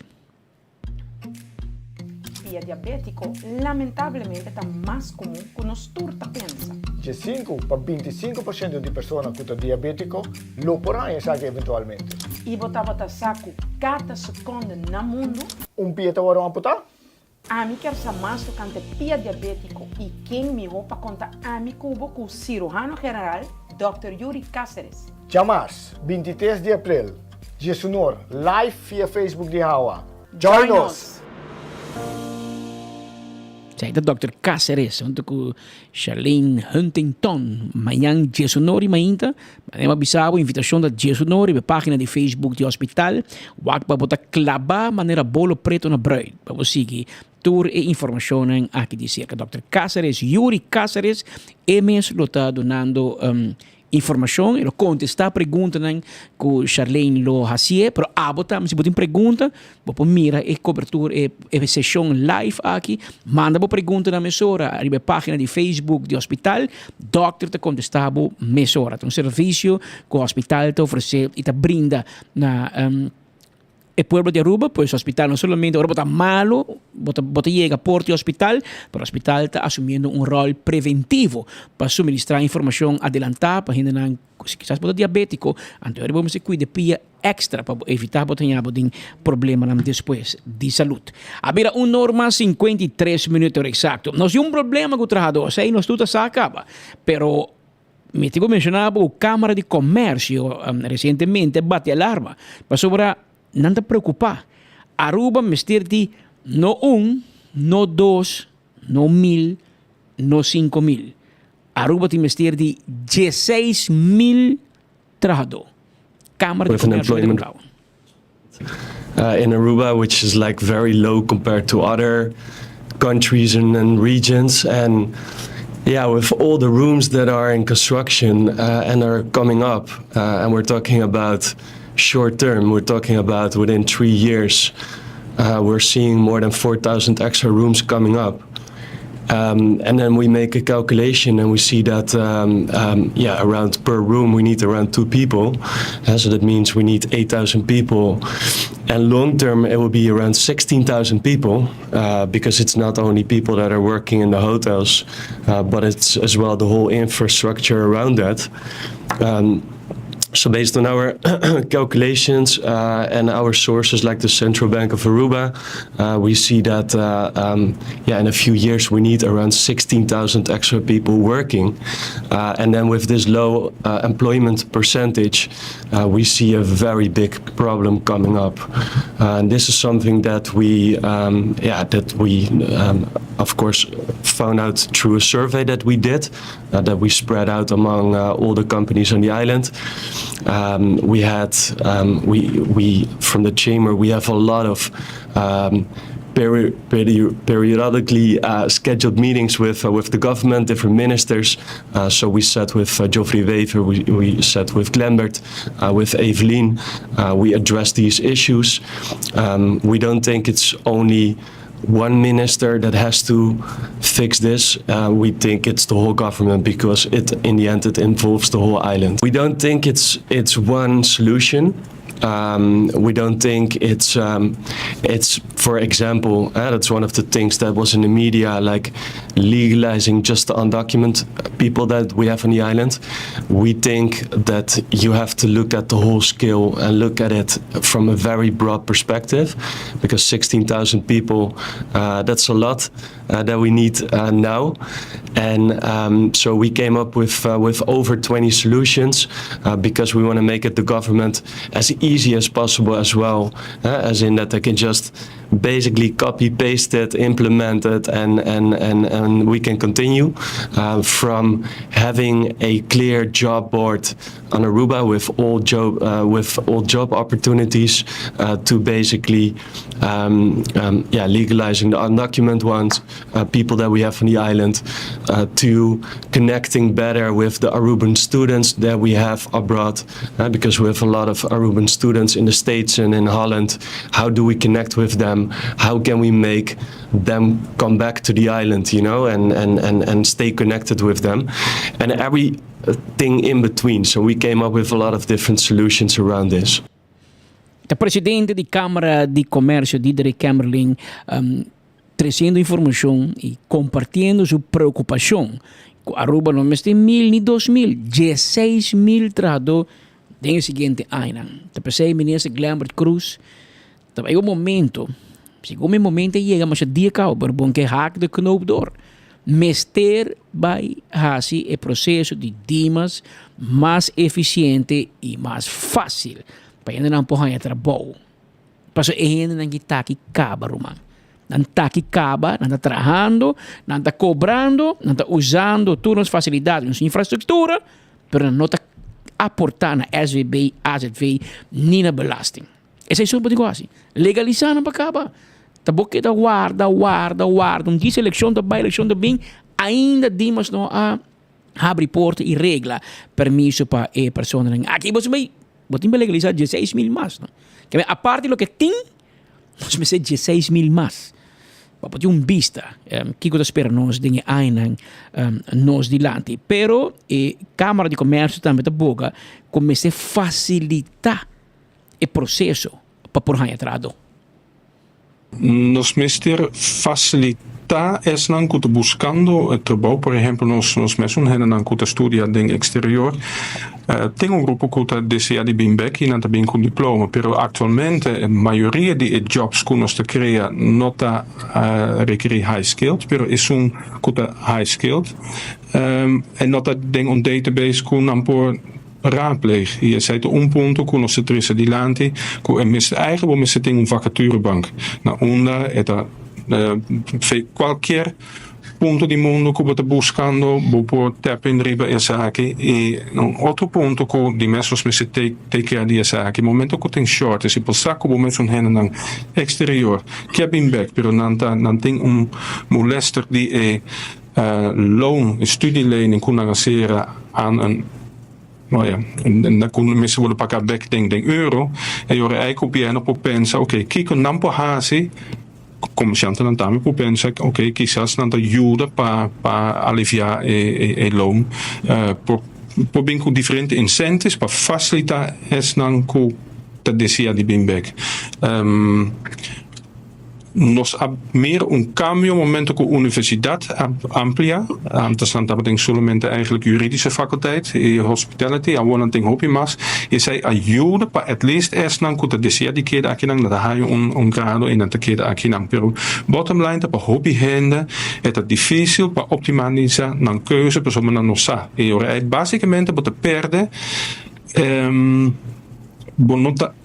Pia diabético, lamentavelmente, está mais comum que nós turta pensa. De 5 para 25% de pessoas com diabético lo porão saque eventualmente. E botava saco cada segundo no mundo. Pia te vão amputar? A mim quer saber mais do que pia diabético e quem me roupa conta a mim cubo com o cirurgião geral, Dr. Yuri Cáceres. Jamás, 23 de abril, Jesunor, live via Facebook de Hawa. Join us! Zij de Dr. Cáceres, junto com Charlene Huntington, Mayang Jesonori Mainta, Manema Bisabo, invitação da Jesonori, a página de Facebook do hospital, wak para botar clabar maneira bolo preto na bruid, para você seguir tour e informação aqui de cerca. Dr. Cáceres, Yuri Cáceres, MS lo está donando informação, ele contesta pergunta que Charlene lo hacia, pero abotam se botem pergunta, vou mira e cobertura e sessão live aqui, manda bo pergunta na mesora, arriba página de Facebook do hospital, doctor te contestava mesora, um serviço que o hospital te oferece e te brinda na el pueblo de Aruba, pues el hospital no solamente ahora está malo, bota llega por el hospital, pero el hospital está asumiendo un rol preventivo para suministrar información adelantada para gente que quizás bota diabético, entonces vamos a cuidar pia extra para evitar botar problemas después de salud. A ver, 1:53 minutos exacto. No es un problema que o trabajador, sei, no estuda se acaba, pero me tengo mencionado la Cámara de Comercio recientemente bate alarma para sobre não te preocupar. Aruba mestir-te no 1, no 2, no 1000, no 5000. Aruba te mestir-te 16,000 trabajadores. Câmara de Comércio de Aruba. In Aruba, which is like very low compared to other countries and regions, and yeah, with all the rooms that are in construction and are coming up, and we're talking about short term, we're talking about within 3 years, we're seeing more than 4,000 extra rooms coming up. And then we make a calculation and we see that, around per room we need around 2 people. So that means we need 8,000 people. And long term it will be around 16,000 people because it's not only people that are working in the hotels, but it's as well the whole infrastructure around that. So based on our calculations and our sources like the Central Bank of Aruba, we see that in a few years we need around 16,000 extra people working. And then with this low employment percentage, we see a very big problem coming up. And this is something that we of course found out through a survey that we did, that we spread out among all the companies on the island. We had we from the chamber we have a lot of periodically scheduled meetings with the government, different ministers. So we sat with Geoffrey Wever, we sat with Glembert, with Evelien. We addressed these issues. We don't think it's only one minister that has to fix this. We think it's the whole government because in the end it involves the whole island. We don't think it's one solution. We don't think it's for example, that's one of the things that was in the media, like legalizing just the undocumented people that we have on the island. We think that you have to look at the whole scale and look at it from a very broad perspective, because 16,000 people, that's a lot that we need now. And so we came up with over 20 solutions because we want to make it the government as easy as possible as well, as in that they can just basically copy paste it, implement it, and we can continue from having a clear job board on Aruba with all job opportunities to basically legalizing the undocumented ones, people that we have on the island, to connecting better with the Aruban students that we have abroad, because we have a lot of Aruban students in the States and in Holland. How do we connect with them? How can we make them come back to the island, and stay connected with them? And everything in between. So we came up with a lot of different solutions around this. The presidente di Câmara de Comércio, Diederik Camerling, trazendo informação e compartilhando sua preocupação. Aruba não tem 1,000 nem 2,000, 16,000 trabalhadores no seguinte ano. Te pensei, ministro Glembert Cruz, também o momento, segundo o momento chega, mas dia cau, para bom que hack de knoop door. Mester vai fazer o processo de dimas mais eficiente e mais fácil para ainda não empurrar trabalho. Paso ainda não está aqui caba, Romano. Não está aqui caba, não está trabalhando, não está cobrando, não está usando todas as facilidades, nossa infraestrutura, mas não está aportando na SVB, AZV, nem na belasting. Esse é só o negócio. Legalizando para caba. Tá bom que guarda. Diz eleição também, eleição também, ainda dimos não a abrir porta e regla permisso para a pessoa. Aqui você vai legalizar 16 mil mais. Não? A parte do que tem, nós me 16 mil mais. Para ter vista, que coisa espera nós de ainda nós dilante. Pero Câmara de Comércio também tá boa, comece a facilitar o processo para pôr a entrada. Nos ministério facilitar es não que buscando trabalho, por exemplo, nos mesmos não que estudia no exterior, tem grupo que deseja de vir back e não tem com diploma, pero atualmente a maioria de jobs que nós cria não está requer high skilled, pero é que high skilled, e não está tem database que não por raadpleeg. Je zei ponto que nós temos adiante, que eigenlijk we tem vacaturebank. Na onda qualquer ponto do mundo que você buscando, você tap in riba essa aqui e outro ponto que de mesmos me take care dessa aqui. Momento que tem short, se passar que você hen na exterior, que é bem back, pero não tem molester die loon, studielening kunnen baseren aan een en dan kunnen mensen willen pakken back denk euro en je eigenlijk op je en op pensa kijk een nampo hasi commercianten dan daarmee op pensa quizás dan de ajuda para aliviar loon por bem com diferentes incentives para facilitar es nan ku te deseja de bem back nos meer cambio momento que a universidade amplia, antes não estava solamente eigenlijk juridische faculteit, e hospitality, agora tem hobby mas, e sei ajuda para at least não que te deseja de que aqui não da há grado e não te queda aqui não, pero bottom line para hobby renda é difícil para optimalizar na keuze para sommer não sa, e basicamente para perde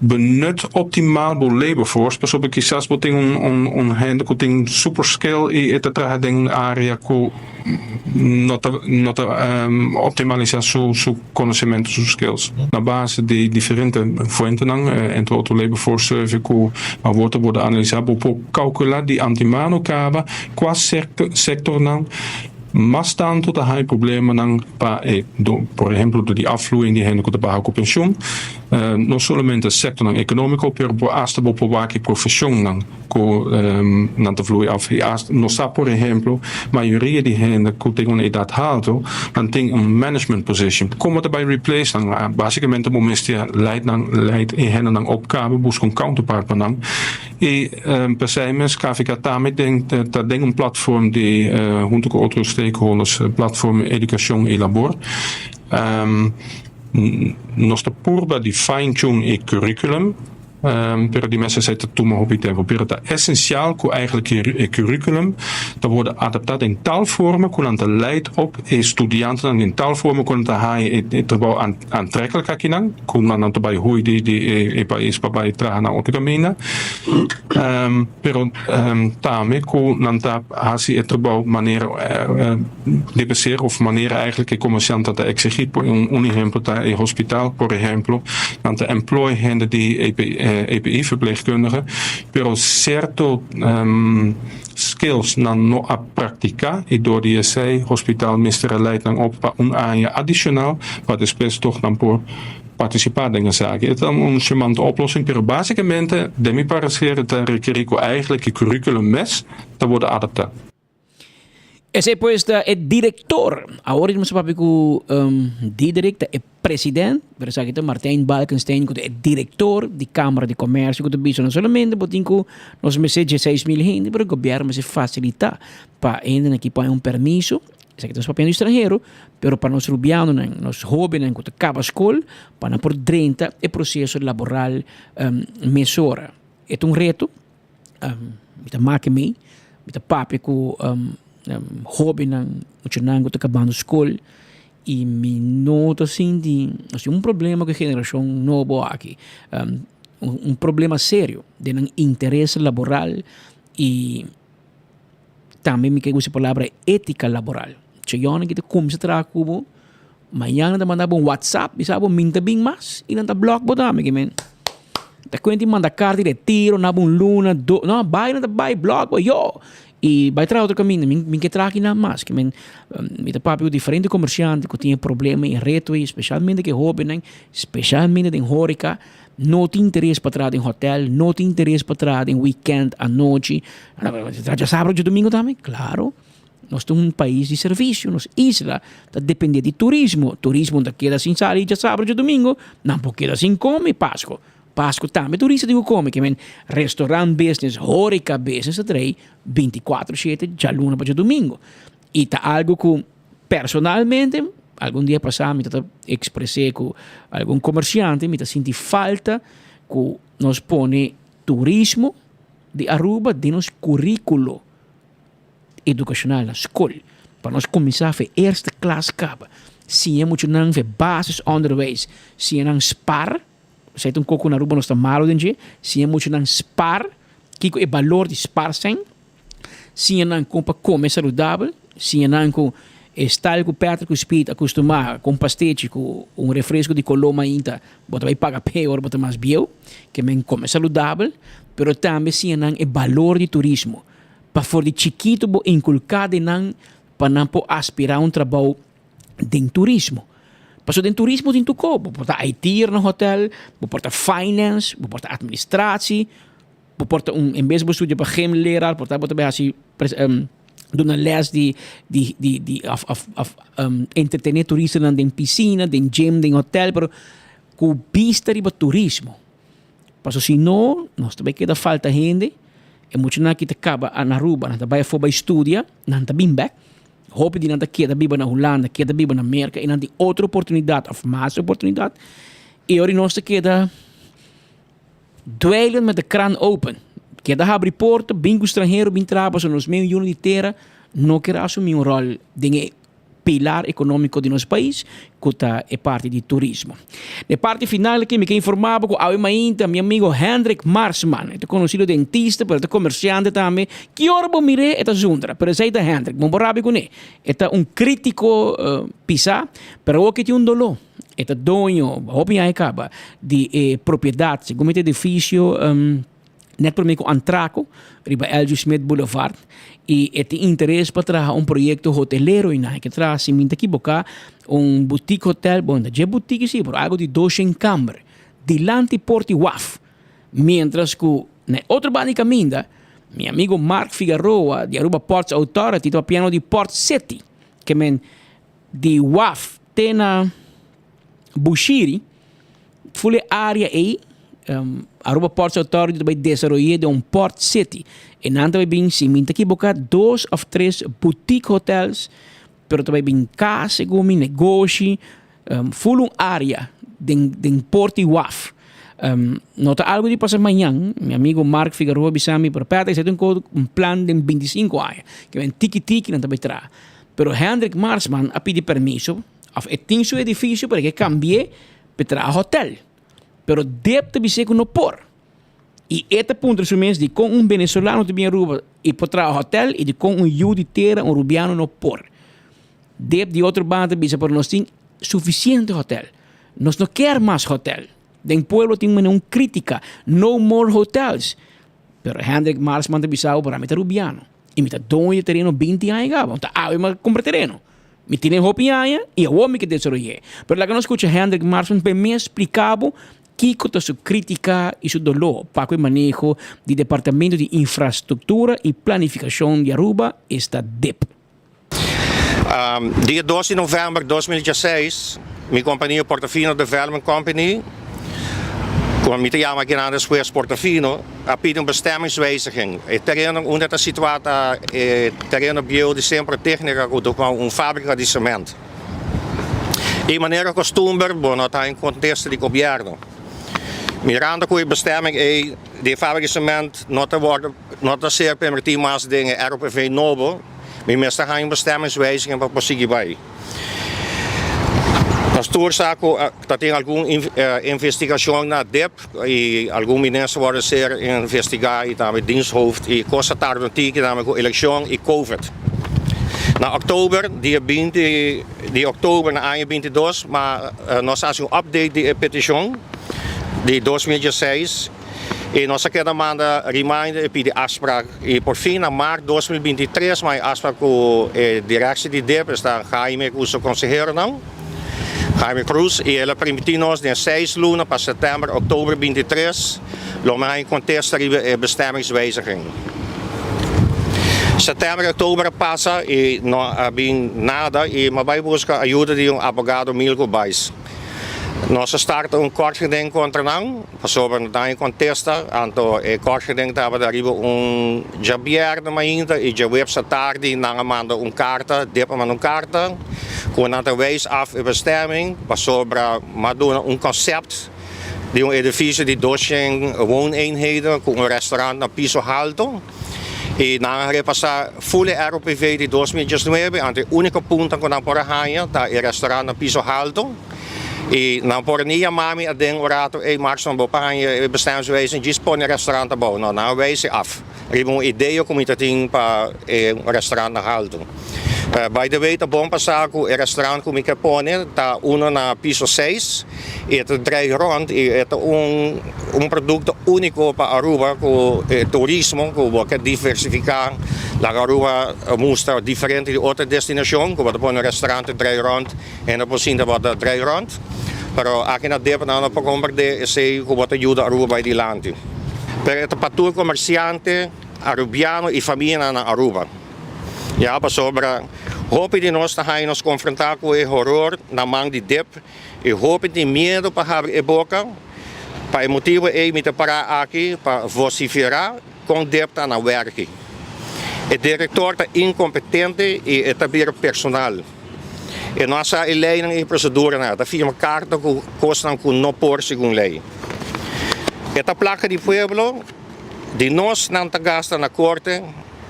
benut optimaal bo labor force, pas op ik quizás boting un hand que tem super skill e et trabalha em área que nota optimalizar su conhecimento, sus skills. Na base de diferentes fontes entre outro labor force survey que a worden analisado por calcular de antemano cava qual sector não mas tanto da há problema não para por exemplo de afvloeiing die hen de barra com pensioen não somente o sector econômico pero por hasta por qualquer profissão não te vloei af não sabe por exemplo maioria de hen que tem uma idade alta não tem management position como daarbij replace dan basicamente momento leidt in hen dan opgave busca counterpart dan e per se mes KVK também tem platform de junto com outros stakeholders platform educação e labor nós purba de fine tune e curriculum pero die mensen zeiden toen maar op het tempo. Pero het essentieel que eigenlijk het curriculum dat wordt adapteerd in taalvormen, kunnen het leidt op studenten in taalvormen kunnen het hij het wel aantrekkelijk kunnen, kunnen dan bij hoe die país bij tragen naar outra camina. Pero daarmee kunnen dan hasi het wel manier de beser of manier eigenlijk het commerciant dat exigit por un ejemplo in hospitaal por ejemplo dan de employ hende die EPI-verpleegkundigen, pero certo skills no a practicar e door die hospitaal mister leiding op un año adicional para después toch dan por participar in zaken. Het is een charmante oplossing, pero basicamente de mi parecer te requerir eigenlijk het curriculum mes te worden adaptado. Ese pues el director, ahora mismo papi ku die director, el presidente, pero sa kita Martijn Balkenstein, ku el director de Câmara de Comércio, ku biso não solamente botinho nos meses 16.000 gente, pero o governo se facilita para ainda aqui para um permiso, sa kita sa papel estrangeiro, pero para nos rubiano, nos jóvenes que acaba escola, para por 30 o processo laboral mesora. É reto, mita makemi, mita papi ku hobby ng utsinango te acabando escola e me nota assim de assim problema que a geração nova aqui um problema sério de um interesse laboral e também me quer usar a palavra ética laboral. Chegando que começa a trabalhar com amanhã da mandar um WhatsApp e sabe minta bem mais e não tá bloco botar me que men. Tá quando manda carta de retiro na luna não vai não vai bloco yo e vai tra outro caminho me que traga na mais que men me tá papel diferente comerciante que tinha problema em reto especialmente que hobby né especialmente em hórica não tem interesse para trás em hotel não tem interesse para trás em weekend à noite já sábado de domingo também claro. Nós temos um país de serviço, nossa isla está dependendo de turismo. Turismo da queda sem sair de sábado e domingo, não pode quedar sem come Páscoa. Páscoa também turista digo come, que restaurant business, hórica business, atrás 24/7, já luna para domingo. E está algo que personalmente, algum dia passado, me expressei com algum comerciante, me senti falta que nós põe turismo de Aruba de nosso currículo educacional na escola. Para nós começar a fazer eerste klas capa. Se é muito não ver basisonderwijs, se é não spar, se é um pouco na Aruba nós estamos malo dentro, se é muito não spar, que é o valor de spar sem, se é não compra comer saudável, se é não com estar com Pedro com espírito acostumar com pastete com refresco de coloma ainda, bota vai pagar pior, bota mais bio, que men come saudável, pero também se é não é valor de turismo. Para for de chiquito bo inculcado nan para não aspirar um trabalho de turismo. Passou de turismo em tu corpo, porta IT no hotel, porta finance, porta administratie, porta em vez de estudar para gemleraar, porta bota bem assim doen een les de entretener toeristen dan de piscina, de gym, de hotel, pero com vista de turismo. Passo se não, nós também queda falta gente. E muito na kita acaba na Aruba, na vai for para estudar, na tá bem back. Hope de na queda biba na Holanda, queda biba na América, e na de outra oportunidade, of mais oportunidade. E ora nós queda dweilen met de kraan open. Queda abre porta, bingo estrangeiro, bin trabalho, nos meio de terra, não quer assumir um rol de pilar econômico de nosso país, que é parte de turismo. Na parte final, que me informava com meu amigo Hendrik Marsman, é conhecido dentista, mas é comerciante também, que ora bom mire é zundra, mas é Hendrik, bom borrabe com ele, é crítico pisa, pero o que tem dolor, é dono, hobby acaba de propriedade, segundo edifício net por meio Antraco, riba Elgio Smith Boulevard, e tem interesse para trazer um projeto hoteleiro e que traz se minta aqui boca boutique hotel, bom, já boutique sim, por algo de 200 câmaras, dilante Porti Waf, mientras que na outra banda caminho, meu amigo Mark Figueroa de Aruba Ports Authority, está piano de Port City, que men de Waf tem na Bushiri, full área aí. Aruba Ports Authority vai desenvolver de Port City. E não também bem se minta aqui boca 2 ou 3 boutique hotels, pero também bem casa, como negócio, full área de Porto Waf. Nota algo de passar amanhã, meu amigo Mark Figueroa bisami para perto, esse um plano de 25 anos, que vem tiki-tiki não também traz. Pero Hendrik Marsman a pedir permiso, tem seu edifício para que cambie para hotel. Pero deve ter ser no por. E este ponto resumes de com venezolano de bem Aruba e por trás hotel e de com judi terra rubiano no por. Deve de outra banda bisa por nós tem suficiente hotel. Nós não quer mais hotel. Den pueblo tem uma crítica, no more hotels. Pero Hendrik Marsman de bisao para meter rubiano. E me tá dono terreno 20 anos gaba. Tá mas compra terreno. Me tiene hopiaia e o homem que desarrollé. Pero lá que nós escuta Hendrik Marsman para me explicava que conta sua crítica e seu dolor para o manejo do Departamento de Infraestrutura e Planificação de Aruba, está DIP. Dia 12 de novembro de 2016, minha companhia Portofino Development Company, como me chama aqui na después Portofino, a pedir bestemmingswijziging. Het terreno onde está situado é terreno bio de sempre técnica com fábrica de cimento. De maneira costume, bom, está em contexto de governo. Mirando com a bestemming é de fábrica de cimento não está ser permitido mais dingen RPV novo, mas está em bestemmingswijziging para conseguir bij. Pastor Saco, dat tem alguma investigação na DEP e algum ministro worden ser investigar e também diensthoofd e constatar dat die namelijk eleição e COVID. Na oktober, dia 20 de oktober na ano 22, mas nós fazemos update de petição de 2016 e nós queremos mandar reminder e pedir afspraak e por fim na março 2023 mas afspraak com a direção de DEP está Jaime com o conselheiro não Jaime Cruz e ela permitiu-nos de 6 lunes para setembro, oktober 23 logo contesta a bestemmingswijziging. Setembro e outubro passa e não havia nada e mas vai buscar ajuda de advogado Milko Bais. Nós starten kortgeding contra não, sobre não contesta, então kortgeding estava arriba jabier de ainda e já website tarde não manda carta, depa manda carta, com nada wijs af a bestemming, sobre maduna concept de edifício de 200 wooneenheden com restaurant na piso alto. E na repassar full ROPV de 2019, ante único ponto que não pode ganhar, tá o restaurante na piso alto. E não pode nem mami a den orato e marx não vou ganhar bestemmingswijzing dispone restaurant bouwen. Nou, nou wijze af. Er is een idee om te doen para restaurant na alto. By the way, tá bom passar com o restaurante que me põe, tá na piso 6, e é draai rond, e é produto único para Aruba, com turismo, que vai diversificar. La Aruba mostra diferente de outra destinação, que vai pôr um restaurante draai rond, e não pode ser wat draai rond. Pero aqui na DEP não pode compreender, sei que vai ajudar Aruba by die land. Pero é para todo comerciante, arubiano e família na Aruba. Ja, para sobre hoop de nós gaan nos confrontar com o horror na mão de DEP e hoop de medo para abrir a boca para o motivo é me parar aqui para vociferar com DEP tá na werk. O diretor está incompetente e é também personal. E nossa lei não é procedura nada, firma carta que costam com não por segundo lei. Esta placa de pueblo de nós não está gasta na corte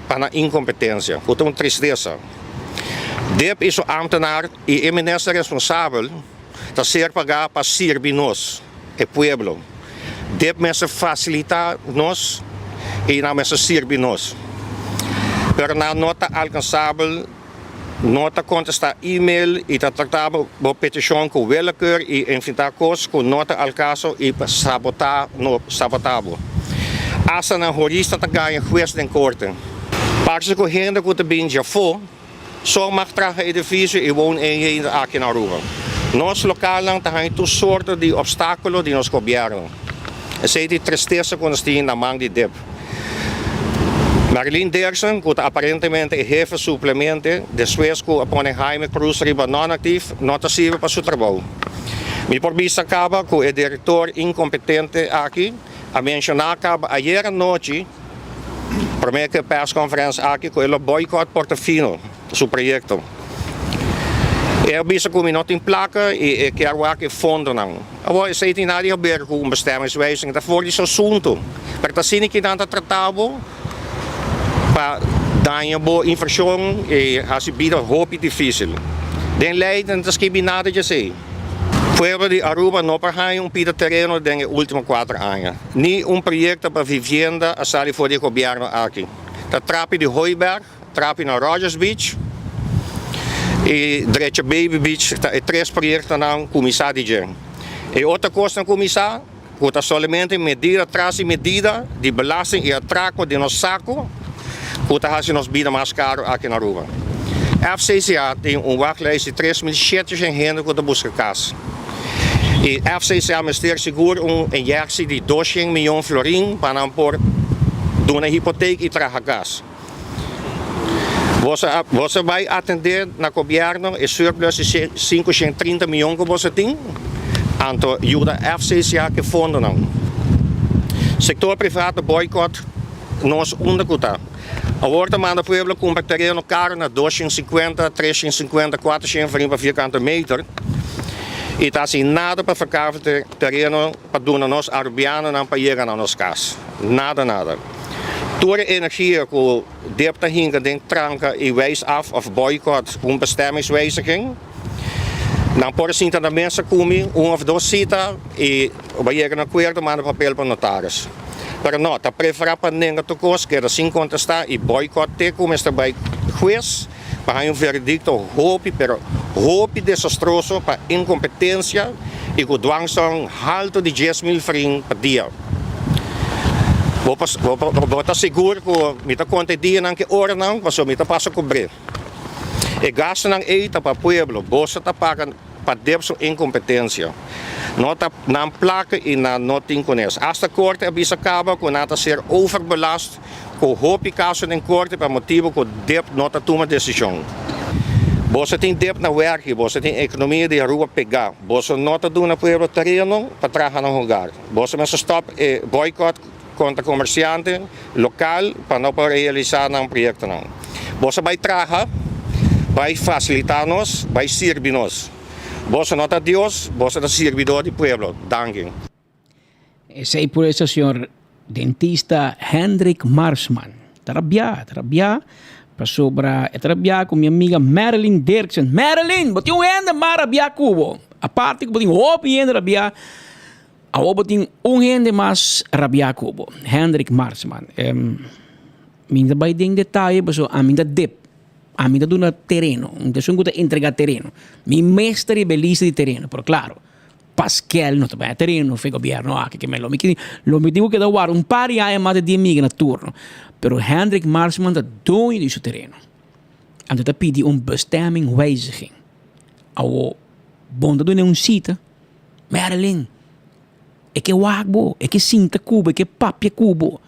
para incompetência, com uma tristeza. DEP is een ambtenaar e minister responsável de ser pagar para servir nós, o pueblo. DEP mensen facilitar nós e não mensen servir nós. Pero na nota alcançável, nota contestar e-mail e tratar a petição com willekeur e enfrentar coisas com nota al caso e sabotável. Asa na jurista te ganha juiz em corte. Parce que gente que bem já foi, só mag tragen edifício e wooneenheden aqui na Aruba. Nós local lang têm toda sorte de obstáculos de nos governo. Essa é a tristeza que nós temos na mão de DEP. Marilyn Derksen, que aparentemente é jefe suplemente, depois que apone Jaime Cruz riba non-activo, não está servindo para seu trabalho. Me por vista acaba que o diretor incompetente aqui, a mencionar acaba ayer à noite, primeira persconferência aqui com ele boicot Portofino, seu projeto. Eu disse que não tem placa e quero aqui fundo não. Agora sei que nada a ver com bestemmingswijziging, dat voor esse assunto. Pero assim que não está tratado para dar uma infração e assim vida hope difícil. Den Leiden não está nada de sei. Pueblo de Aruba não para pida terreno nos últimos 4 anos. Nem projeto para vivienda a sair for de governo aqui. Da trape de Hooiberg, trape na Rogers Beach e direito Baby Beach, é 3 projetos na comissão de gen. E outra coisa na comissão, que está somente medida atrás medida de belasting e atraco de nosso saco, que está fazendo nos vida mais caro aqui na Aruba. FCCA tem wachtlijst de 3.700 gente que busca casa. E FCCA minister seguro injectie de 200 miljoen florin para por doen een hypotheek e traga gas. Você vai atender na governo e surplus de 530 miljoen que você tem, então ajuda FCCA que fundo não. Sector privado boicot nós undercutar. Agora manda pueblo compra terreno caro na 250, 350, 400 para vierkante meter. E está sem nada para ficar terreno para doen nós arubianos não para chegar na nossa casa. Nada, nada. Toda a energia que o DEP está hinken, tranca e wijs af of boycott bestemmingswijziging. Não por cinta da mesa come of 2 citas e vai chegar no acordo manda papel para notários. Pero não, tá preferar para ninguém tocos que era sem contestar e boicote como está by juiz para verdicto hope desastroso para incompetência e com dwangsom alto de 10.000 francs por dia. Vou estar seguro que me tá conta dia não que hora não, mas me tá passa cobrir. E gasta não eita para pueblo, bolsa tá paga para debso incompetência. Nota na placa e na notin com isso. Hasta corte avisa acaba com nata ser overbelast, com hope caso em corte para motivo que deb nota toma decisão. Você tem deb na werk, você tem economia de rua pegar. Você nota do na pueblo terreno para trabalhar no lugar. Você mas stop e boicot contra comerciante local para não realizar um projeto não. Você vai trabalhar, vai facilitar-nos, vai servir-nos. Você nota Deus, você é servidor do pueblo. Danke. Esse é por isso o senhor dentista Hendrik Marsman. Trabalhar para sobra, trabalhar com minha amiga Marilyn Dirksen. Marilyn, bote ainda marabia cubo. A parte que bote open ainda rabia. A bote ainda mais rabia cubo. Hendrik Marsman. Minha vai ding detalhe, mas a minha dep. A mim dá terreno, então eu vou entregar terreno. Mi mestre beleza de terreno, pero claro, Pascal não tem terreno, foi governo aqui que me lo digo que dá par de anos mais de 10 mil na turno, pero Hendrik Marsman dá dono de seu terreno. Então tá pedi bestemming wijziging. Ao bonda do cita, Marilyn, é que wagbo, é que cinta cubo, é que papia cubo.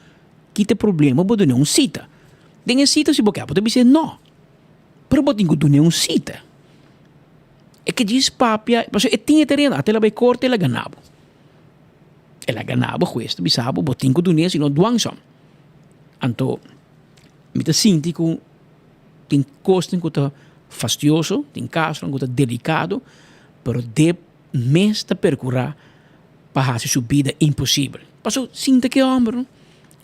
Que tem problema, bodo não cita. Tem cita se boca, pode dizer não. Pero botin ko doon cita. É que diz papia, mas tinha terreno, até ela vai corte ela ganabo. Ela ganabo questo, bisabo, botin ko doon sino duangsom. Anto, mita sinti ko tem costo que tá fastidioso, tem caso que tá delicado, pero de mês tá percurar para fazer sua vida impossível. Passou sinta que homem.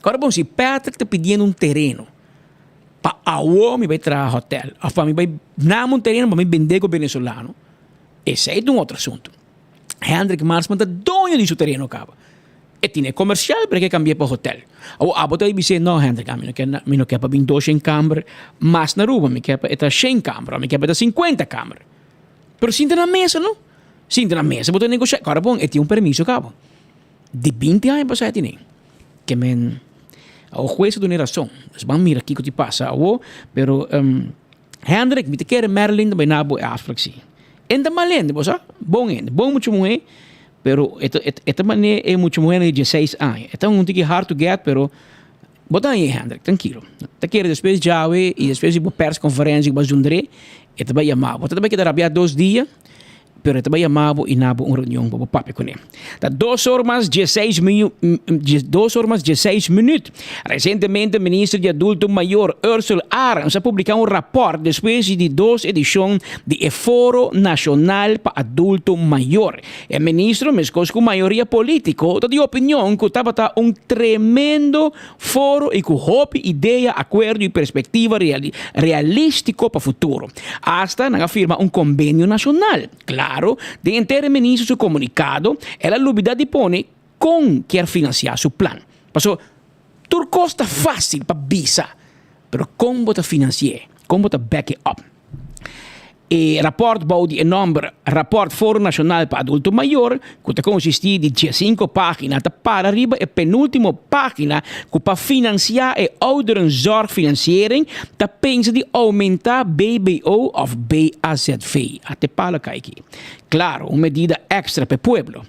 Agora bom, se Patrick tá pedindo terreno, pa awo mi vai tra hotel, a fa mi vai na un terreno para mi vender com venezuelano. Esse é um outro assunto. Hendrik Marsman tá dono de seu terreno cava. E tinha comercial perché cambia para hotel. O abo tá dice no Hendrik, mi não quer para 22 em câmara, mas na rua mi quer para 100 câmara, mi quer para 50 câmara. Pero sinta na mesa, não? Sinta na mesa, botar negociar. Agora bom, e tinha um permisso cava. De 20 anos para sete nem. Que men o juez tiene razón. Van mira aqui que te passa, pero Hendrik, me te quer Marilyn também na boa aflexi. Enda malende, bosa? Bom muito mulher, pero esta maneira é muito mulher de 16 anos. Então um tique hard to get, pero bota aí Hendrik, tranquilo. Te quer depois já e depois de pers conferência que vas jundre, e te vai chamar. Bota também que dará 2 dias. Pero te vai chamar e nabo uma reunião para o papo com ele. Da 2 horas 16 minutos. Recentemente, o ministro de Adulto Maior, Ursula Arens, ha publicado um rapport depois de 2 edições de Foro Nacional para Adulto Maior. O ministro, mesmo com maioria política, está de opinião que estava um tremendo foro e com hope, ideia, acordo e perspectiva realístico para o futuro. Hasta não afirma um convênio nacional. Claro, de inteiro ministro seu comunicado, ela lubida dispone com quer financiar seu plano. Passou, tudo custa fácil para visa, pero como você financiar, como você back it up. E rapport bouwde een nummer rapport Foro Nacional para Adulto Maior, que consistia de 15 páginas, para arriba e penúltima página, que para financiar e ouderenzorgfinanciering, dat pensa de aumentar BBO of BAZV. Até para cá aqui. Claro, uma medida extra para o pueblo.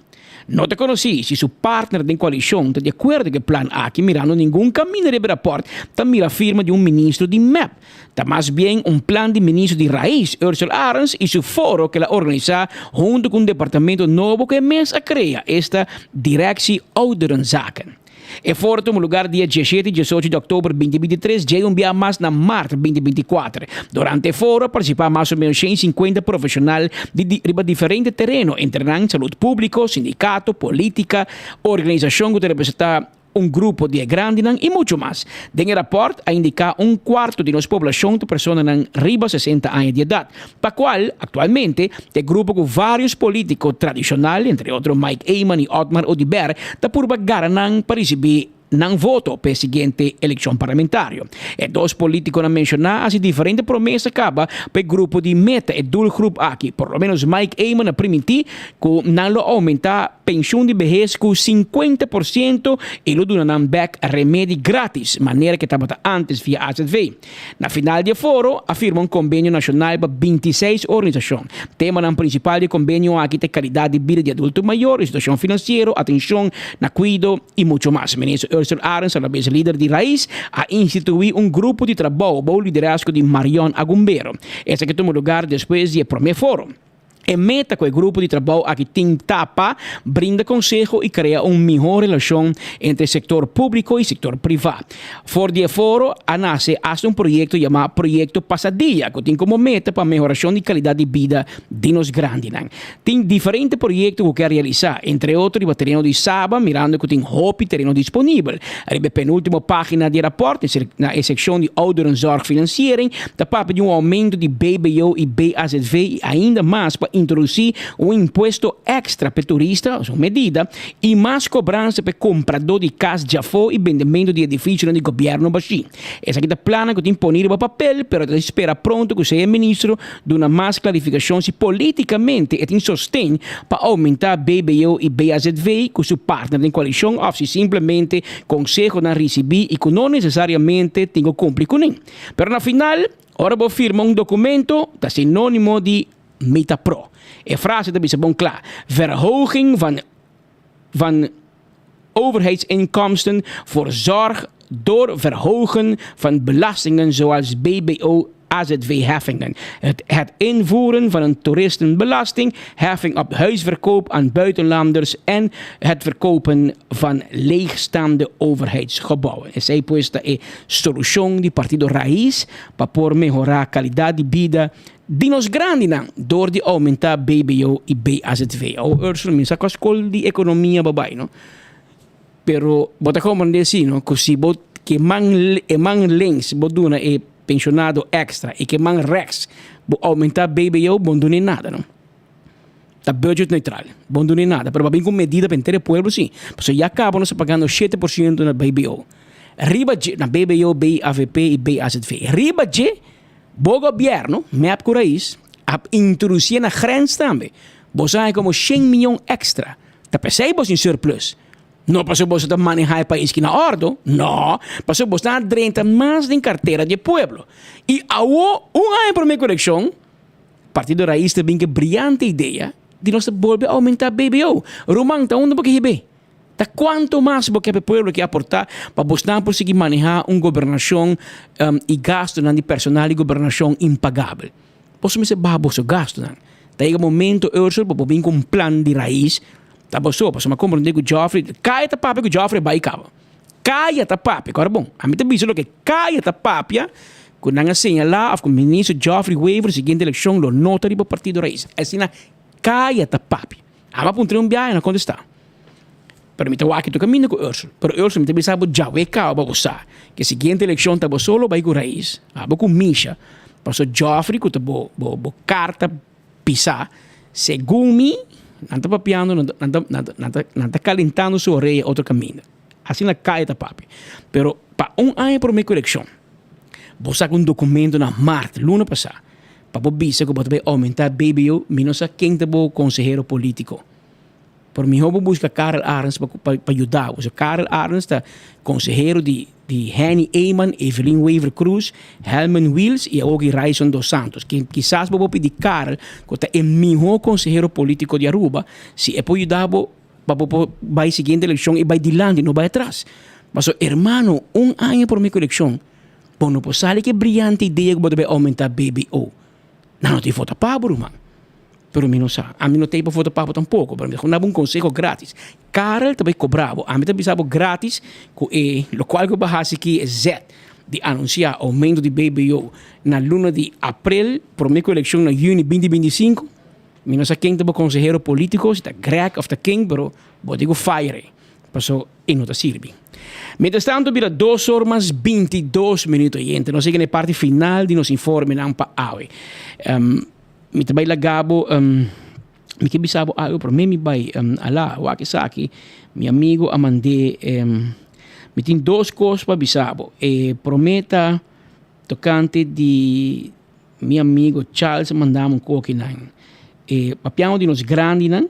Não te conheci se seu partner de coalição está de acordo que o plano aqui mirando nenhum caminho de rapport, também a firma de ministro de MEP. Está mais bem plano de ministro de raiz, Ursula Arens, e seu foro que ela organiza junto com departamento novo que mês a criar esta direção ouderenzaken. E foro toma lugar dia 17 e 18 de outubro de 2023, de um dia mais na março de 2024. Durante o foro, participaram mais ou menos 150 profissionais de diferentes terrenos, entre saúde pública, sindicato, política, organização que representa un grupo de grande y mucho más. En el rapport ha indicado un cuarto de nuestra población de personas arriba de 60 años de edad, para cual actualmente el grupo con varios políticos tradicionales, entre otros Mike Eyman y Otmar Odiber, da por ganan para recibir não voto para a seguinte eleição parlamentar. E dois políticos não mencionaram as diferentes promessas acaba para o grupo de meta e doelgroep aqui. Por lo menos Mike Eyman permitir que não aumentar a pensão de vejez com 50% e lo donarão back remédio grátis, maneira que estava antes via AZV. Na final de foro, afirma um convênio nacional para 26 organizações. Tema principal do convênio aqui é qualidade de vida de adulto maior, situação financeira, atenção, na cuido e muito mais. Ministro Ursula Arens, a vez líder de Raiz, a instituir um grupo de trabalho com o liderazgo de Marion Agumbero. Esse que tomou lugar depois do primeiro fórum. E meta com o grupo de trabalho aqui tem tapa, brinda conselho e cria uma melhor relação entre o setor público e o setor privado. For de foro, a nasce um projeto chamado Projeto Passadia, que tem como meta para a melhoração de qualidade de vida de nos grandes. Tem diferentes projetos que quer realizar, entre outros, o terreno de Saba, mirando que tem roupa e terreno disponível. A penúltima página de rapport, na secção de ouderenzorg financiering, da papo de aumento de BBO e BAZV e ainda mais para introduzir um imposto extra para turistas, uma medida, e mais cobrança para comprador de casa já foi e vendimento de edifícios do governo baixo. Essa aqui é a plana que tem disponível para papel, mas espera pronto que seja ministro de uma mais clarificação se politicamente tem sustém para aumentar BBO e BAZV com seu partner em coalição ou se simplesmente conselho não receber e que não necessariamente tem que cumprir com ele. Mas na final, agora vou firmar um documento que é sinônimo de Metapro. E frase dat is bon klaar. Verhoging van overheidsinkomsten voor zorg door verhogen van belastingen zoals BBO, AZV-heffingen. Het invoeren van een toeristenbelasting, heffing op huisverkoop aan buitenlanders en het verkopen van leegstaande overheidsgebouwen. Essa é pues a solução de Partido Raiz para por mejorar a qualidade de vida de nos grandes door de aumentar BBO e BAZV. Ursula, minsa com a escola de economia babai, no? Pero bota como assim, no? Così bot que man links boduna e pensionado extra e que man rex bo aumentar BBO bon dune nada, no? Tá budget neutral, bon dune nada, pero babin com medida para inteiro pueblo sim. Porque já acabam nos pagando 7% na BBO. Riba na BBO, BAVP e BAZV. Riba de o governo, MEP com raiz, a introduzir na grens também. Você tem como 100 milhões extra. Tá pensando em surplus. Não passou você a manejar o país que na ordem. Não. Passou você a 30 mais de carteira de pueblo. E há um ano para minha correção, Partido Raiz tem bem que brilhante ideia de nós voltar a aumentar BBO. Romang, tá onde você rebe? Tá quanto mais porque o povo que aportar para buscar conseguir manejar uma governação e gasto de personal e governação impagável. Posso me ser babo seu gasto, não? Daí o momento Ursula para vir com um plano de raiz, tá bom só, posso me compreender com o Joffrey, caia tá papo que o Joffrey vai cava. Caia tá papo, agora bom. A mim tá bicho que caia tá papo, quando não asseñalar com o ministro Joffrey Weaver seguinte eleição lo nota para o Partido Raiz. Assim na caia tá papo. Ama puntre um biai na contestar. Pero me tawa que tu caminho com Ursula. Pero Ursula me também sabe já o que vai usar. Que seguinte eleição tá solo vai com raiz, aba com Misha. Passou Joffrey que tá bo carta pisar. Segundo mim, não tá papiando, não tá calentando sua orelha outro caminho. Assim na caia tá papi. Pero para ano para minha eleição, vou sacar documento na Marte, luna passada, para bisa que vai aumentar BBO, menos a quem tá bo conselheiro político. Por mim, eu vou buscar Karel Arens para ajudar. O Karel Arens é conselheiro de Henny Eyman, Evelyn Weaver Cruz, Helman Wills e ook Raison dos Santos. Que quizás vou pedir Karel, que é o melhor conselheiro político de Aruba, se é para ajudar para a seguinte eleição e vai dilante, não vai atrás. Mas, hermano, ano por minha eleição, bom, não posso saber que brilhante ideia que vai aumentar BBO. Não tem foto para mano. Pero a mim não tem para foto papo tampouco, para mim não é um conselho grátis. Karel também cobrava, a mim também sabe grátis, o qual que eu barrasse aqui é Z, de anunciar aumento de BBO na luna de abril, por minha eleição na junho 2025, mim não sei quem também conselheiro político, se está Greg ou está quem, pero vou digo fire, passou e não está sirve. Mientras tanto, mira 2 horas más 22 minutos, gente. No sé que en la parte final de nos informe pa awe. Mi trabalho la Gabo, mi que bisabo algo, pero me vai ala, wakisaki, mi amigo Amande, mi tem 2 coisas para bisabo. Prometa tocante de mi amigo Charles mandamos coquinan. Papiamo di nos grandi nan,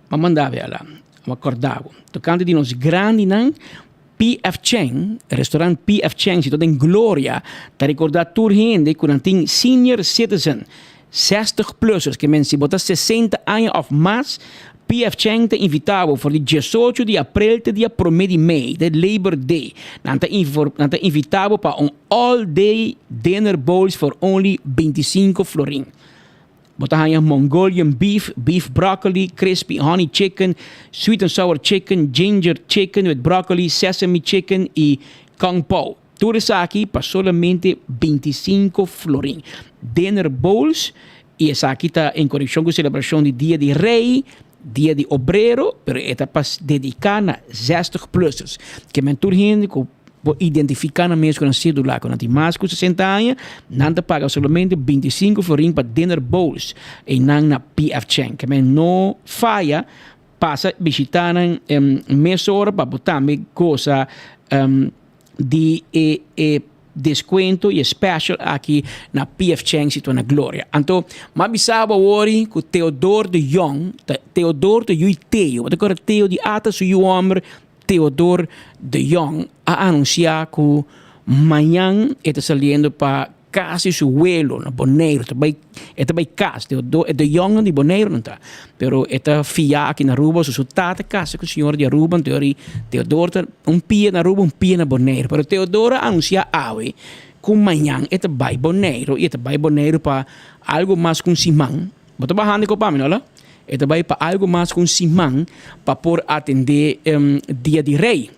ma mandava lá, ma acordavo. Tocante di nos grandi nan, P.F. Chang, restaurant P.F. Chang, zit in Gloria, ta ricordar tur gente con un senior citizen, 60-plussers, che mensen bota 60 anni of mas, P.F. Chang te invitavo voor die 18 di april te dia promedi mei, de Labor Day. Nanta invitavo pa un all-day dinner bowls for only 25 florin. Botahanya Mongolian beef, beef broccoli, crispy honey chicken, sweet and sour chicken, ginger chicken with broccoli, sesame chicken y kung pao. Turisaki pa solamente 25 florin. Dinner bowls y esa aquí está en conexión con celebración de Día de Rey, Dia de Obrero, pero esta pas dedicada a 60-plussers. Que men turgende com identificar na mesma com a cédula, com a mais com 60 anos, não te paga somente 25 florin para dinner bowls e não na P.F. Chang. Que men não falha, passa visitar meia hora para botar coisa de desconto e special aqui na P.F. Chang situa na Glória. Então, mabisaba ori com Theodore de Jong, Theodore de Jui Theo, wat agora Theo de Ata su homem Theodore de Jong a anunciar que amanhã está saliendo para casi su vuelo na Bonaire, está by casa, de Jong de Bonaire não está, pero está fia aqui na Aruba, su tata casa com o senhor de Aruba, em teoria, Theodore pia na Aruba, pia na Bonaire, pero Theodore anuncia awe que amanhã está by Bonaire, e está by Bonaire para algo mais com Simão, bota bajando com o não? Está by para algo mais com Simão para por atender Dia de Rei.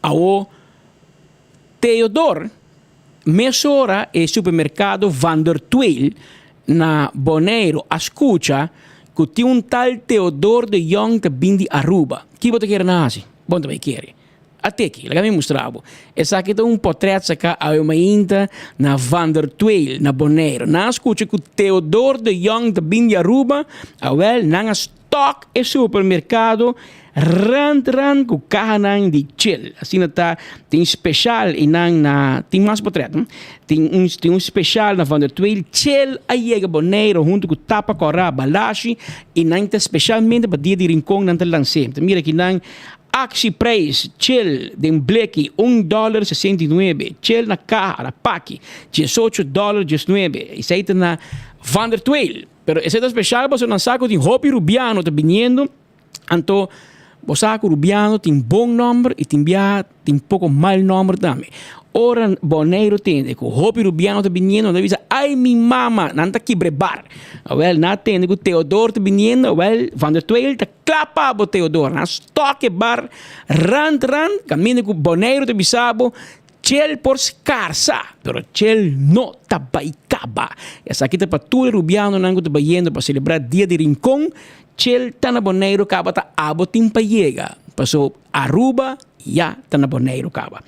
Ao Theodore mesora e supermercado Van der Tuyl na Bonaire ascucha que tem um tal Theodore de Jong que vem de Aruba. Que você quer nascer? Bom também quer. Até aqui, lá me mostrava. Essa aqui tem um portrait saca a uma inta na Van der Tuyl na Bonaire. Na ascucha que Theodore de Jong que vem de Aruba, awel na stock e supermercado rand com carro de chill. Assim tá tem especial e na tem mais portrait. Tem um especial na Van der Tuyl chill aí é Bonaire junto com tapa corra balashi e não tá especialmente para dia de rincão não tá lançamento. Mira aqui não Axi Price, chill, de um bleque, $1.69. Chill na caja, na paque, $18.19. Isso aí está na Van der Tuyl. Pero esse é especial, você não sabe que tem Hopi Rubiano, está vindo. Então, você sabe que Rubiano tem bom número e tem pouco mal número também. Ora, Bonaire tem, que o Hopi Rubiano está vindo, não diz, ai, minha mama, não está aqui brebar. Well, não tem, que o Theodore está vindo, well, Van der Tuyl está clapa para o Theodore. Não estoque bar, rand, caminho com o Bonaire está bisabo, chel por scarsa, pero chel no tabaicaba. Essa aqui está para tudo Rubiano, não está vindo para celebrar Dia de Rincón, chel está na Bonaire, acaba está abotim para llegar. Passou Aruba, já está na Bonaire, acaba.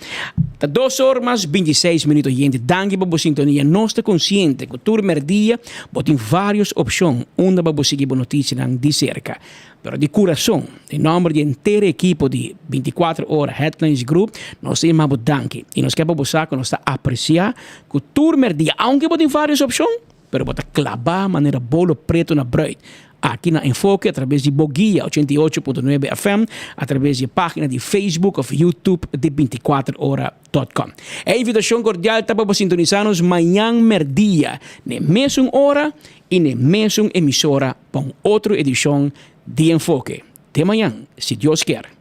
Tá 2 horas mais 26 minutos, gente. Danke para a sintonia. Nós estamos conscientes que o turno dia tem várias opções onde vamos seguir a notícia de cerca. Pero de coração, em nome de inteira equipe de 24 horas Headlines Group, nós temos muito danke. E nós queremos buscar que nós está apreciar que o turno dia, aunque tem várias opções, pero bota clavar maneira bolo preto na bread. Aqui na Enfoque, através de Boguia 88.9 FM, através da página de Facebook ou YouTube de 24hora.com. A invitação cordial está para sintonizar-nos amanhã merdia, na mesma hora e na mesma emissora, para outra edição de Enfoque. De amanhã, se Deus quer.